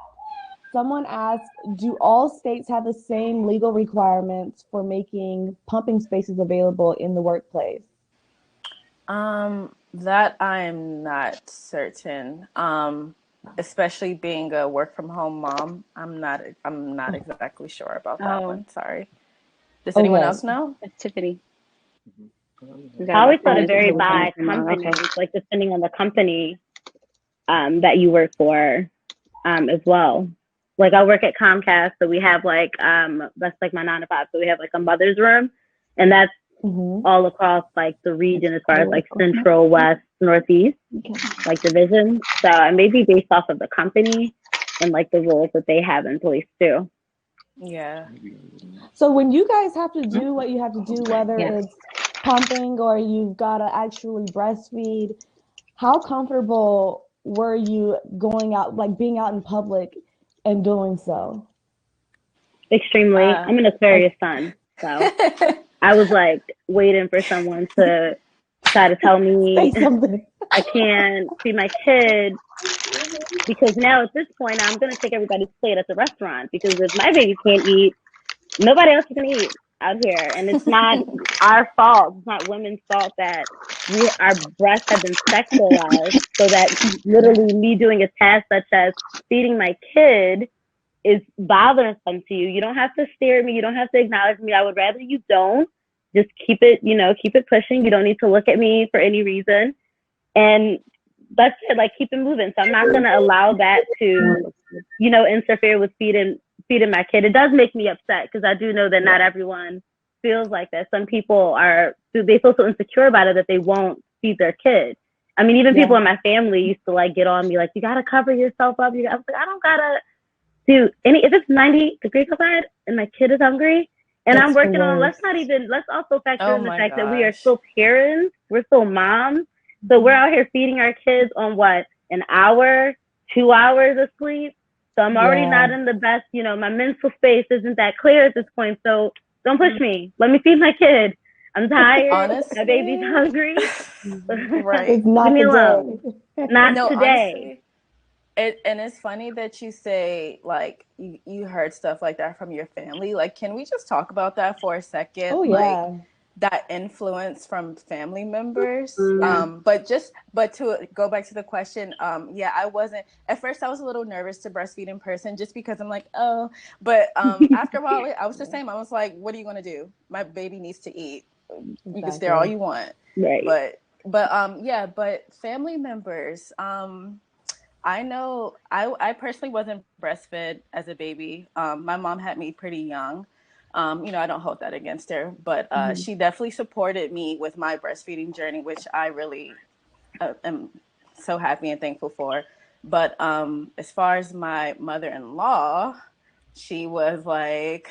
Q: Someone asked, do all states have the same legal requirements for making pumping spaces available in the workplace?
S: That I'm not certain. Especially being a work from home mom, I'm not exactly sure about that one. Sorry. Does anyone else know?
T: It's Tiffany. I always thought it varied by company, like depending on the company that you work for as well. Like I work at Comcast, so we have like that's like my 9 to 5. So we have like a mother's room, and that's all across like the region as far as like Central, West, Northeast, like divisions. So it may be based off of the company and like the roles that they have in place too.
S: Yeah.
Q: So when you guys have to do what you have to do, whether it's pumping or you've got to actually breastfeed, how comfortable were you going out, like being out in public and doing so?
T: Extremely. I'm an Aquarius sun, so I was like waiting for someone to try to tell me
Q: Say something.
T: I can't feed my kid, because now at this point I'm going to take everybody's plate at the restaurant, because if my baby can't eat, nobody else is going to eat out here. And it's not our fault. It's not women's fault that our breasts have been sexualized, so that literally me doing a task such as feeding my kid is bothersome to you. You don't have to stare at me. You don't have to acknowledge me. I would rather you don't. Just keep it, keep it pushing. You don't need to look at me for any reason. And that's it, like, keep it moving. So I'm not going to allow that to, interfere with feeding my kid. It does make me upset, because I do know that not everyone feels like that. Some people they feel so insecure about it that they won't feed their kid. I mean, even people in my family used to like get on me like, you got to cover yourself up. I was like, I don't got to do if it's 90 degrees outside and my kid is hungry and I'm working on, let's also factor in the fact that we are still parents. We're still moms. So we're out here feeding our kids on what, an hour, 2 hours of sleep. So I'm already not in the best, my mental space isn't that clear at this point. So don't push me. Let me feed my kid. I'm tired.
S: Honestly,
T: my baby's hungry.
S: Right.
Q: It's not
T: Leave me alone.
Q: today.
T: Not
S: No,
T: today.
S: honestly, and it's funny that you say, like, you heard stuff like that from your family. Like, can we just talk about that for a second?
Q: Oh, yeah.
S: Like, that influence from family members. But to go back to the question, I wasn't, at first I was a little nervous to breastfeed in person, just because I'm like, oh, but after a while I was the same. I was like, what are you going to do? My baby needs to eat. You can stare all you want.
T: Right.
S: But family members, I know I personally wasn't breastfed as a baby. My mom had me pretty young. I don't hold that against her, but she definitely supported me with my breastfeeding journey, which I really am so happy and thankful for. But as far as my mother-in-law, she was like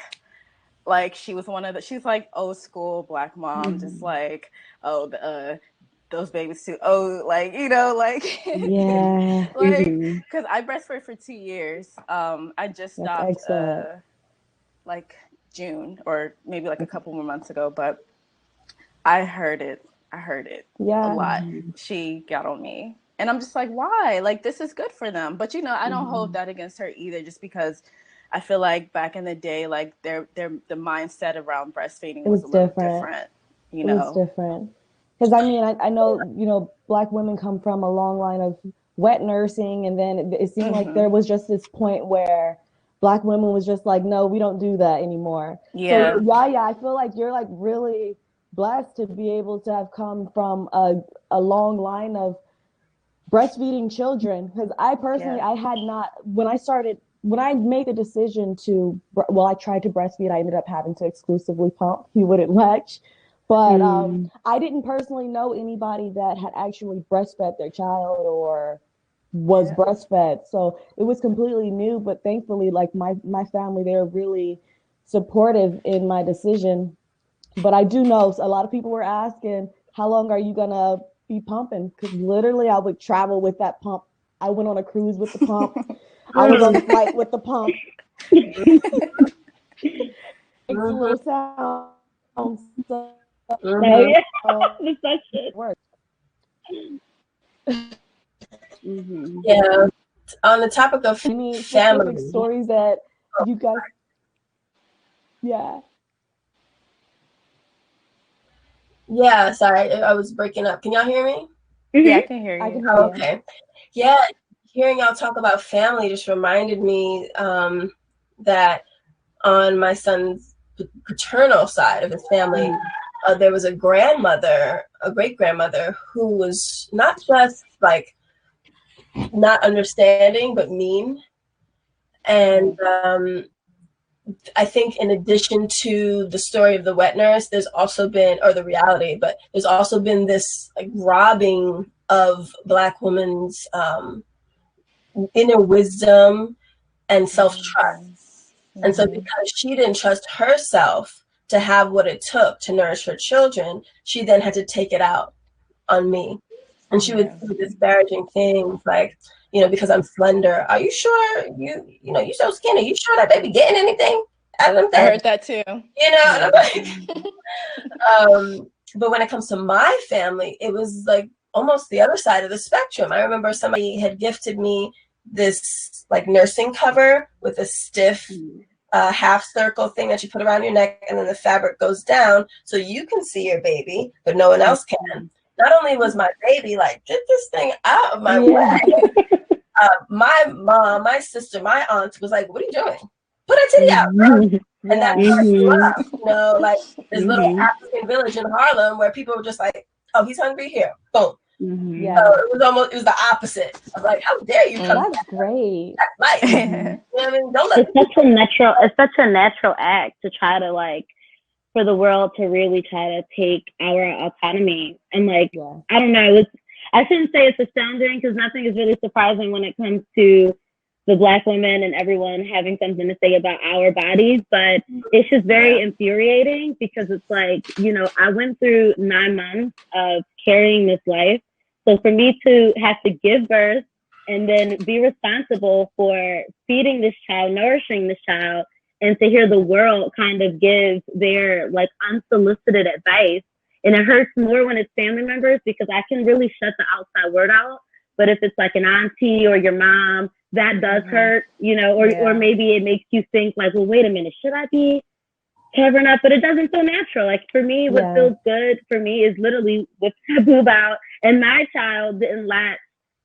S: she was she's like old school Black mom, just like, those babies too. Oh, like,
Q: Yeah.
S: because I breastfed for 2 years. I just stopped like June, or maybe like a couple more months ago, but I heard it a lot. She got on me, and I'm just like, why? Like, this is good for them. But I don't hold that against her either, just because I feel like back in the day, like the mindset around breastfeeding was a little different.
Q: It was different. Because I mean, I know, Black women come from a long line of wet nursing, and then it seemed like there was just this point where Black women was just like, no, we don't do that anymore.
S: Yeah.
Q: So I feel like you're like really blessed to be able to have come from a long line of breastfeeding children. Because I personally, I had not, when I made the decision I tried to breastfeed, I ended up having to exclusively pump. He wouldn't latch. But I didn't personally know anybody that had actually breastfed their child or was breastfed. So it was completely new, but thankfully, like my family, they're really supportive in my decision. But I do know a lot of people were asking, how long are you gonna be pumping? Because literally I would travel with that pump. I went on a cruise with the pump. I was on a flight with the pump. It's a little sound. So,
R: Yeah. On the topic of
Q: any
R: family
Q: specific stories that you guys,
R: Yeah, sorry, I was breaking up. Can y'all hear me?
S: Yeah, I can hear you.
Q: I can hear
R: you. Okay. Yeah, hearing y'all talk about family just reminded me that on my son's paternal side of his family, there was a great grandmother, who was not just like not understanding, but mean. And I think in addition to the story of the wet nurse, there's also been, or the reality, but there's also been this like robbing of Black women's inner wisdom and self-trust. And so because she didn't trust herself to have what it took to nourish her children, she then had to take it out on me. And she would do disparaging things like, because I'm slender, are you sure you're so skinny? You sure that baby getting anything out of them things?
S: I heard that too.
R: And I'm like, But when it comes to my family, it was like almost the other side of the spectrum. I remember somebody had gifted me this like nursing cover with a stiff half circle thing that you put around your neck, and then the fabric goes down so you can see your baby, but no one else can. Not only was my baby like, get this thing out of my way, my mom, my sister, my aunt was like, what are you doing? Put a titty out, bro. And that grew up, you know, like this little African village in Harlem where people were just like, oh, he's hungry, here, boom. So it was the opposite. I was like, how dare you come?
Q: That's great.
R: That's life. You know what I mean? Don't let
T: It's such a natural act to try to like, for the world to really try to take our autonomy. And like, I don't know, I shouldn't say it's astounding because nothing is really surprising when it comes to the Black women and everyone having something to say about our bodies, but it's just very infuriating because it's like, you know, I went through 9 months of carrying this life. So for me to have to give birth and then be responsible for feeding this child, nourishing this child, and to hear the world kind of give their like unsolicited advice. And it hurts more when it's family members because I can really shut the outside word out. But if it's like an auntie or your mom, that does hurt, you know, or maybe it makes you think like, well, wait a minute, should I be covering up? But it doesn't feel natural. Like for me, what feels good for me is literally with my boob out. And my child didn't latch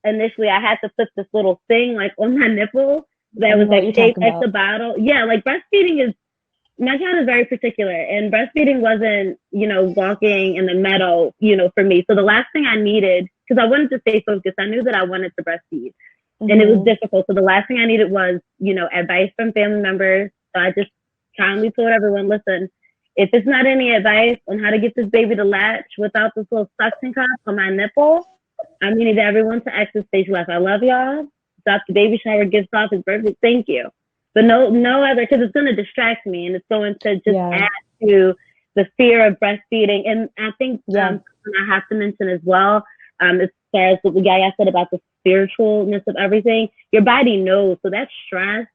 T: initially. I had to put this little thing like on my nipple that was like shaped like the bottle. Yeah, like breastfeeding is, my child is very particular, and breastfeeding wasn't, you know, walking in the meadow, you know, for me. So the last thing I needed, because I wanted to stay focused, I knew that I wanted to breastfeed. And it was difficult. So the last thing I needed was, you know, advice from family members. So I just kindly told everyone, listen, if it's not any advice on how to get this baby to latch without this little suction cup on my nipple, I'm going to need everyone to exit stage left. I love y'all. Stop the baby shower, gifts off, is perfect. Thank you. But no other, because it's going to distract me and it's going to just add to the fear of breastfeeding. And I think I have to mention as well, as far as what the guy said about the spiritualness of everything, your body knows. So that stress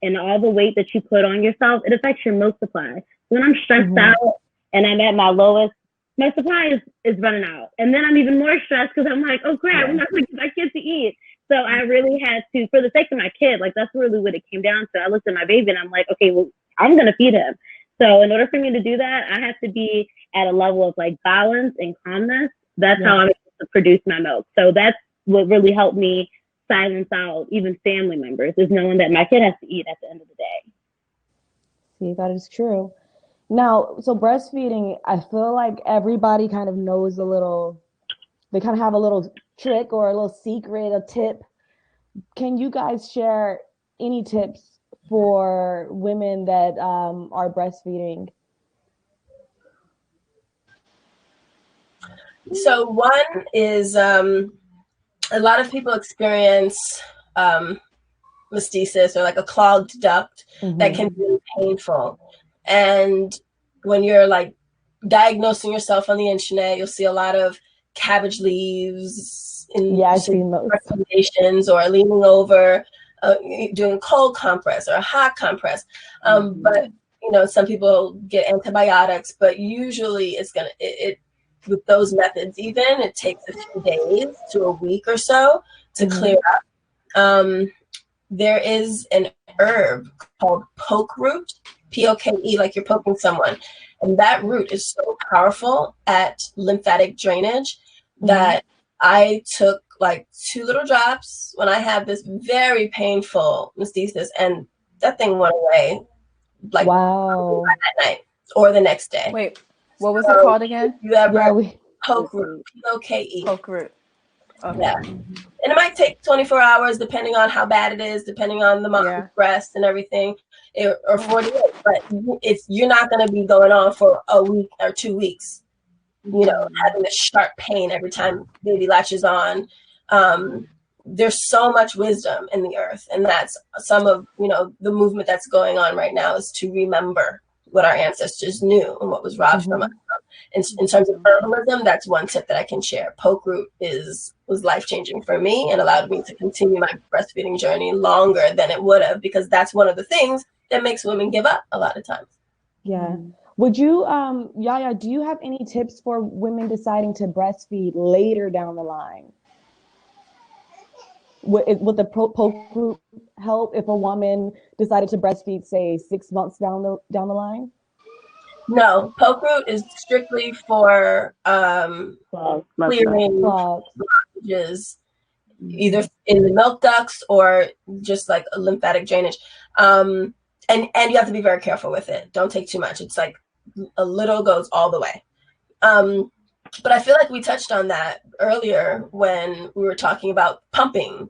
T: and all the weight that you put on yourself, it affects your milk supply. When I'm stressed out and I'm at my lowest, my supply is running out. And then I'm even more stressed because I'm like, oh crap, I'm not going to get my kids to eat. So I really had to, for the sake of my kid, like that's really what it came down to. I looked at my baby and I'm like, okay, well, I'm going to feed him. So in order for me to do that, I have to be at a level of like balance and calmness. That's how I'm able to produce my milk. So that's what really helped me silence out even family members, is knowing that my kid has to eat at the end of the day.
Q: See, that is true. Now, so breastfeeding, I feel like everybody kind of knows they kind of have a little trick or a little secret, a tip. Can you guys share any tips for women that are breastfeeding?
R: So one is a lot of people experience mastitis or like a clogged duct that can be painful. And when you're like diagnosing yourself on the internet, you'll see a lot of cabbage leaves in recommendations, or leaning over, doing a cold compress or a hot compress. But you know, some people get antibiotics, but usually it's gonna with those methods, even it takes a few days to a week or so to clear up. There is an herb called poke root, P-O-K-E, like you're poking someone. And that root is so powerful at lymphatic drainage that I took like 2 little drops when I had this very painful mastitis, and that thing went away like that night or the next day.
S: Wait, what was it called again?
R: You ever poke root, P-O-K-E.
S: Poke root. Okay.
R: Yeah. And it might take 24 hours depending on how bad it is, depending on the mom's breast and everything, or 48. But you're not going to be going on for a week or 2 weeks, you know, having this sharp pain every time baby latches on. There's so much wisdom in the earth, and that's some of, you know, the movement that's going on right now, is to remember what our ancestors knew and what was robbed from us. In terms of herbalism, that's one tip that I can share. Poke root was life-changing for me and allowed me to continue my breastfeeding journey longer than it would have, because that's one of the things that makes women give up a lot of times.
Q: Yeah. Would you, Yaya, do you have any tips for women deciding to breastfeed later down the line? Would the poke group help if a woman decided to breastfeed, say, 6 months down the line?
R: No, poke root is strictly for clearing blockages, either in the milk ducts or just like a lymphatic drainage. And you have to be very careful with it. Don't take too much. It's like a little goes all the way. But I feel like we touched on that earlier when we were talking about pumping,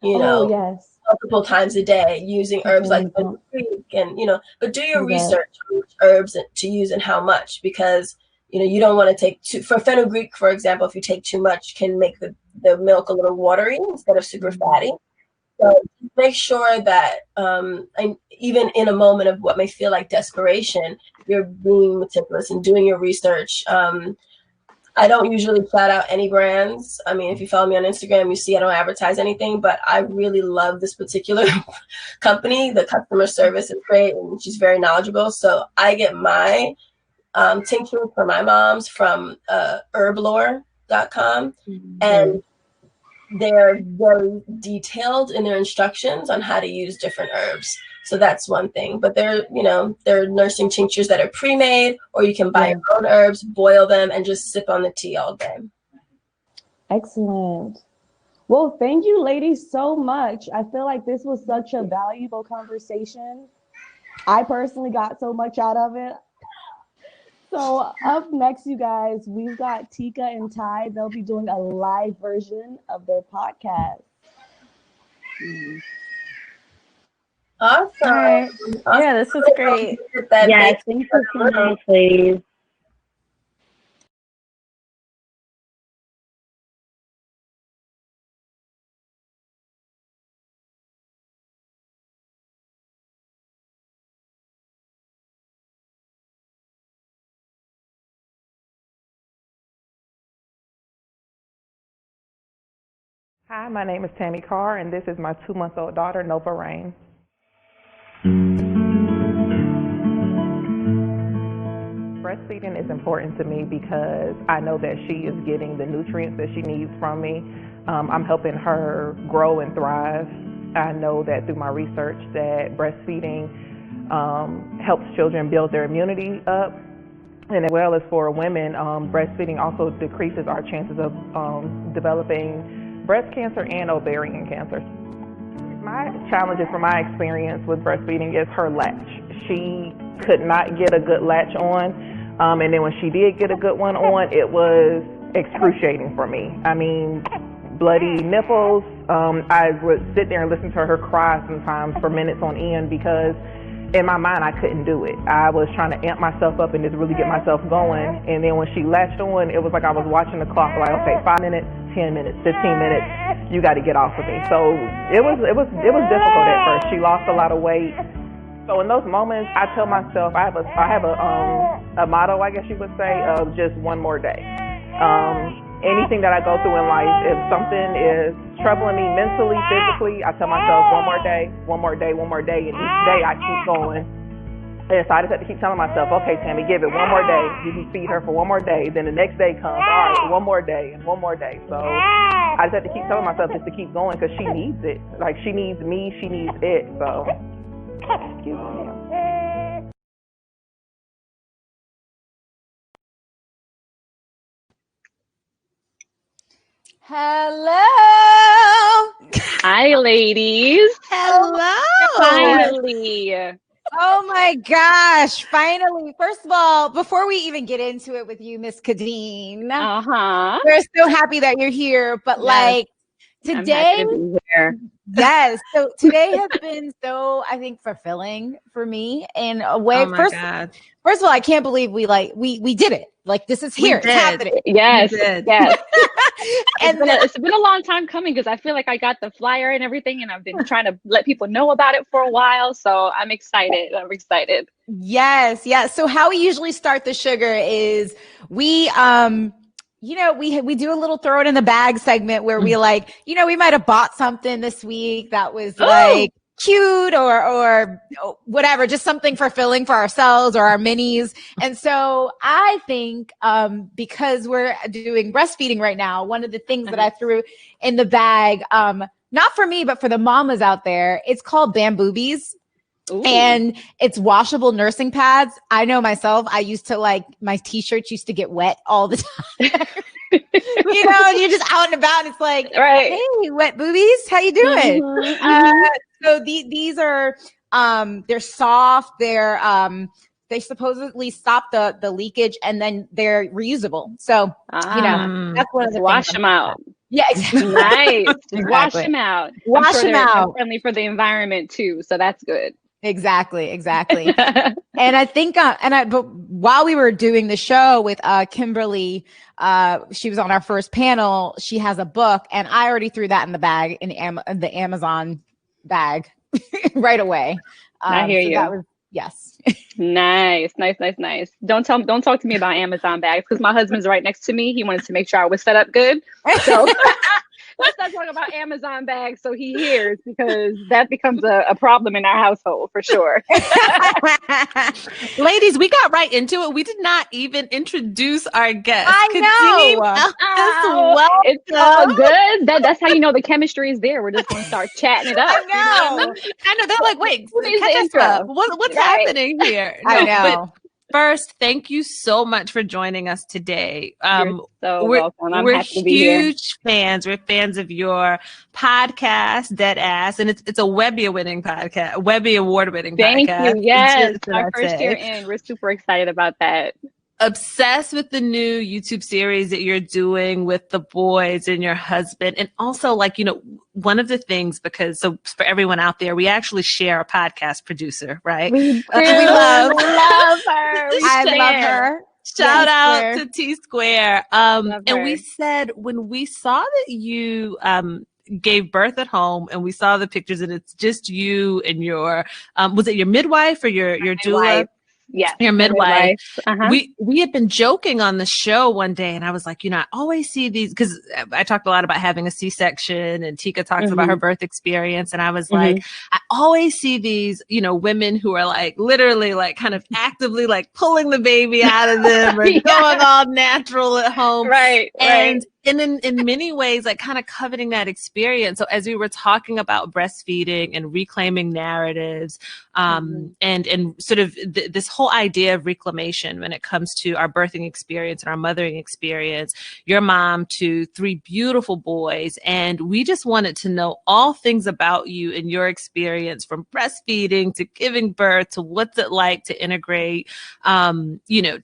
Q: yes,
R: multiple times a day, using herbs like fenugreek, and but do your research on which herbs to use and how much, because you don't want to take for fenugreek, for example, if you take too much, can make the milk a little watery instead of super fatty. So make sure that even in a moment of what may feel like desperation, you're being meticulous and doing your research. I don't usually shout out any brands. I mean, if you follow me on Instagram, you see I don't advertise anything, but I really love this particular company. The customer service is great, and she's very knowledgeable. So I get my tincture for my moms from herblore.com, and they're very detailed in their instructions on how to use different herbs. So that's one thing. But there are nursing tinctures that are pre-made, or you can buy your own herbs, boil them, and just sip on the tea all day.
Q: Excellent. Well, thank you, ladies, so much. I feel like this was such a valuable conversation. I personally got so much out of it. So up next, you guys, we've got Tika and Ty. They'll be doing a live version of their podcast.
R: Awesome.
S: Right. Yeah, this was great.
T: Yes, thanks for coming, please.
C: Hi, my name is Tammy Carr, and this is my 2-month-old daughter, Nova Rain. Breastfeeding is important to me because I know that she is getting the nutrients that she needs from me. I'm helping her grow and thrive. I know that through my research that breastfeeding helps children build their immunity up, and as well as for women, breastfeeding also decreases our chances of developing breast cancer and ovarian cancer. My challenges from my experience with breastfeeding is her latch. She could not get a good latch on, and then when she did get a good one on, it was excruciating for me. I mean, bloody nipples. I would sit there and listen to her cry sometimes for minutes on end because in my mind I couldn't do it. I was trying to amp myself up and just really get myself going, and then when she latched on, it was like I was watching the clock, like, okay, 5 minutes, 10 minutes, 15 minutes, you got to get off of me. So it was difficult at first. She lost a lot of weight. So in those moments, I tell myself, I have a motto, I guess you would say, of just one more day. Anything that I go through in life, if something is troubling me mentally, physically, I tell myself one more day, one more day, one more day, and each day I keep going. And so I just have to keep telling myself, okay, Tammy, give it one more day. You can feed her for one more day. Then the next day comes, all right, one more day and one more day. So I just have to keep telling myself just to keep going because she needs it. Like, she needs me, she needs it. So, excuse me.
F: Hello.
U: Hi, ladies.
F: Hello.
U: Finally.
F: Oh my gosh, finally. First of all, before we even get into it with you, Miss Kadeen, we're so happy that you're here. But like today, yes. So today has been so, I think, fulfilling for me in a way.
D: Oh my God.
F: First of all, I can't believe we did it. Like, this is here. It's happening.
U: Yes. Yes.
F: And
U: it's been a long time coming because I feel like I got the flyer and everything, and I've been trying to let people know about it for a while. So I'm excited.
F: Yes. Yes. So how we usually start the sugar is we do a little throw it in the bag segment where we we might have bought something this week that was like cute or whatever, just something fulfilling for ourselves or our minis. And so I think because we're doing breastfeeding right now, one of the things that I threw in the bag, not for me, but for the mamas out there, it's called Bamboobies. Ooh. And it's washable nursing pads. I know myself, I used to my t-shirts used to get wet all the time. You're just out and about and it's like, right. Hey, wet boobies, how you doing? So these are, they're soft. They supposedly stop the leakage and then they're reusable. So, that's one of the
U: wash
F: things
U: them out.
F: Yeah, exactly.
U: Nice.
F: Exactly.
U: Wash them out.
F: Wash them out.
U: Friendly for the environment too. So that's good.
F: Exactly. And I think, but while we were doing the show with Kimberly, she was on our first panel. She has a book, and I already threw that in the bag in the Amazon bag right away.
U: I hear you.
F: That was, yes.
U: Nice. Don't talk to me about Amazon bags because my husband's right next to me. He wanted to make sure I was set up good. So let's not talk about Amazon bags so he hears, because that becomes a problem in our household for sure.
D: Ladies, we got right into it. We did not even introduce our guest.
U: I know. It's all good. That's how you know the chemistry is there. We're just going to start chatting it up.
F: I
D: know. They're like, wait,
U: catch us up.
D: What's happening here?
F: I know.
D: First, thank you so much for joining us today.
U: You're so welcome. I'm
D: we're
U: happy to be here.
D: Huge fans. We're fans of your podcast, Dead Ass, and it's a Webby Award-winning podcast.
U: Thank you. Yes, our first year in. We're super excited about that.
D: Obsessed with the new YouTube series that you're doing with the boys and your husband. And also, one of the things, so for everyone out there, we actually share a podcast producer, right?
U: We love her.
F: I love her.
D: Shout out to T Square. And we said, when we saw that you gave birth at home and we saw the pictures and it's just you and your, was it your midwife or your doula?
U: Yeah,
D: your midwife. We had been joking on the show one day, and I was like, I always see these, because I talked a lot about having a C-section, and Tika talks about her birth experience, and I was like, I always see these, women who are literally kind of actively pulling the baby out of them or going all natural at home,
U: right?
D: And in many ways, kind of coveting that experience. So as we were talking about breastfeeding and reclaiming narratives, and sort of this whole idea of reclamation when it comes to our birthing experience and our mothering experience, your mom to 3 beautiful boys. And we just wanted to know all things about you and your experience, from breastfeeding to giving birth to what's it like to integrate,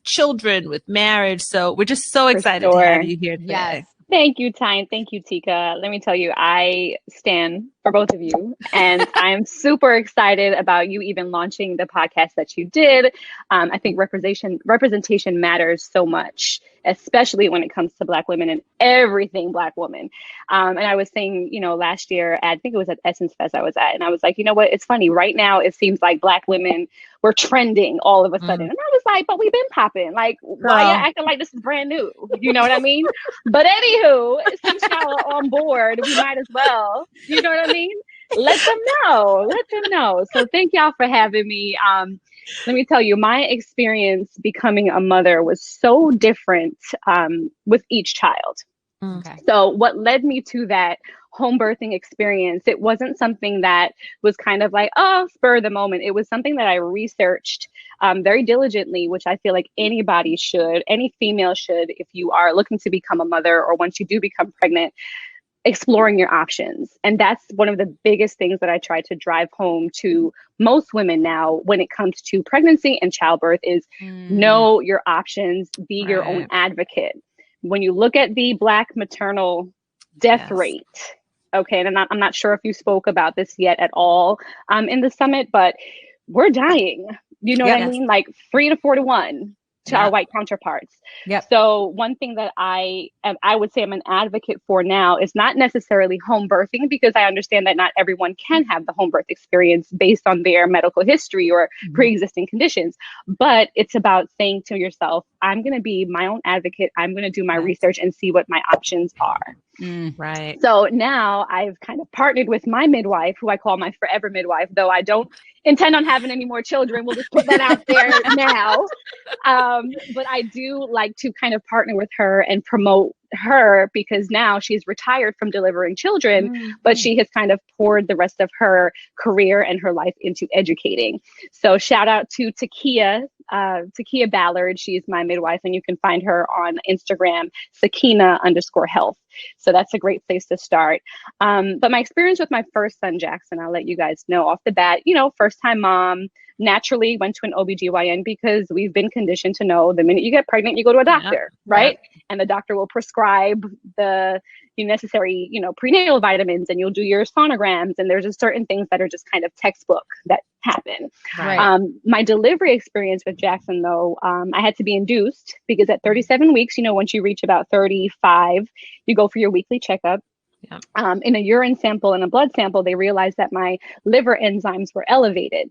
D: children with marriage. So we're just so excited to have you here today.
F: Yes.
U: Thank you, Ty, and thank you, Tika. Let me tell you, I stand for both of you, and I'm super excited about you even launching the podcast that you did. I think representation matters so much, especially when it comes to Black women and everything Black women. And I was saying, last year, I think it was at Essence Fest I was at, and I was like, you know what? It's funny. Right now, it seems like Black women were trending all of a sudden. And I was like, but we've been popping. Why y'all acting like this is brand new? You know what I mean? But anywho, since y'all are on board, we might as well. You know what I mean? Let them know. So thank y'all for having me. Let me tell you, my experience becoming a mother was so different with each child.
F: Okay.
U: So what led me to that home birthing experience, it wasn't something that was kind of spur of the moment. It was something that I researched very diligently, which I feel like anybody should, any female should, if you are looking to become a mother or once you do become pregnant, exploring your options. And that's one of the biggest things that I try to drive home to most women now when it comes to pregnancy and childbirth is know your options, be your own advocate. When you look at the Black maternal death rate, okay, and I'm not sure if you spoke about this yet at all in the summit, but we're dying. You know what I mean? 3 to 4 to 1. to our white counterparts. So one thing that I would say I'm an advocate for now is not necessarily home birthing, because I understand that not everyone can have the home birth experience based on their medical history or pre-existing conditions. But it's about saying to yourself, I'm going to be my own advocate. I'm going to do my research and see what my options are.
D: Right.
U: So now I've kind of partnered with my midwife, who I call my forever midwife, though I don't intend on having any more children. We'll just put that out there now. But I do like to kind of partner with her and promote her, because now she's retired from delivering children, but she has kind of poured the rest of her career and her life into educating. So shout out to Takia Ballard. She's my midwife, and you can find her on Instagram, Sakina_health. So that's a great place to start. But my experience with my first son, Jackson, I'll let you guys know off the bat, first time mom, naturally went to an OBGYN, because we've been conditioned to know the minute you get pregnant, you go to a doctor, right? And the doctor will prescribe the necessary, prenatal vitamins, and you'll do your sonograms. And there's just certain things that are just kind of textbook that happen. My delivery experience with Jackson, though, I had to be induced, because at 37 weeks, once you reach about 35, you go for your weekly checkup. In a urine sample and a blood sample, they realized that my liver enzymes were elevated.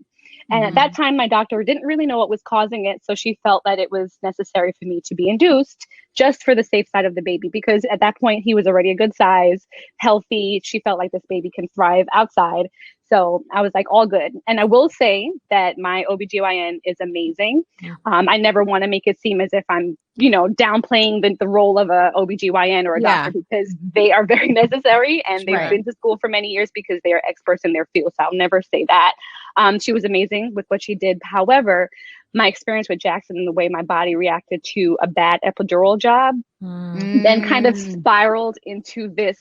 U: And at that time, my doctor didn't really know what was causing it. So she felt that it was necessary for me to be induced, just for the safe side of the baby, because at that point he was already a good size, healthy. She felt like this baby can thrive outside. So I was like, all good. And I will say that my OBGYN is amazing. I never want to make it seem as if I'm, downplaying the role of a OBGYN or a doctor, because they are very necessary, and they've been to school for many years, because they are experts in their field. So I'll never say that. She was amazing with what she did. However, my experience with Jackson and the way my body reacted to a bad epidural job then kind of spiraled into this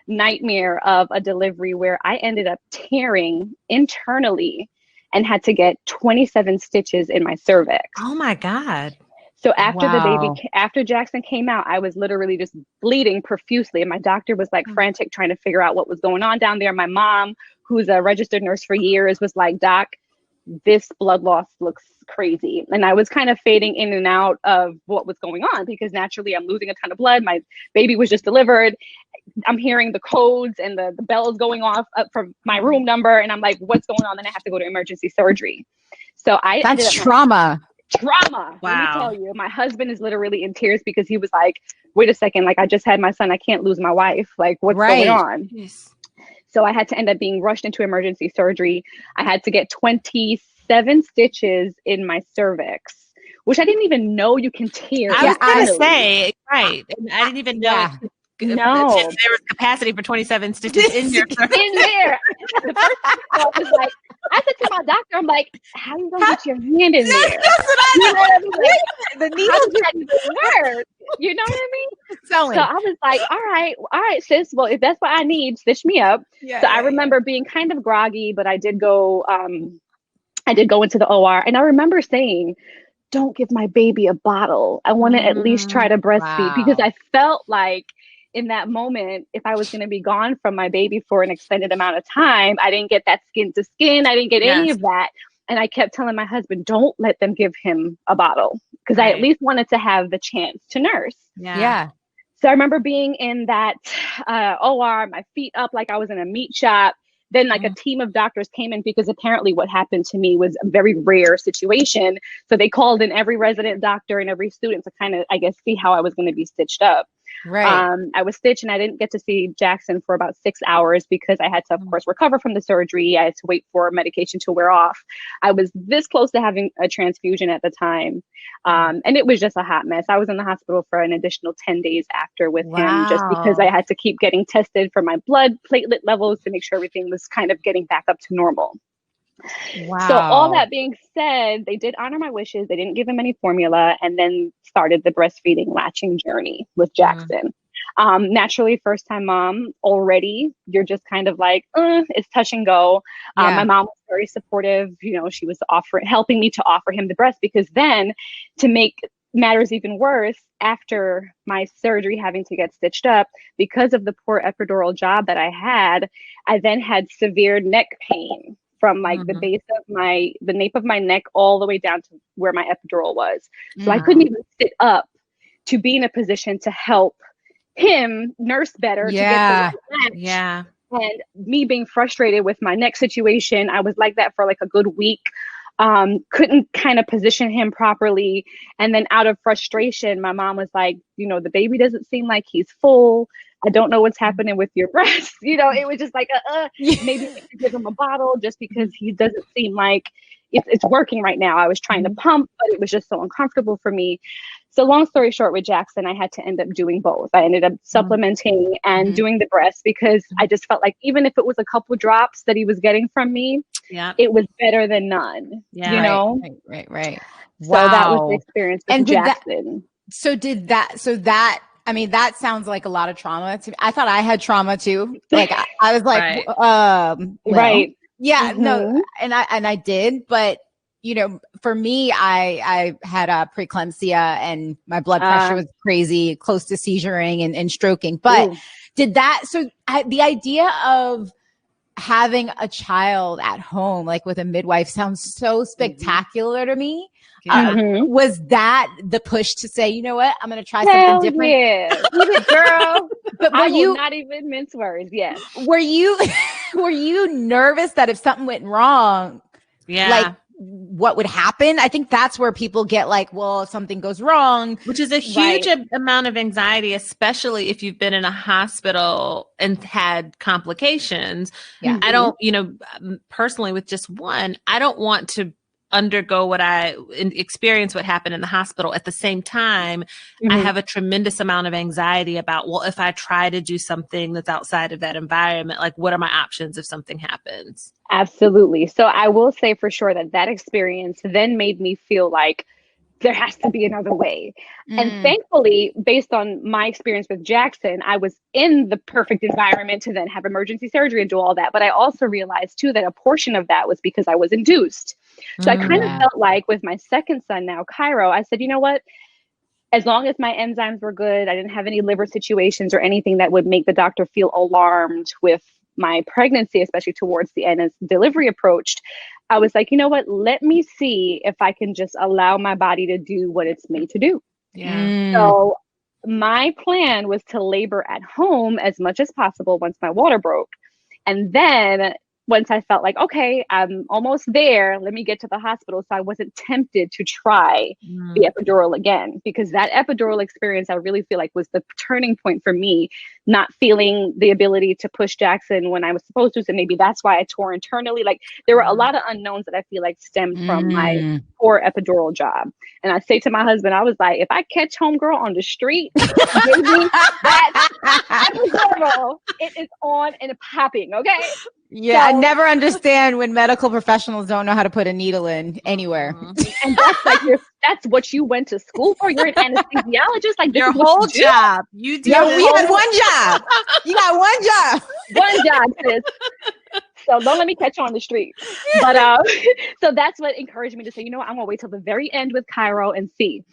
U: nightmare of a delivery, where I ended up tearing internally and had to get 27 stitches in my cervix.
D: Oh my God.
U: So after Jackson came out, I was literally just bleeding profusely. And my doctor was like frantic, trying to figure out what was going on down there. My mom, who's a registered nurse for years, was like, Doc, this blood loss looks crazy. And I was kind of fading in and out of what was going on, because naturally I'm losing a ton of blood. My baby was just delivered. I'm hearing the codes and the bells going off up from my room number. And I'm like, what's going on? Then I have to go to emergency surgery. So
F: That's trauma.
U: Wow. Let me tell you, my husband is literally in tears, because he was like, wait a second, like, I just had my son. I can't lose my wife. Like, what's going on? So I had to end up being rushed into emergency surgery. I had to get 27 stitches in my cervix, which I didn't even know you can tear.
D: I was going to say, right. And I didn't even know there was capacity for 27 stitches in your cervix.
U: In there. The first thing I thought was like, I said to my doctor, I'm like, how are you going to get your hand in there?
F: That's what I know. The needle
U: work. You know what I mean? So I was like, all right, sis. Well, if that's what I need, stitch me up. So I remember being kind of groggy, but I did go into the OR, and I remember saying, don't give my baby a bottle. I want to at least try to breastfeed, because I felt like in that moment, if I was going to be gone from my baby for an extended amount of time, I didn't get that skin to skin. I didn't get any of that. And I kept telling my husband, don't let them give him a bottle, because I at least wanted to have the chance to nurse. So I remember being in that OR, my feet up like I was in a meat shop. Then like a team of doctors came in, because apparently what happened to me was a very rare situation. So they called in every resident doctor and every student to kind of, I guess, see how I was going to be stitched up. I was stitched, and I didn't get to see Jackson for about 6 hours, because I had to, of course, recover from the surgery. I had to wait for medication to wear off. I was this close to having a transfusion at the time. And it was just a hot mess. I was in the hospital for an additional 10 days after with him, just because I had to keep getting tested for my blood platelet levels to make sure everything was kind of getting back up to normal. So all that being said, they did honor my wishes. They didn't give him any formula, and then started the breastfeeding latching journey with Jackson. Naturally, first time mom already, you're just kind of like, it's touch and go. My mom was very supportive. She was helping me to offer him the breast, because then, to make matters even worse, after my surgery, having to get stitched up, because of the poor epidural job that I then had severe neck pain from like the base of the nape of my neck all the way down to where my epidural was. So I couldn't even sit up to be in a position to help him nurse better to get the right match.
D: Yeah.
U: And me being frustrated with my neck situation, I was like that for like a good week. Couldn't kind of position him properly. And then out of frustration, my mom was like, you know, the baby doesn't seem like he's full. I don't know what's happening with your breast. You know, it was just like, maybe we could give him a bottle just because he doesn't seem like it's working right now. I was trying to pump, but it was just so uncomfortable for me. So long story short, with Jackson, I had to end up doing both. I ended up supplementing and doing the breast because I just felt like even if it was a couple drops that he was getting from me, it was better than none.
D: Yeah.
U: You know?
F: Right.
U: So that was the experience with Jackson.
F: I mean, that sounds like a lot of trauma to me. I thought I had trauma too. Like I was like,
U: right.
F: Yeah, no, and I did, but you know, for me, I had a preeclampsia and my blood pressure was crazy, close to seizuring and stroking. But the idea of having a child at home, like with a midwife, sounds so spectacular to me. Was that the push to say, you know what, I'm going to try something different?
U: Yeah, girl. But I will not even mince words. Yes.
F: Were you nervous that if something went wrong, like what would happen? I think that's where people get like, well, if something goes wrong,
D: which is a huge amount of anxiety, especially if you've been in a hospital and had complications. Yeah. I don't, you know, personally with just one, I don't want to undergo experience what happened in the hospital. At the same time, I have a tremendous amount of anxiety about, well, if I try to do something that's outside of that environment, like what are my options if something happens?
U: Absolutely. So I will say for sure that experience then made me feel like there has to be another way. And thankfully, based on my experience with Jackson, I was in the perfect environment to then have emergency surgery and do all that. But I also realized too that a portion of that was because I was induced. So I kind of felt like with my second son now, Cairo, I said, you know what? As long as my enzymes were good, I didn't have any liver situations or anything that would make the doctor feel alarmed with my pregnancy, especially towards the end as delivery approached. I was like, you know what? Let me see if I can just allow my body to do what it's made to do.
D: Yeah.
U: So my plan was to labor at home as much as possible once my water broke. And then once I felt like, okay, I'm almost there, let me get to the hospital. So I wasn't tempted to try the epidural again, because that epidural experience, I really feel like was the turning point for me, not feeling the ability to push Jackson when I was supposed to. So maybe that's why I tore internally. Like there were a lot of unknowns that I feel like stemmed from my poor epidural job. And I say to my husband, I was like, if I catch homegirl on the street, baby, that epidural, it is on and popping, okay?
F: Yeah, so, I never understand when medical professionals don't know how to put a needle in anywhere.
U: And that's like that's what you went to school for. You're an anesthesiologist. Like
D: your whole job. You do.
F: We had one job. You got one job.
U: One job, sis. So don't let me catch you on the street. But so that's what encouraged me to say, you know what, I'm gonna wait till the very end with Cairo and see.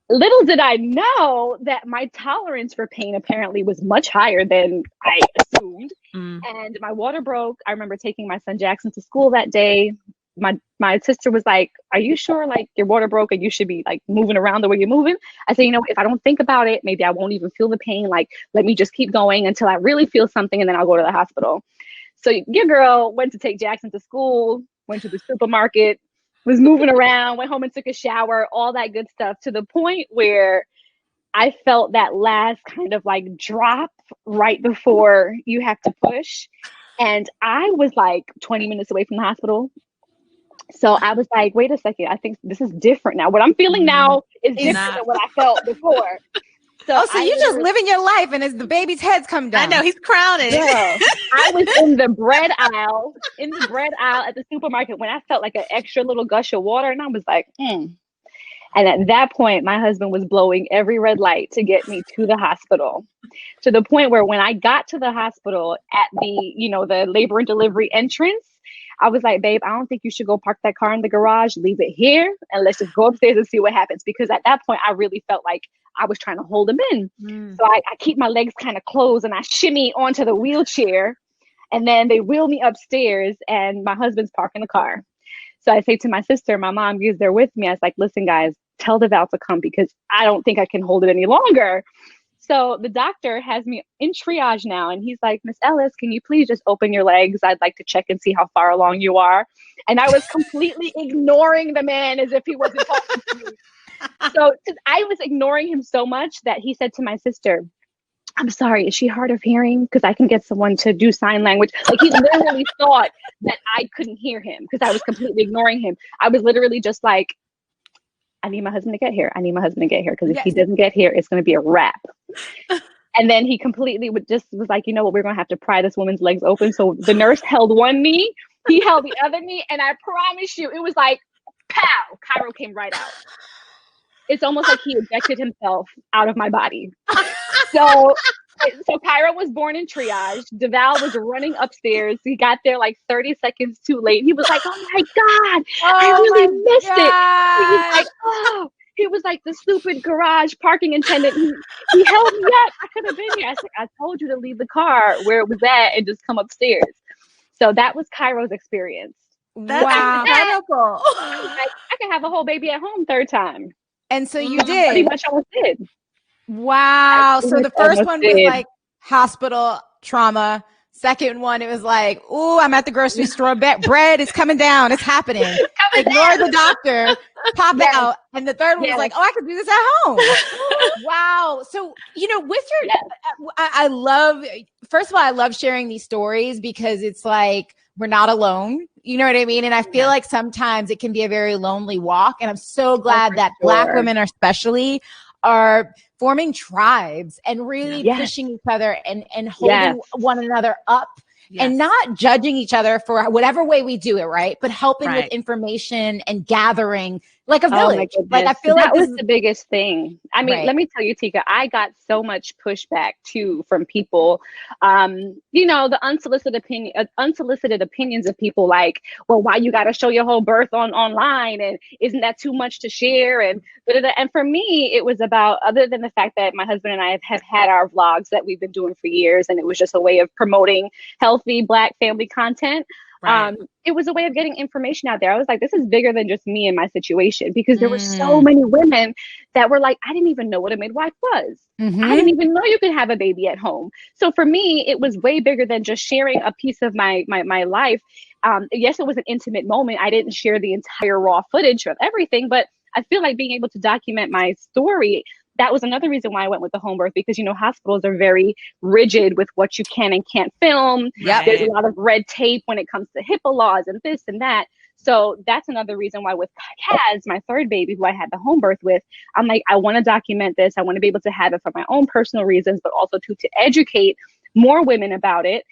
U: Little did I know that my tolerance for pain apparently was much higher than I assumed. And my water broke. I remember taking my son Jackson to school that day. My sister was like, are you sure like your water broke and you should be like moving around the way you're moving? I said, you know, if I don't think about it, maybe I won't even feel the pain. Like, let me just keep going until I really feel something and then I'll go to the hospital. So your girl went to take Jackson to school, went to the supermarket, was moving around, went home and took a shower, all that good stuff, to the point where I felt that last kind of like drop right before you have to push. And I was like 20 minutes away from the hospital. So I was like, wait a second, I think this is different now. What I'm feeling now is different than what I felt before.
F: So you're just living your life, and as the baby's heads come down.
D: I know, he's crowning.
U: Yeah. I was in the bread aisle at the supermarket when I felt like an extra little gush of water, and I was like, And at that point, my husband was blowing every red light to get me to the hospital, to the point where when I got to the hospital at the labor and delivery entrance, I was like, babe, I don't think you should go park that car in the garage. Leave it here and let's just go upstairs and see what happens. Because at that point, I really felt like I was trying to hold him in. So I keep my legs kind of closed and I shimmy onto the wheelchair. And then they wheel me upstairs and my husband's parking the car. So I say to my sister, my mom is there with me. I was like, listen, guys, tell the Val to come because I don't think I can hold it any longer. So the doctor has me in triage now. And he's like, Miss Ellis, can you please just open your legs? I'd like to check and see how far along you are. And I was completely ignoring the man as if he wasn't talking to me. So I was ignoring him so much that he said to my sister, I'm sorry, is she hard of hearing? Because I can get someone to do sign language. Like he literally thought that I couldn't hear him because I was completely ignoring him. I was literally just like, I need my husband to get here. I need my husband to get here. Because if he doesn't get here, it's going to be a wrap. And then he completely was like, you know what, we're going to have to pry this woman's legs open. So the nurse held one knee, he held the other knee. And I promise you, it was like, pow, Cairo came right out. It's almost like he ejected himself out of my body. So Cairo was born in triage. DeVal was running upstairs. He got there like 30 seconds too late. He was like, oh my God, I really missed it. He was like the stupid garage parking attendant. He held me up. I could have been here. I said, I told you to leave the car where it was at and just come upstairs. So that was Cairo's experience.
F: That's incredible.
U: I can have a whole baby at home third time.
F: And so you did.
U: Pretty much almost did.
F: Wow. So the first one was like hospital trauma. Second one, it was like, ooh, I'm at the grocery store. Bread is coming down. It's happening. Ignore the doctor. Pop out. And the third one was like, oh, I could do this at home. Wow. So, with your, I love, first of all, I love sharing these stories because it's like, we're not alone. You know what I mean? And I feel like sometimes it can be a very lonely walk. And I'm so glad that Black women especially are forming tribes and really pushing each other and holding one another up and not judging each other for whatever way we do it, right? But helping with information and gathering like a village. Like I feel
U: that was the biggest thing. I mean, let me tell you, Tika, I got so much pushback too from people. The unsolicited opinions of people like, well, why you got to show your whole birth online, and isn't that too much to share? And for me, it was about, other than the fact that my husband and I have had our vlogs that we've been doing for years, and it was just a way of promoting healthy Black family content. It was a way of getting information out there. I was like, this is bigger than just me and my situation, because there were so many women that were like, I didn't even know what a midwife was. I didn't even know you could have a baby at home. So for me, it was way bigger than just sharing a piece of my life. Yes, it was an intimate moment. I didn't share the entire raw footage of everything, but I feel like being able to document my story, that was another reason why I went with the home birth, because, hospitals are very rigid with what you can and can't film. There's a lot of red tape when it comes to HIPAA laws and this and that. So that's another reason why with Kaz, my third baby, who I had the home birth with, I'm like, I want to document this. I want to be able to have it for my own personal reasons, but also to educate more women about it,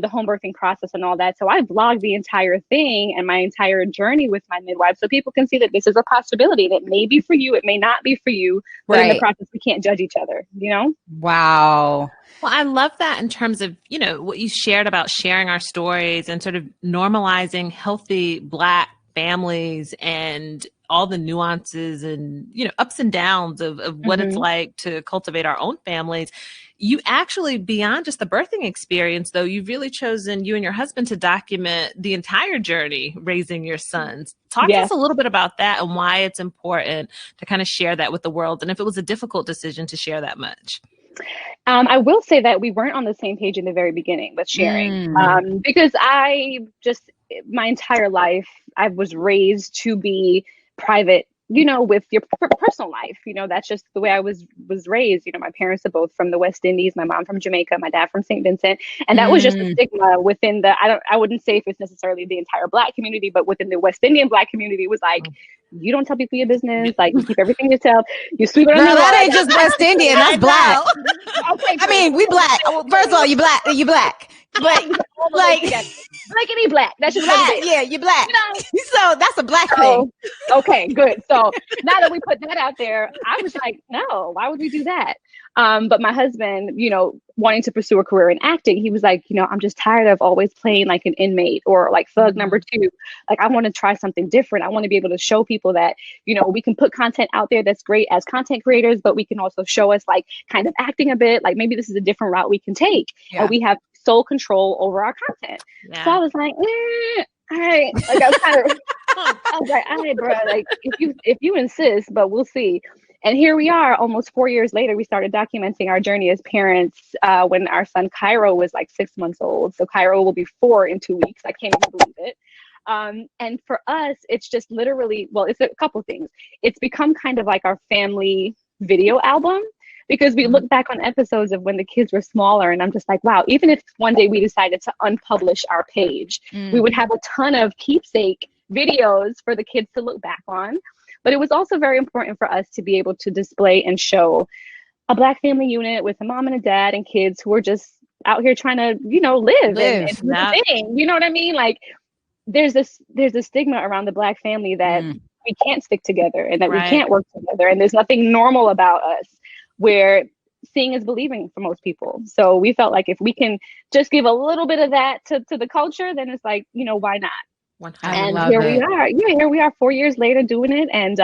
U: the home birthing process and all that. So I vlogged the entire thing and my entire journey with my midwife, so people can see that this is a possibility, and it may be for you, it may not be for you, but in the process, we can't judge each other,
F: Wow.
D: Well, I love that in terms of, what you shared about sharing our stories and sort of normalizing healthy Black families and all the nuances and, ups and downs of what it's like to cultivate our own families. You actually, beyond just the birthing experience, though, you've really chosen, you and your husband, to document the entire journey raising your sons. Talk to us a little bit about that and why it's important to kind of share that with the world, and if it was a difficult decision to share that much.
U: I will say that we weren't on the same page in the very beginning with sharing, because my entire life, I was raised to be private, with your personal life. That's just the way I was raised. My parents are both from the West Indies, my mom from Jamaica, my dad from St. Vincent. And that was just a stigma within I wouldn't say if it's necessarily the entire Black community, but within the West Indian Black community, it was like, you don't tell people your business, like you keep everything to yourself. You sweep it on the
F: that ain't just West Indian, that's Black.
U: Okay,
F: I mean, we Black. First of all, you Black. But like
U: any Black. That's just
F: Black. Yeah, you're Black. So that's a Black thing.
U: Okay, good. So now that we put that out there, I was like, no, why would we do that? But my husband, wanting to pursue a career in acting, he was like, I'm just tired of always playing like an inmate or like thug number 2. Like, I want to try something different. I want to be able to show people that, we can put content out there that's great as content creators, but we can also show us like kind of acting a bit, like maybe this is a different route we can take. And we have sole control over our content. So I was like, all right. Like I was kind of, I was like, all right, bro, like if you insist, but we'll see. And here we are, almost 4 years later. We started documenting our journey as parents when our son Cairo was like 6 months old. So Cairo will be 4 in 2 weeks. I can't even believe it. And for us, it's just literally, well, it's a couple of things. It's become kind of like our family video album, because we look back on episodes of when the kids were smaller, and I'm just like, wow, even if one day we decided to unpublish our page, we would have a ton of keepsake videos for the kids to look back on. But it was also very important for us to be able to display and show a Black family unit with a mom and a dad and kids who are just out here trying to, you know, live. And do the thing. You know what I mean? Like, there's a stigma around the Black family that we can't stick together and that we can't work together. And there's nothing normal about us, where seeing is believing for most people. So we felt like if we can just give a little bit of that to the culture, then it's like, you know, why not? And here we are. Yeah, here we are 4 years later doing it. And,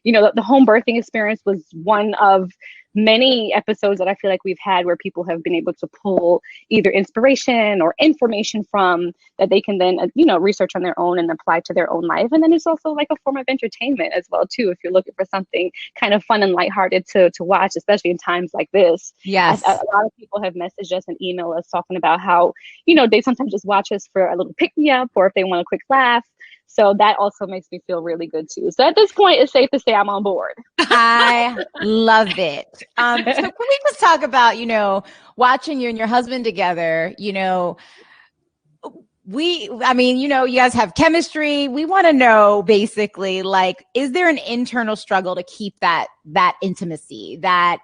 U: you know, the home birthing experience was one of many episodes that I feel like we've had where people have been able to pull either inspiration or information from that they can then, you know, research on their own and apply to their own life. And then it's also like a form of entertainment as well, too, if you're looking for something kind of fun and lighthearted to watch, especially in times like this.
F: Yes.
U: A lot of people have messaged us and emailed us talking about how, you know, they sometimes just watch us for a little pick-me-up or if they want a quick laugh. So that also makes me feel really good too. So at this point, it's safe to say I'm on board.
F: I love it. So can we just talk about, you know, watching you and your husband together, you know, I mean, you know, you guys have chemistry. We want to know basically, like, is there an internal struggle to keep that intimacy, that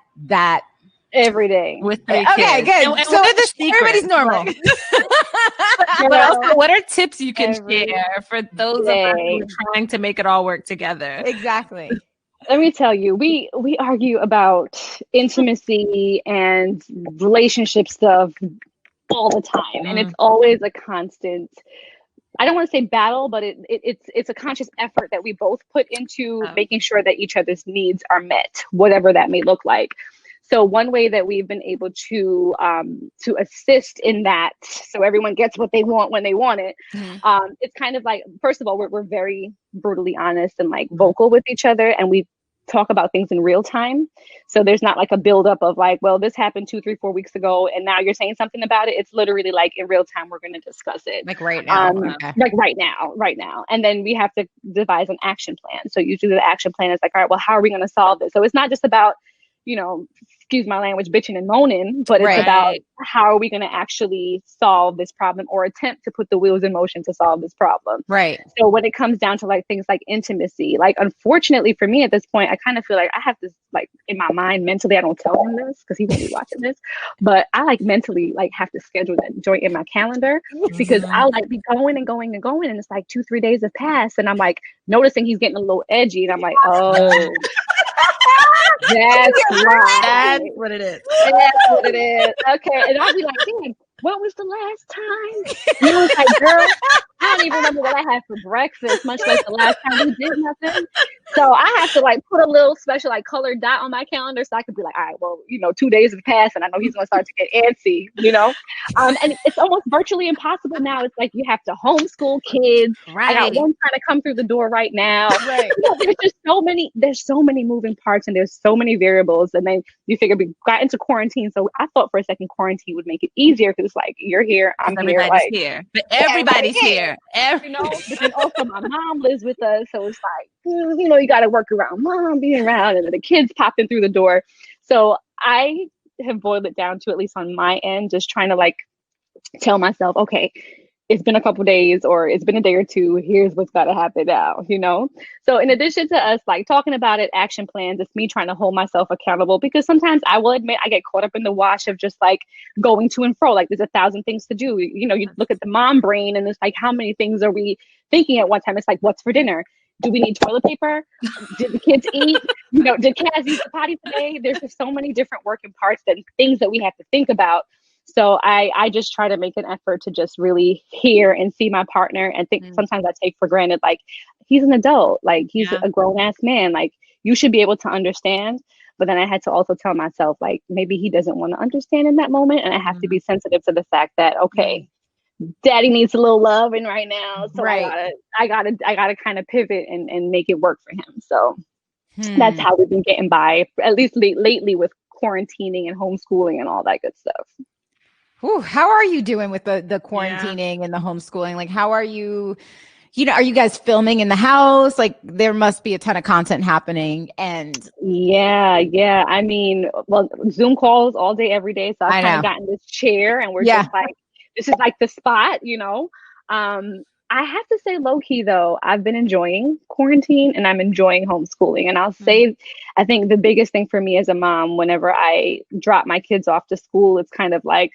U: every day
D: with 3
F: okay,
D: kids?
F: good.
D: And
F: So
D: what are the secrets?
F: everybody's normal.
D: But also, what are tips you can share for those of us who are trying to make it all work together?
F: Exactly.
U: Let me tell you, we argue about intimacy and relationship stuff all the time, and it's always a constant. I don't want to say battle, but it's a conscious effort that we both put into making sure that each other's needs are met, whatever that may look like. So one way that we've been able to assist in that, so everyone gets what they want when they want it, it's kind of like, first of all, we're very brutally honest and like vocal with each other, and we talk about things in real time. So there's not like a buildup of like, well, this happened 2, 3, 4 weeks ago, and now you're saying something about it. It's literally like in real time, we're going to discuss it.
F: Like right now.
U: Like right now. And then we have to devise an action plan. So usually the action plan is like, all right, well, how are we going to solve this? So it's not just about, you know, excuse my language, bitching and moaning, but it's about how are we going to actually solve this problem or attempt to put the wheels in motion to solve this problem.
F: Right.
U: So when it comes down to like things like intimacy, like unfortunately for me at this point, I kind of feel like I have this like in my mind mentally, I don't tell him this because he won't be watching this, but I like mentally like have to schedule that joint in my calendar because I'll like be going and going and going, and it's like 2-3 days have passed and I'm like noticing he's getting a little edgy and I'm like, oh. That's right.
F: That's what it is.
U: That's what it is. Okay. And I'll be like, damn, what was the last time? You know, it's like, girl, I don't even remember what I had for breakfast, much like the last time we did nothing. So I have to like put a little special like colored dot on my calendar so I could be like, all right, well, you know, 2 days have passed and I know he's going to start to get antsy, you know? And it's almost virtually impossible now. It's like you have to homeschool kids.
F: Right.
U: I got one trying to come through the door right now.
F: Right.
U: You know, there's so many moving parts and there's so many variables. And then you figure we got into quarantine. So I thought for a second quarantine would make it easier because it's like, you're here, I'm here.
D: Everybody's
U: like,
D: here. But everybody's here.
U: You know, but then also my mom lives with us. So it's like, you know, you got to work around mom being around and then the kids popping through the door. So I have boiled it down to, at least on my end, just trying to like tell myself, okay, it's been a couple days or it's been a day or two. Here's what's got to happen now, you know? So in addition to us like talking about it, action plans, it's me trying to hold myself accountable because sometimes I will admit I get caught up in the wash of just like going to and fro. Like there's 1,000 things to do. You know, you look at the mom brain and it's like, how many things are we thinking at one time? It's like, what's for dinner? Do we need toilet paper? Did the kids eat? You know, did Kaz use the potty today? There's just so many different working parts and things that we have to think about. So I just try to make an effort to just really hear and see my partner and think sometimes I take for granted, like he's an adult, like he's a grown ass man, like you should be able to understand. But then I had to also tell myself, like, maybe he doesn't want to understand in that moment. And I have to be sensitive to the fact that, okay, daddy needs a little loving right now. So I gotta kind of pivot and make it work for him. So that's how we've been getting by, at least lately, with quarantining and homeschooling and all that good stuff.
F: Ooh, how are you doing with the quarantining and the homeschooling? Like, how are you, are you guys filming in the house? Like, there must be a ton of content happening. And
U: yeah. I mean, well, Zoom calls all day, every day. So I've kind of gotten this chair and we're just like, this is like the spot, I have to say, low key though, I've been enjoying quarantine and I'm enjoying homeschooling. And I'll say, I think the biggest thing for me as a mom, whenever I drop my kids off to school, it's kind of like,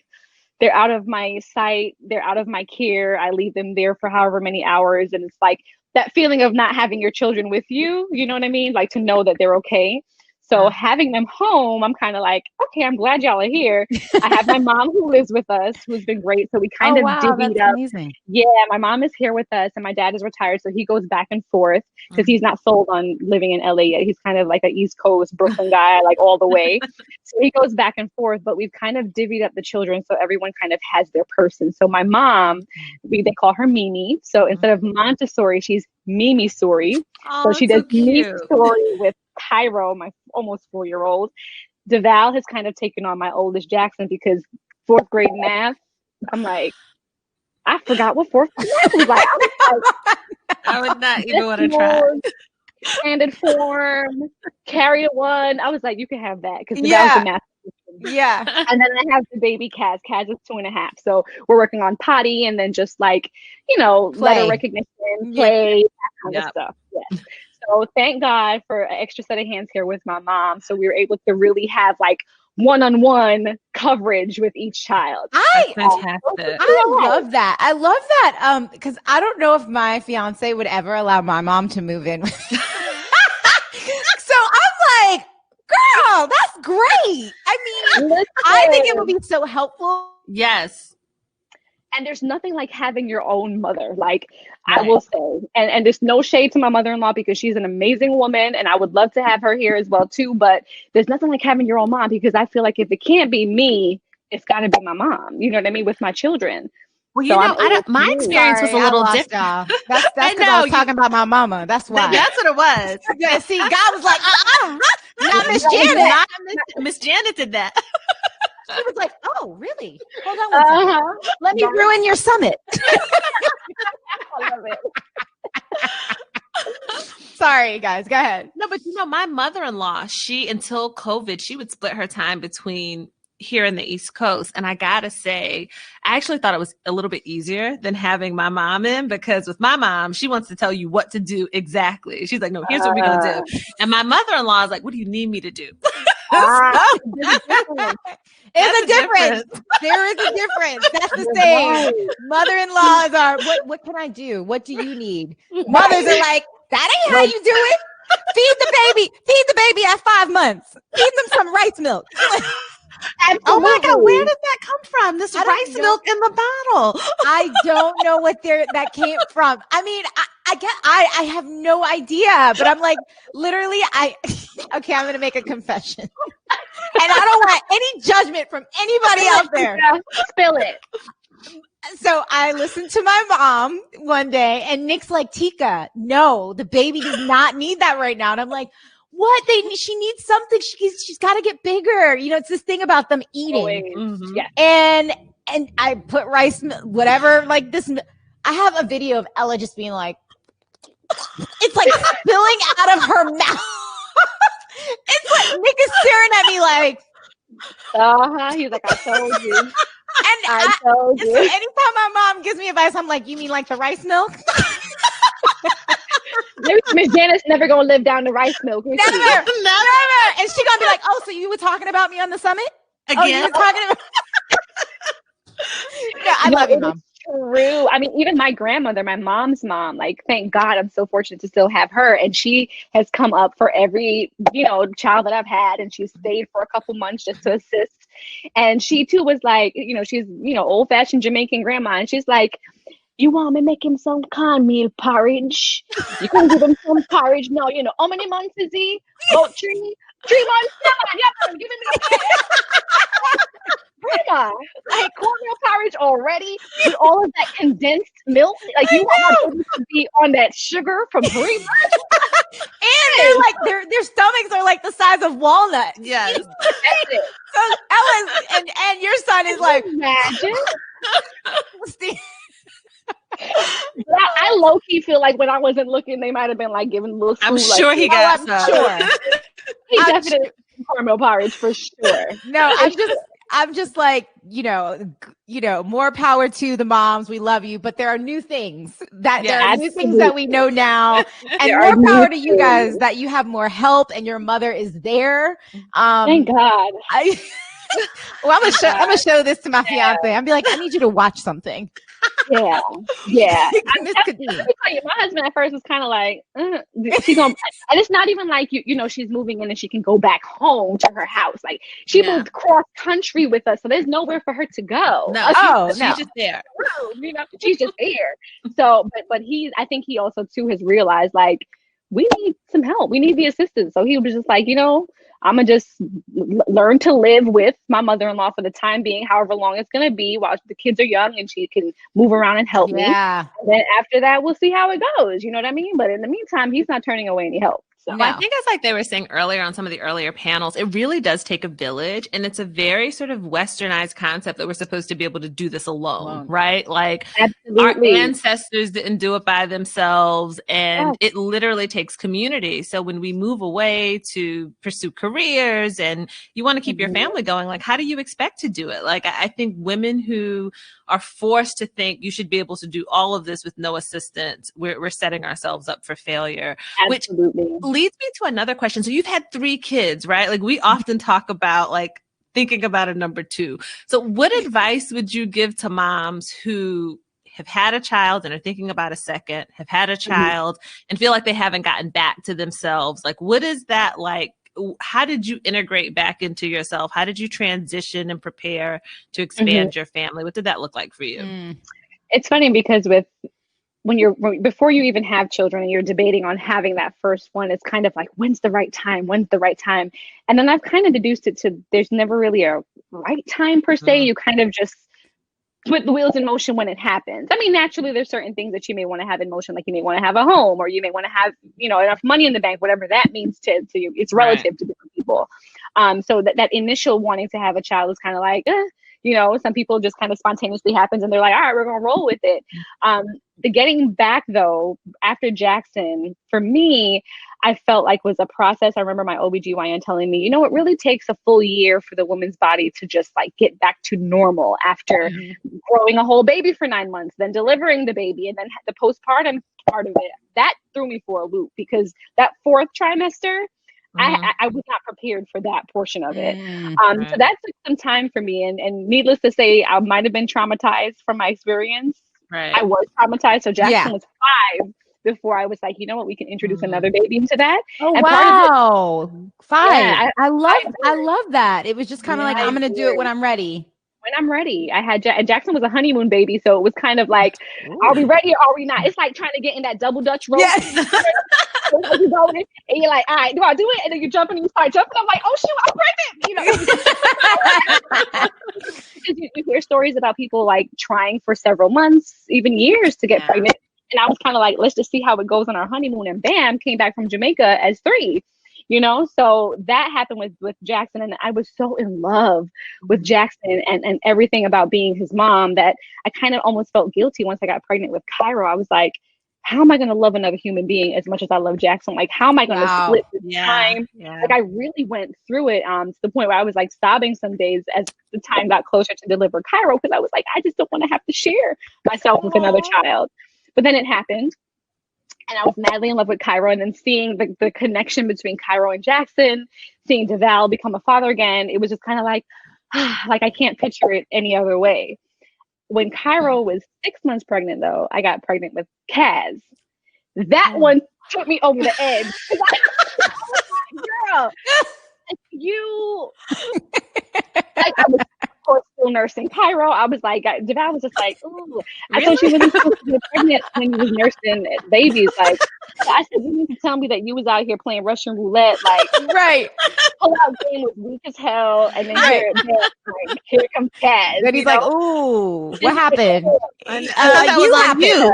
U: they're out of my sight, they're out of my care. I leave them there for however many hours. And it's like that feeling of not having your children with you, you know what I mean? Like, to know that they're okay. So having them home, I'm kind of like, okay, I'm glad y'all are here. I have my mom who lives with us, who's been great. So we kind of divvied up.
D: Amazing.
U: Yeah, my mom is here with us and my dad is retired. So he goes back and forth because he's not sold on living in LA yet. He's kind of like an East Coast Brooklyn guy, like all the way. So he goes back and forth, but we've kind of divvied up the children. So everyone kind of has their person. So my mom, they call her Mimi. So instead of Montessori, she's Mimi Sori. So she does Mimi Sori with Cairo, my almost 4-year-old. Deval has kind of taken on my oldest Jackson because 4th grade math, I'm like, I forgot what 4th grade math was like.
D: I would not even want to try.
U: Candid form, carry a 1. I was like, you can have that because Deval's the math.
F: Yeah.
U: And then I have the baby Kaz. Kaz is 2.5. So we're working on potty and then just like, letter recognition, play, that kind of stuff. Yeah. So thank God for an extra set of hands here with my mom. So we were able to really have like one-on-one coverage with each child.
D: Fantastic.
F: I love that. I love that. Because I don't know if my fiance would ever allow my mom to move in. So I'm like, girl, that's great. I mean, I think it would be so helpful.
D: Yes.
U: And there's nothing like having your own mother, like I will say, and there's no shade to my mother-in-law because she's an amazing woman and I would love to have her here as well too. But there's nothing like having your own mom because I feel like if it can't be me, it's got to be my mom. You know what I mean? With my children.
D: Well, my experience was a little different.
F: That's because I was talking about my mama. That's why.
D: That's what it was.
F: Yeah, see, God was like, not Miss Janet.
D: Miss Janet did that.
F: She was like, oh, really? Hold on one second. Let me ruin your summit.
U: I love it.
F: Sorry, guys. Go ahead.
D: No, but my mother-in-law, until COVID, she would split her time between here in the East Coast. And I gotta say, I actually thought it was a little bit easier than having my mom in because with my mom, she wants to tell you what to do exactly. She's like, no, here's what we're gonna do. And my mother-in-law is like, what do you need me to do?
F: There's a difference. There is a difference. That's the same. Mother-in-laws are, what can I do? What do you need? Mothers are like, that ain't how you do it. Feed the baby at 5 months. Feed them some rice milk.
U: Absolutely.
D: Oh my God, where did that come from? This rice milk in the bottle.
F: I don't know what that came from. I mean, I have no idea, but I'm like, literally, okay, I'm going to make a confession. And I don't want any judgment from anybody out there.
U: Yeah, spill it.
F: So I listened to my mom one day and Nick's like, Tika, no, the baby does not need that right now. And I'm like, what? She needs something. She's got to get bigger. It's this thing about them eating.
U: Mm-hmm. Yeah.
F: And I put rice, whatever, like this. I have a video of Ella just being like, it's like spilling out of her mouth. It's like Nick is staring at me like,
U: He's like, I told you.
F: And
U: I told you.
F: So anytime my mom gives me advice, I'm like, you mean like the rice milk?
U: Miss Janet's never gonna live down the rice milk.
F: Never. And she gonna be like, oh, so you were talking about me on the summit?
D: Again?
F: Oh, you were talking about I love you, Mom.
U: True. I mean, even my grandmother, my mom's mom, like, thank God I'm so fortunate to still have her. And she has come up for every, child that I've had. And she stayed for a couple months just to assist. And she too was like, she's, old fashioned Jamaican grandma. And she's like, you want me to make him some cornmeal porridge? You can give him some porridge now. How many months is he? About 3? Dream on, yep, giving me Grandma, like cornmeal porridge already with all of that condensed milk. Like you want my baby to be on that sugar from very much.
F: And they're like their stomachs are like the size of walnuts.
D: Yes.
F: So Ella's and your son is like
U: imagine. I low key feel like when I wasn't looking, they might have been like giving little.
D: I'm
U: food,
D: sure
U: like,
D: he got
U: I'm
D: some.
U: sure. He definitely caramel porridge for sure.
F: No, I'm just like, more power to the moms. We love you, but there are new things there are new things that we know now, and more power to you guys that you have more help and your mother is there.
U: Thank God.
F: I'm gonna show this to my fiance. I'm be like, I need you to watch something.
U: Yeah. Let me tell you, my husband at first was kind of like, she's gonna, and it's not even like she's moving in and she can go back home to her house. Like she moved cross country with us, so there's nowhere for her to go.
D: No, she's just there.
U: She's just there. So, but I think he also too has realized like we need some help. We need the assistance. So he was just like, I'm gonna just learn to live with my mother-in-law for the time being, however long it's gonna be, while the kids are young and she can move around and help me. And then after that, we'll see how it goes. You know what I mean? But in the meantime, he's not turning away any help. So.
D: Well, I think as like they were saying earlier on some of the earlier panels, it really does take a village, and it's a very sort of westernized concept that we're supposed to be able to do this alone. Right? Like
U: Absolutely.
D: Our ancestors didn't do it by themselves, and it literally takes community. So when we move away to pursue careers and you want to keep your family going, like how do you expect to do it? Like I think women who are forced to think you should be able to do all of this with no assistance, we're setting ourselves up for failure.
U: Absolutely.
D: Which leads me to another question. So you've had 3 kids, right? Like we often talk about like thinking about a number 2. So what advice would you give to moms who have had a child and are thinking about a second, have had a child and feel like they haven't gotten back to themselves? Like, what is that like? How did you integrate back into yourself? How did you transition and prepare to expand your family? What did that look like for you?
U: It's funny because before you even have children and you're debating on having that first one, it's kind of like, when's the right time? When's the right time? And then I've kind of deduced it to there's never really a right time per se. You kind of just put the wheels in motion when it happens. I mean, naturally, there's certain things that you may want to have in motion, like you may want to have a home, or you may want to have, enough money in the bank, whatever that means to you. It's relative to different people. So that initial wanting to have a child is kind of like, some people just kind of spontaneously happens and they're like, all right, we're going to roll with it. The getting back though, after Jackson, for me, I felt like was a process. I remember my OBGYN telling me, it really takes a full year for the woman's body to just like get back to normal after growing a whole baby for 9 months, then delivering the baby, and then the postpartum part of it. That threw me for a loop because that 4th trimester, I was not prepared for that portion of it. So that took some time for me. And needless to say, I might have been traumatized from my experience.
D: Right.
U: I was traumatized. So Jackson was 5 before I was like, you know what, we can introduce another baby into that.
F: Oh,
U: and
F: wow. 5.
U: Yeah,
F: I love that. It was just kind of like, I'm going to do it when I'm ready.
U: When I'm ready. I had Jackson was a honeymoon baby, so it was kind of like, are we ready or are we not? It's like trying to get in that double Dutch rope. Yes. You go in, and you're like, all right, do I do it? And then you jump and you start jumping. I'm like, oh shoot, I'm pregnant. You hear stories about people like trying for several months, even years to get pregnant. And I was kind of like, let's just see how it goes on our honeymoon. And bam, came back from Jamaica as 3. So that happened with Jackson, and I was so in love with Jackson and everything about being his mom that I kind of almost felt guilty once I got pregnant with Cairo. I was like, how am I going to love another human being as much as I love Jackson? Like, how am I going to split this time? Like, I really went through it to the point where I was like sobbing some days as the time got closer to deliver Cairo, because I was like, I just don't want to have to share myself with another child. But then it happened. And I was madly in love with Cairo, and then seeing the connection between Cairo and Jackson, seeing Deval become a father again, it was just kind of like I can't picture it any other way. When Cairo was 6 months pregnant, though, I got pregnant with Kaz. That one took me over the edge. Girl, you, I was of course school nurse in Cairo. I was like, Devon was just like, ooh, I thought you wasn't supposed to get pregnant when you was nursing babies. Like, I said, you need to tell me that you was out here playing Russian roulette. Like,
F: right.
U: Pull out game was weak as hell. And then here comes Kaz.
F: Then he's like, ooh, what happened?
D: that was on you.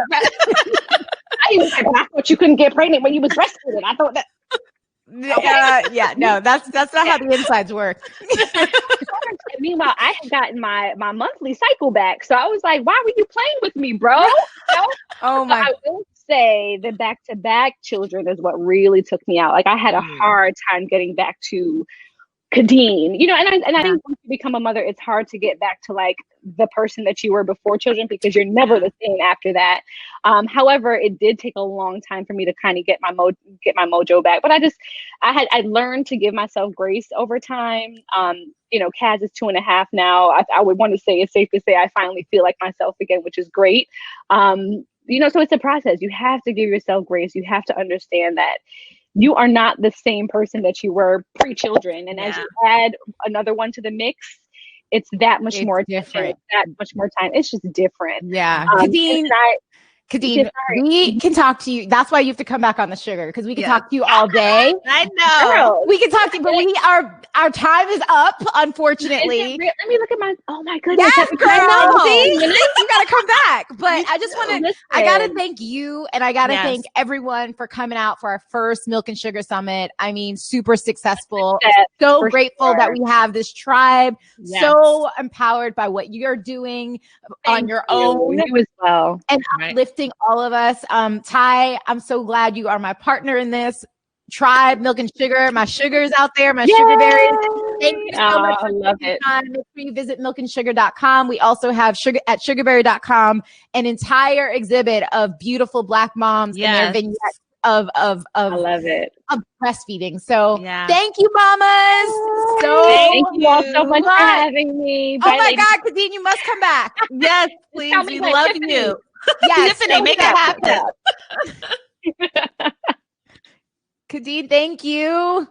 U: I thought you couldn't get pregnant when you was breastfeeding. I thought that.
F: Yeah, no, that's not how the insides work.
U: Meanwhile, I had gotten my monthly cycle back, so I was like, "Why were you playing with me, bro?" You know?
F: Oh my!
U: I will say the back-to-back children is what really took me out. Like I had a hard time getting back to Kadeen, you know, and I think once you become a mother, it's hard to get back to like the person that you were before children because you're never the same after that. However, it did take a long time for me to kind of get my mojo back. But I learned to give myself grace over time. You know, Kaz is 2.5 now. I would want to say it's safe to say I finally feel like myself again, which is great. You know, so it's a process. You have to give yourself grace. You have to understand that you are not the same person that you were pre-children. And as you add another one to the mix, it's that much more different. That much more time. It's just different.
F: Yeah. Kadeen, we can talk to you. That's why you have to come back on the sugar because we can talk to you all day.
D: I know.
F: We can talk to you, but our time is up, unfortunately.
U: Let me look at my. Oh my goodness!
F: Yes, girl. You gotta come back. But I just want to. I gotta thank you, and I gotta thank everyone for coming out for our first Milk and Sugar Summit. I mean, super successful. So grateful that we have this tribe.
U: Yes.
F: So empowered by what you're doing on your own.
U: You as well.
F: And uplifting all of us. Ty, I'm so glad you are my partner in this tribe, Milk and Sugar. My sugars out there, my Sugaberries. Thank you so much for taking time. Make sure you visit milkandsugar.com. We also have at sugaberry.com an entire exhibit of beautiful Black moms and their vignettes of I
U: love it.
F: Of breastfeeding. So thank you, mamas.
U: Thank you all so much for having me.
F: Oh my God, Kadeen, you must come back.
D: Yes, please. We love you.
F: Yes,
D: Tiffany, make it happen.
F: Kadeen, thank you.